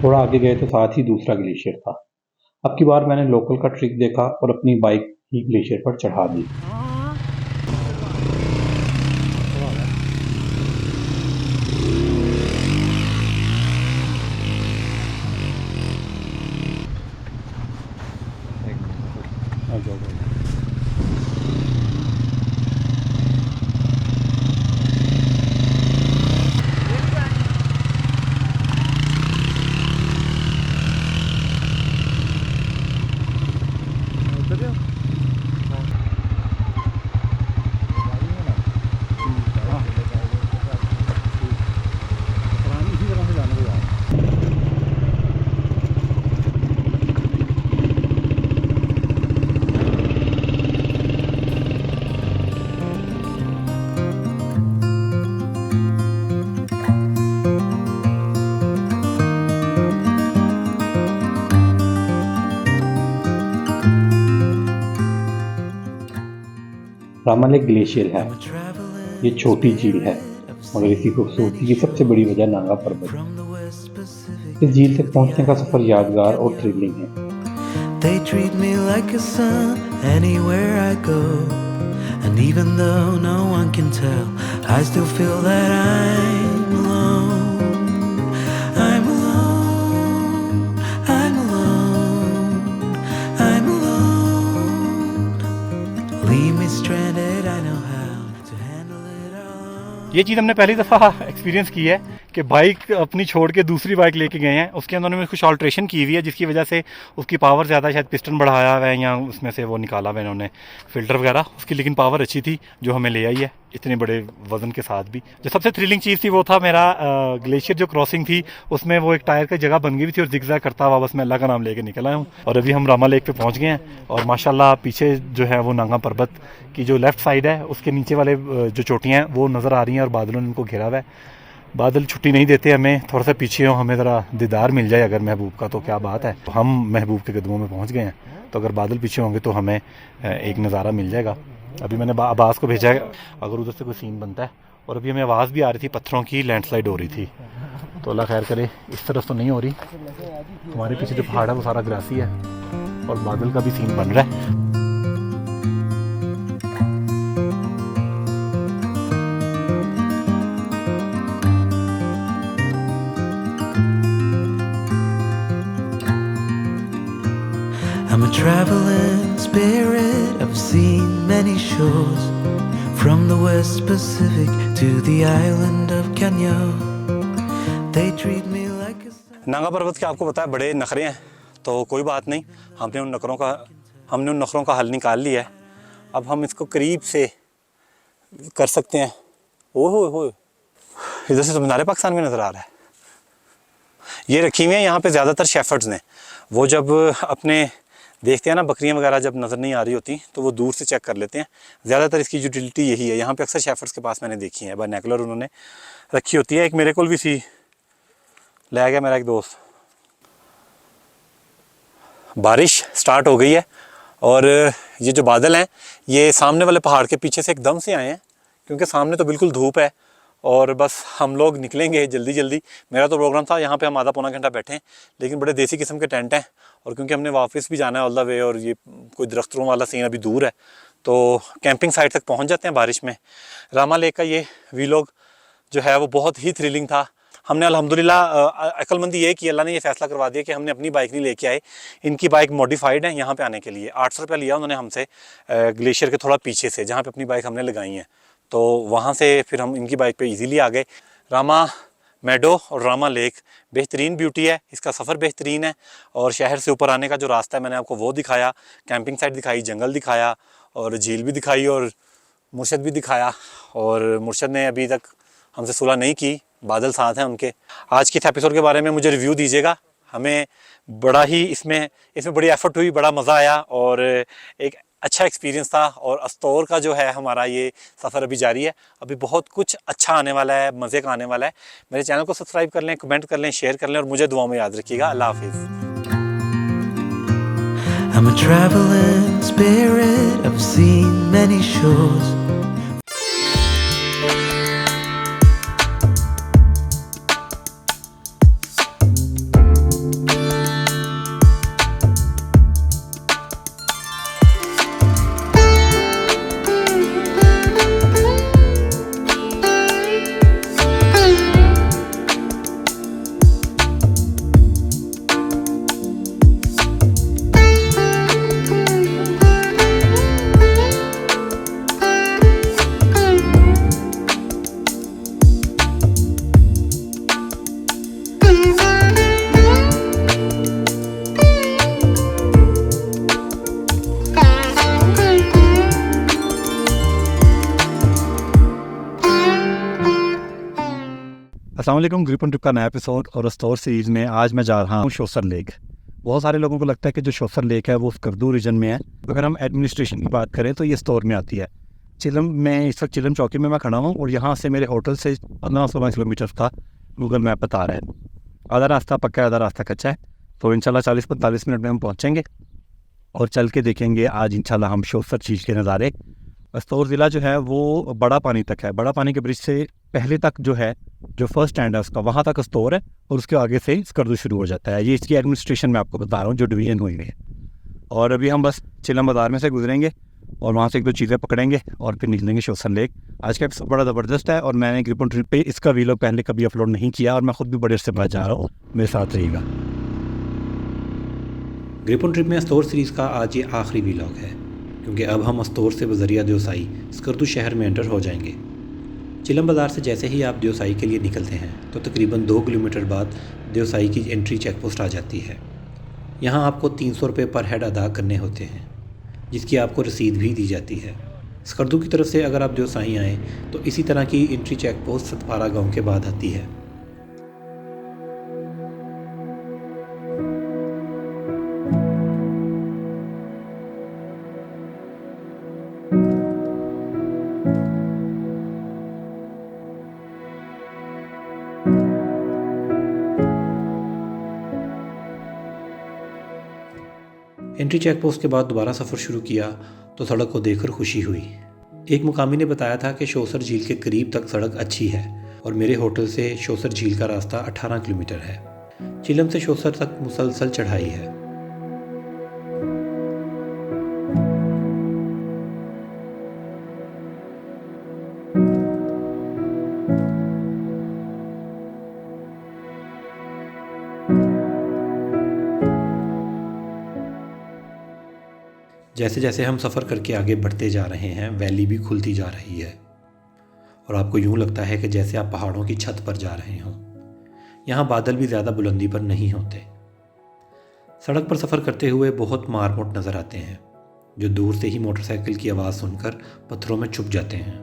थोड़ा आगे गए तो साथ ही दूसरा ग्लेशियर था। अब की बार मैंने लोकल का ट्रिक देखा और अपनी बाइक ही ग्लेशियर पर चढ़ा दी। रामा लेक ग्लेशियर है। ये छोटी झील है मगर इसकी खूबसूरती की सबसे बड़ी वजह नांगा पर्वत। इस झील तक पहुंचने का सफ़र यादगार और थ्रिलिंग है। They treat me like a son anywhere I go. And even though no one can tell, I still feel that I'm alone. I'm alone. I'm alone. I'm alone. Leave me stranded, I know how to handle it alone. ये चीज़ हमने पहली दफ़ा experience की है कि bike अपनी छोड़ के दूसरी बाइक लेके गए हैं। उसके अंदर उन्होंने कुछ ऑल्ट्रेशन की हुई है जिसकी वजह से उसकी पावर ज़्यादा, शायद पिस्टन बढ़ाया हुआ है या उसमें से वो निकाला हुआ है इन्होंने फ़िल्टर वगैरह उसकी, लेकिन पावर अच्छी थी जो हमें ले आई है इतने बड़े वज़न के साथ भी। जो सबसे थ्रिलिंग चीज़ थी वो था मेरा ग्लेशियर जो क्रॉसिंग थी उसमें वो एक टायर की जगह बन गई थी और जिगजैग करता हुआ बस मैं अल्लाह का नाम लेके निकल आया हूँ। और अभी हम रामा लेक पे पहुँच गए हैं और माशाल्लाह पीछे जो है वो नांगा पर्वत की जो लेफ़्ट साइड है उसके नीचे वाले जो चोटियाँ हैं वो नज़र आ रही हैं और बादलों ने उनको घेरा हुआ है। बादल छुट्टी नहीं देते हमें, थोड़ा सा पीछे हो, हमें ज़रा दीदार मिल जाए अगर महबूब का तो क्या बात है। तो हम महबूब के कदमों में पहुंच गए हैं, तो अगर बादल पीछे होंगे तो हमें एक नज़ारा मिल जाएगा। अभी मैंने अब्बास को भेजा है अगर उधर से कोई सीन बनता है। और अभी हमें आवाज़ भी आ रही थी पत्थरों की, लैंडस्लाइड हो रही थी, तो अल्लाह खैर करे इस तरफ तो नहीं हो रही। हमारे पीछे जो पहाड़ है वो सारा ग्रासी है और बादल का भी सीन बन रहा है। I'm a traveling spirit, I've seen many shores, from the West Pacific to the island of Kenya. They treat me like a son. Nanga पर्वत के आपको पता है बड़े नखरे हैं, तो कोई बात नहीं, हमने उन नखरों का हल निकाल लिया है। अब हम इसको करीब से कर सकते हैं। ओह इधर से तो मीनार पाकिस्तान में नज़र आ रहा है। ये रखी हुई है यहाँ पे ज़्यादातर शेफर्ड्स ने, वो जब अपने देखते हैं ना बकरियां वगैरह जब नज़र नहीं आ रही होती तो वो दूर से चेक कर लेते हैं। ज़्यादातर इसकी यूटिलिटी यही है। यहाँ पे अक्सर शेफर्ड्स के पास मैंने देखी है, बाइनोकुलर उन्होंने रखी होती है। एक मेरे को भी सी ले गया मेरा एक दोस्त। बारिश स्टार्ट हो गई है और ये जो बादल हैं ये सामने वाले पहाड़ के पीछे से एकदम से आए हैं, क्योंकि सामने तो बिल्कुल धूप है और बस हम लोग निकलेंगे जल्दी जल्दी। मेरा तो प्रोग्राम था यहाँ पे हम आधा पौना घंटा बैठें, लेकिन बड़े देसी किस्म के टेंट हैं और क्योंकि हमने वापस भी जाना है ऑल द वे और ये कोई दरख्तों वाला सीन अभी दूर है, तो कैंपिंग साइट तक पहुँच जाते हैं बारिश में। रामा लेक का ये वीलॉग जो है वो बहुत ही थ्रिलिंग था। हमने अल्हम्दुलिल्लाह अक्लमंदी ये कि अल्लाह ने ये फ़ैसला करवा दिया कि हमने अपनी बाइक नहीं लेके आए, इनकी बाइक मॉडिफाइड है यहाँ पे आने के लिए। 800 रुपया लिया उन्होंने हमसे ग्लेशियर के थोड़ा पीछे से, जहाँ पे अपनी बाइक हमने लगाई है, तो वहाँ से फिर हम इनकी बाइक पे इजीली आ गए। रामा मेडो और रामा लेक बेहतरीन ब्यूटी है, इसका सफ़र बेहतरीन है और शहर से ऊपर आने का जो रास्ता है मैंने आपको वो दिखाया, कैंपिंग साइट दिखाई, जंगल दिखाया और झील भी दिखाई और मुर्शद भी दिखाया। और मुर्शद ने अभी तक हमसे सुलह नहीं की, बादल साथ हैं उनके। आज के इस एपिसोड के बारे में मुझे रिव्यू दीजिएगा। हमें बड़ा ही इसमें बड़ी एफर्ट हुई, बड़ा मज़ा आया और एक अच्छा एक्सपीरियंस था। और अस्तौर का जो है हमारा ये सफ़र अभी जारी है, अभी बहुत कुछ अच्छा आने वाला है, मज़े का आने वाला है। मेरे चैनल को सब्सक्राइब कर लें, कमेंट कर लें, शेयर कर लें और मुझे दुआ में याद रखिएगा। अल्लाह हाफिज़। I'm a traveling spirit, I've seen many shores. अस्सलाम वालेकुम, ग्रिप ऑन ट्रिप का नया एपिसोड और स्टोर सीरीज़ में आज मैं जा रहा हूँ शोसर लेक। बहुत सारे लोगों को लगता है कि जो शोसर लेक है वो स्कर्दू रीजन में है। अगर हम एडमिनिस्ट्रेशन की बात करें तो ये स्टोर में आती है। चिलम में इस वक्त चिलम चौकी में मैं खड़ा हूँ और यहाँ से मेरे होटल से 15-16 किलोमीटर का गूगल मैप बता रहा है। आधा रास्ता पक्का है, आधा रास्ता कच्चा है, तो इंशाल्लाह 40-45 मिनट में हम पहुँचेंगे और चल के देखेंगे आज इंशाल्लाह हम शोसर झील के नज़ारे। अस्तौर ज़िला जो है वो बड़ा पानी तक है। बड़ा पानी के ब्रिज से पहले तक जो है, जो फर्स्ट स्टैंड है उसका, वहाँ तक अस्तौर है और उसके आगे से स्कर्दू शुरू हो जाता है। ये इसकी एडमिनिस्ट्रेशन मैं आपको बता रहा हूँ, जो डिवीज़न हुई है। और अभी हम बस चिलम बाज़ार में से गुजरेंगे और वहाँ से 1-2 चीज़ें पकड़ेंगे और फिर निकलेंगे शोसन लेक। आज का एपिसोड बड़ा ज़बरदस्त है और मैंने ग्रिप ऑन ट्रिप पे इसका वीलॉग पहले कभी अपलोड नहीं किया और मैं खुद भी बड़े से बात जा रहा हूँ, मेरे साथ रहिएगा। ग्रिप ऑन ट्रिप में अस्तौर सीरीज़ का आज ये आखिरी वीलॉग है, क्योंकि अब हम अस्तौर से बजरिया देवसाई स्कर्दू शहर में एंटर हो जाएंगे। चिलम बाज़ार से जैसे ही आप देवसाई के लिए निकलते हैं तो तकरीबन 2 किलोमीटर बाद देवसाई की एंट्री चेक पोस्ट आ जाती है। यहाँ आपको 300 रुपये पर हेड अदा करने होते हैं, जिसकी आपको रसीद भी दी जाती है। स्कर्दू की तरफ से अगर आप देवसाई आएँ तो इसी तरह की एंट्री चेक पोस्ट सतपारा गाँव के बाद आती है। एंट्री चेक पोस्ट के बाद दोबारा सफ़र शुरू किया तो सड़क को देखकर खुशी हुई। एक मुकामी ने बताया था कि शोसर झील के करीब तक सड़क अच्छी है और मेरे होटल से शोसर झील का रास्ता 18 किलोमीटर है। चिलम से शोसर तक मुसलसल चढ़ाई है। जैसे जैसे हम सफ़र करके आगे बढ़ते जा रहे हैं, वैली भी खुलती जा रही है और आपको यूँ लगता है कि जैसे आप पहाड़ों की छत पर जा रहे हों। यहाँ बादल भी ज़्यादा बुलंदी पर नहीं होते। सड़क पर सफ़र करते हुए बहुत मारमोट नज़र आते हैं, जो दूर से ही मोटरसाइकिल की आवाज़ सुनकर पत्थरों में छुप जाते हैं।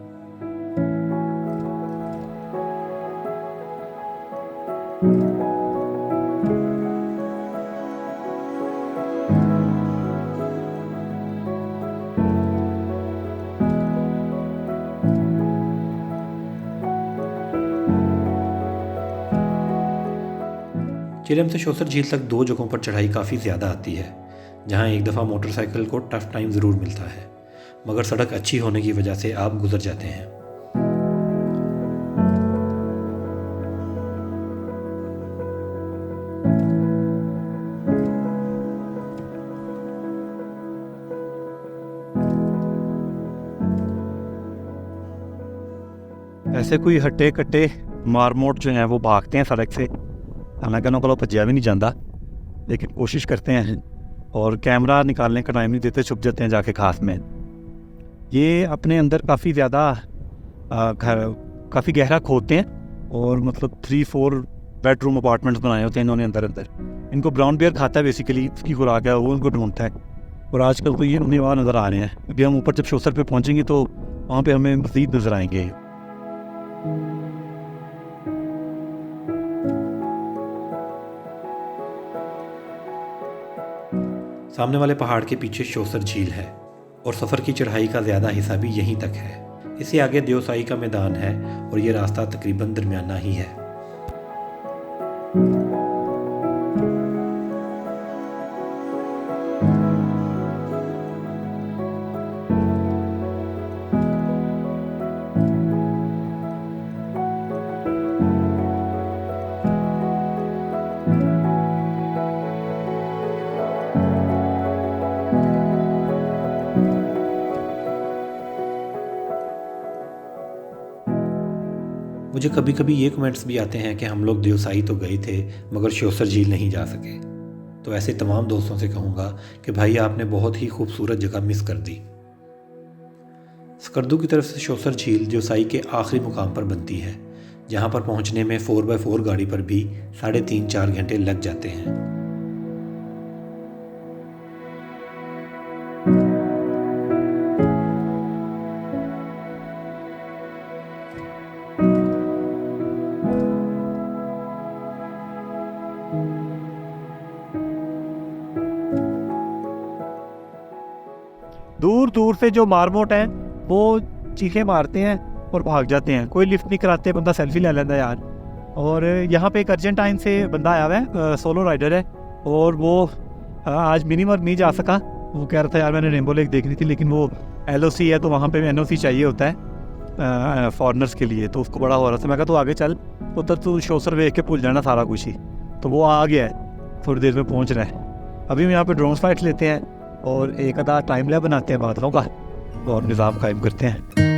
चिलम से शोसर झील तक 2 जगहों पर चढ़ाई काफ़ी ज़्यादा आती है, जहां एक दफ़ा मोटरसाइकिल को टफ टाइम ज़रूर मिलता है, मगर सड़क अच्छी होने की वजह से आप गुजर जाते हैं। ऐसे कोई हट्टे कट्टे मारमोट जो हैं वो भागते हैं सड़क से, हालांकि उन्होंने को भज्या भी नहीं जाता, लेकिन कोशिश करते हैं और कैमरा निकालने का टाइम नहीं देते, छुप जाते हैं जाके घास में। ये अपने अंदर काफ़ी ज़्यादा काफ़ी गहरा खोदते हैं और मतलब 3-4 बेडरूम अपार्टमेंट्स बनाए होते हैं इन्होंने अंदर। इनको ब्राउन बियर खाता है बेसिकली, इसकी खुराक है, वो इनको ढूंढता है और आजकल तो ये उन्हें वहाँ नज़र आ रहे हैं। अभी हम ऊपर जब शोसर पे पहुँचेंगे तो वहाँ पे हमें मज़ीद नज़र आएंगे। सामने वाले पहाड़ के पीछे शोसर झील है और सफ़र की चढ़ाई का ज़्यादा हिस्सा भी यहीं तक है। इससे आगे देवसाई का मैदान है और ये रास्ता तकरीबन दरमियाना ही है। मुझे कभी कभी ये कमेंट्स भी आते हैं कि हम लोग देवसाई तो गए थे मगर शोसर झील नहीं जा सके। तो ऐसे तमाम दोस्तों से कहूँगा कि भाई आपने बहुत ही खूबसूरत जगह मिस कर दी। स्कर्दू की तरफ से शोसर झील देवसाई के आखिरी मुकाम पर बनती है, जहाँ पर पहुँचने में 4x4 गाड़ी पर भी 3.5-4 घंटे लग जाते हैं। दूर दूर से जो मारमोट हैं वो चीखें मारते हैं और भाग जाते हैं, कोई लिफ्ट नहीं कराते, बंदा सेल्फी ले लेता है यार। और यहाँ पे एक अर्जेंटाइन से बंदा आया हुआ है, सोलो राइडर है, और वो आज मिनिमम नहीं जा सका। वो कह रहा था यार मैंने रेनबो लेक देखनी थी, लेकिन वो LOC है तो वहाँ पे NOC चाहिए होता है फॉरनर्स के लिए, तो उसको बड़ा हो रहा था। मैं कहा तू आगे चल, उधर तू शोसर देख के भूल जाना सारा कुछ ही। तो वो आ गया है, थोड़ी देर में पहुँच रहा है। अभी हम यहाँ पे ड्रोन फाइट लेते हैं और एक आधा टाइम लैब बनाते हैं बादलों का और निज़ाम कायम करते हैं।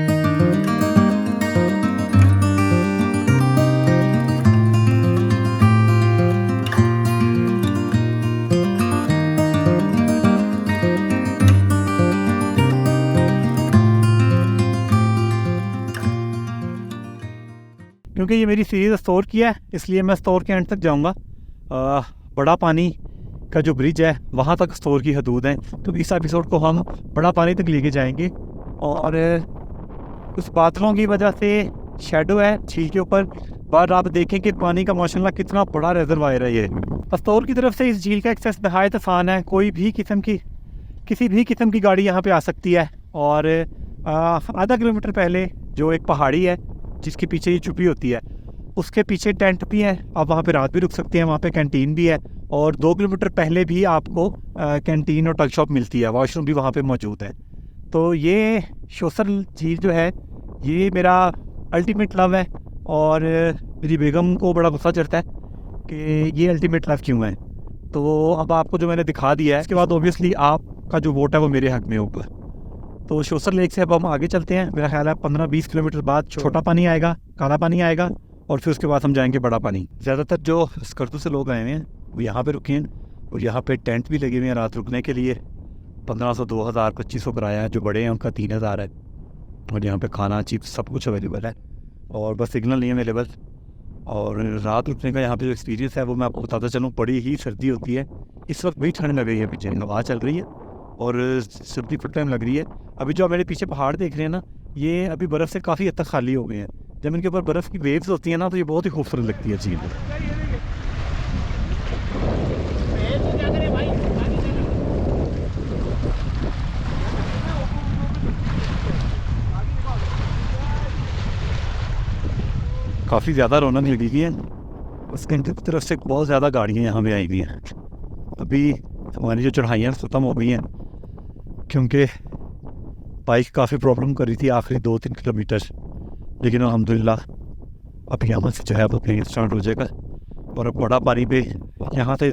क्योंकि ये मेरी सीरीज़ स्टोर की है, इसलिए मैं स्टोर के एंड तक जाऊंगा। बड़ा पानी का जो ब्रिज है वहाँ तक स्टोर की हदूद है, तो इस एपिसोड को हम बड़ा पानी तक लेके जाएंगे। और उस बादलों की वजह से शेडो है झील के ऊपर, पर आप देखें कि पानी का माशाल्लाह कितना बड़ा रिजर्वायर है ये। स्टोर की तरफ से इस झील का एक्सेस नहायत आसान है, कोई भी किसी भी किस्म की गाड़ी यहाँ पे आ सकती है। और आधा किलोमीटर पहले जो एक पहाड़ी है जिसके पीछे ये छुपी होती है, उसके पीछे टेंट भी है, आप वहाँ पे रात भी रुक सकते हैं, वहाँ पे कैंटीन भी है। और 2 किलोमीटर पहले भी आपको कैंटीन और टग शॉप मिलती है, वॉशरूम भी वहाँ पे मौजूद है। तो ये शोसर झील जो है ये मेरा अल्टीमेट लव है, और मेरी बेगम को बड़ा गुस्सा चढ़ता है कि ये अल्टीमेट लव क्यों है। तो अब आपको जो मैंने दिखा दिया है, इसके बाद ओबियसली आपका जो वोट है वो मेरे हक में होगा। तो शोसर लेक से अब हम आगे चलते हैं। मेरा ख्याल है 15-20 किलोमीटर बाद छोटा पानी आएगा, काला पानी आएगा, और फिर उसके बाद हम जाएंगे बड़ा पानी। ज़्यादातर जो स्कर्दू से लोग आए हुए हैं वो यहाँ पे रुके हैं, और यहाँ पे टेंट भी लगे हुए हैं रात रुकने के लिए। 1500, 2000, 2500 किराया है, जो बड़े हैं उनका 3000 है। और यहाँ पे खाना चिप्स सब कुछ अवेलेबल है, और बस सिग्नल नहीं अवेलेबल। और रात रुकने का यहाँ पे जो एक्सपीरियंस है वो मैं आपको बताता चलूँ, बड़ी ही सर्दी होती है। इस वक्त भी ठंड लग रही है, पीछे हवा चल रही है और सर्दी फुल टाइम लग रही है। अभी जो आप मेरे पीछे पहाड़ देख रहे हैं ना, ये अभी बर्फ़ से काफ़ी हद तक खाली हो गए हैं। जब इनके ऊपर बर्फ़ की वेव्स होती हैं ना, तो ये बहुत ही खूबसूरत लगती है झील। काफ़ी ज़्यादा रौनक लगी हुई है, उसके तरफ से बहुत ज़्यादा गाड़ियाँ यहाँ पे आई हुई हैं। अभी हमारी जो चढ़ाइयाँ ख़त्म हो गई हैं, क्योंकि बाइक काफ़ी प्रॉब्लम कर रही थी आखिरी 2-3 किलोमीटर, लेकिन अल्हम्दुलिल्लाह अब यहाँ से जो है अब अपने स्टार्ट हो जाएगा। और अब बड़ा पानी पे यहाँ से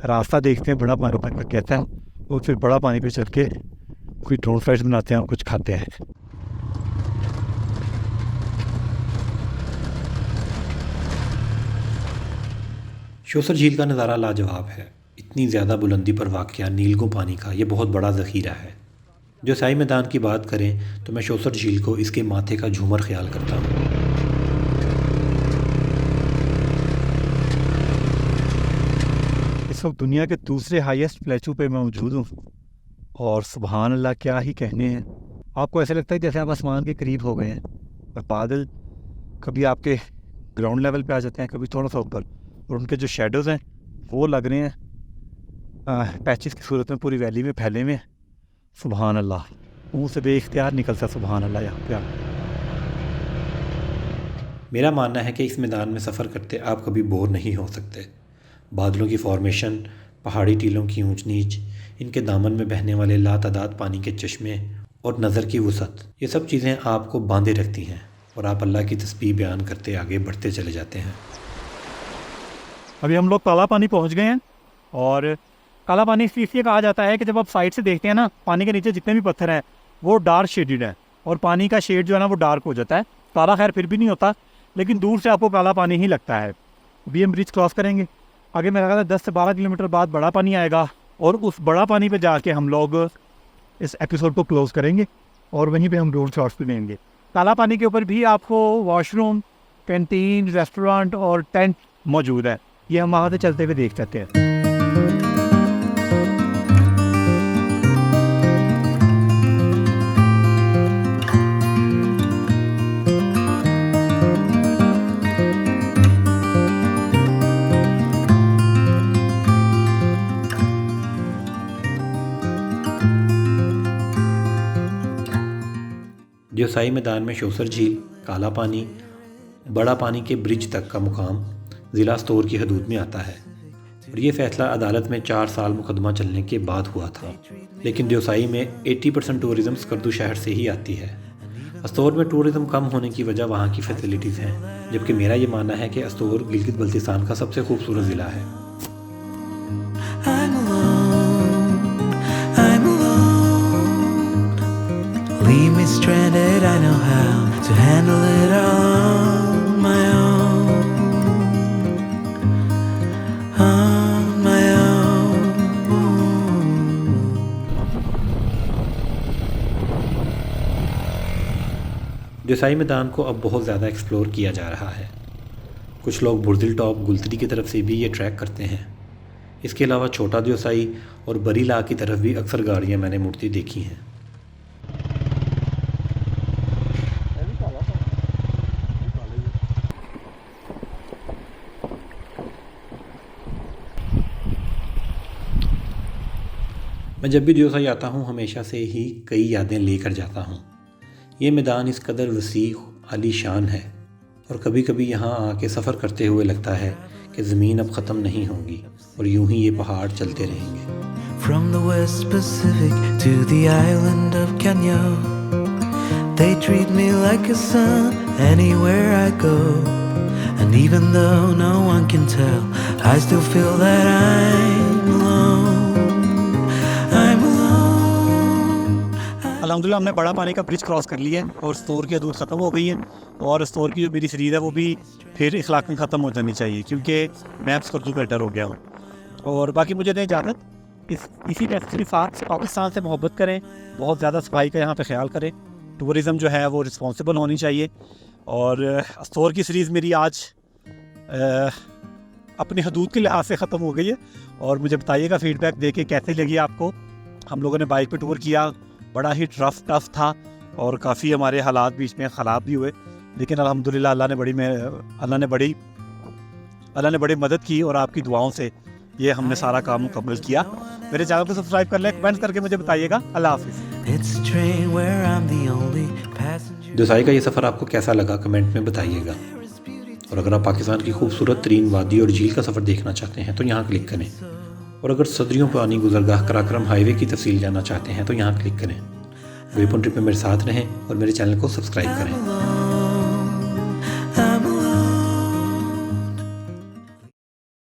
रास्ता देखते हैं बड़ा पानी का कहता है, और फिर बड़ा पानी पे चल के कोई ड्रोन फ्लाइट बनाते हैं और कुछ खाते हैं। शोसर झील का नज़ारा लाजवाब है। इतनी ज़्यादा बुलंदी पर वाक़या नीलगो पानी का ये बहुत बड़ा ज़ख़ीरा है। जो साई मैदान की बात करें तो मैं शोसर झील को इसके माथे का झूमर ख्याल करता हूँ। इस वक्त दुनिया के दूसरे हाईएस्ट प्लेटू पे मैं मौजूद हूँ, और सुभान अल्लाह क्या ही कहने हैं। आपको ऐसा लगता है जैसे आप आसमान के करीब हो गए हैं, और बादल कभी आपके ग्राउंड लेवल पे आ जाते हैं, कभी थोड़ा सा ऊपर, और उनके जो शेडोज़ हैं वो लग रहे हैं पैचेस की सूरत में पूरी वैली में फैले हुए हैं। सुभान अल्लाह, मुँह से बेइख्तियार निकलता सुभान अल्लाह यहाँ पे। मेरा मानना है कि इस मैदान में सफ़र करते आप कभी बोर नहीं हो सकते। बादलों की फॉर्मेशन, पहाड़ी टीलों की ऊंच नीच, इनके दामन में बहने वाले लातादाद पानी के चश्मे और नज़र की वसअत, ये सब चीज़ें आपको बांधे रखती हैं और आप अल्लाह की तस्बीह बयान करते आगे बढ़ते चले जाते हैं। अभी हम लोग काला पानी पहुँच गए हैं, और काला पानी इसलिए कहा जाता है कि जब आप साइड से देखते हैं ना, पानी के नीचे जितने भी पत्थर हैं वो डार्क शेडेड है, और पानी का शेड जो है ना वो डार्क हो जाता है। काला खैर फिर भी नहीं होता, लेकिन दूर से आपको काला पानी ही लगता है। अभी हम ब्रिज क्रॉस करेंगे, आगे मेरा ख्याल है 10 से 12 किलोमीटर बाद बड़ा पानी आएगा, और उस बड़ा पानी पे जाके हम लोग इस एपिसोड को क्लोज़ करेंगे, और वहीं पे हम ड्रोन शॉट्स भी लेंगे। काला पानी के ऊपर भी आपको वॉशरूम, कैंटीन, रेस्टोरेंट और टेंट मौजूद है। ये हम वहाँ से चलते हुए देख सकते हैं। जोसाई मैदान में शोसर झील, काला पानी, बड़ा पानी के ब्रिज तक का मुकाम ज़िला स्तोर की हदूद में आता है। और ये फ़ैसला अदालत में 4 साल मुकदमा चलने के बाद हुआ था। लेकिन देवसाई में 80% टूरिज़्म स्कर्दू शहर से ही आती है। अस्तोर में टूरिज़्म कम होने की वजह वहाँ की फैसिलिटीज़ हैं, जबकि मेरा ये मानना है कि अस्तोर गिलगित बल्तिस्तान का सबसे खूबसूरत ज़िला है। I'm alone, I'm alone. Leave me stranded, I know how to handle it on my own. On my own. Desai मैदान को अब बहुत ज़्यादा एक्सप्लोर किया जा रहा है। कुछ लोग बुर्दिल टॉप गुलतरी की तरफ से भी ये ट्रैक करते हैं। इसके अलावा छोटा देसाई और बरी ला की तरफ भी अक्सर गाड़ियाँ मैंने मुड़ती देखी हैं। मैं जब भी देसाई आता हूँ हमेशा से ही कई यादें लेकर जाता हूँ। ये मैदान इस कदर वसी आलीशान है और कभी कभी यहाँ आके सफ़र करते हुए लगता है कि ज़मीन अब ख़त्म नहीं होगी और यूं ही ये पहाड़ चलते रहेंगे। From the West Pacific to the island of Kenya, they treat me like a son anywhere I go. And even though no one can tell, I still feel that I'm alone. I'm alone. अल्हम्दुलिल्लाह हमने बड़ा पानी का bridge cross कर लिया है और store की हदूद ख़त्म हो गई है और स्टोर की जो मेरी सीरीज़ है वो भी फिर इखलाक में ख़त्म हो जानी चाहिए, क्योंकि मैं अब स्कर्दू बेटर हो गया हूँ। और बाकी मुझे दें इजाज़त। इसी मैसेज के साथ पाकिस्तान से मोहब्बत करें, बहुत ज़्यादा सफाई का यहाँ पे ख्याल करें, टूरिज़म जो है वो रिस्पॉन्सिबल होनी चाहिए। और स्टोर की सीरीज़ मेरी आज अपनी हदूद के लिहाज से ख़त्म हो गई है और मुझे बताइएगा फीडबैक दे के कैसे लगी आपको। हम लोगों ने बाइक पे टूर किया, बड़ा ही टफ था और काफ़ी हमारे हालात बीच में ख़राब भी हुए, लेकिन अल्हम्दुलिल्लाह अल्लाह ने बड़ी मदद की और आपकी दुआओं से ये हमने सारा काम मुकम्मल किया। मेरे चैनल को सब्सक्राइब कर लें, कमेंट करके मुझे बताइएगा। अल्लाह हाफ़िज़। It's a train where I'm the only passenger. Desai का ये सफ़र आपको कैसा लगा कमेंट में बताइएगा। और अगर आप पाकिस्तान की खूबसूरत तरीन वादी और झील का सफ़र देखना चाहते हैं तो यहाँ क्लिक करें। और अगर सदियों पुरानी गुजरगाह कराक्रम हाईवे की तफसील जानना चाहते हैं तो यहाँ क्लिक करें। ग्रिप ऑन ट्रिप में मेरे साथ रहें और मेरे चैनल को सब्सक्राइब करें।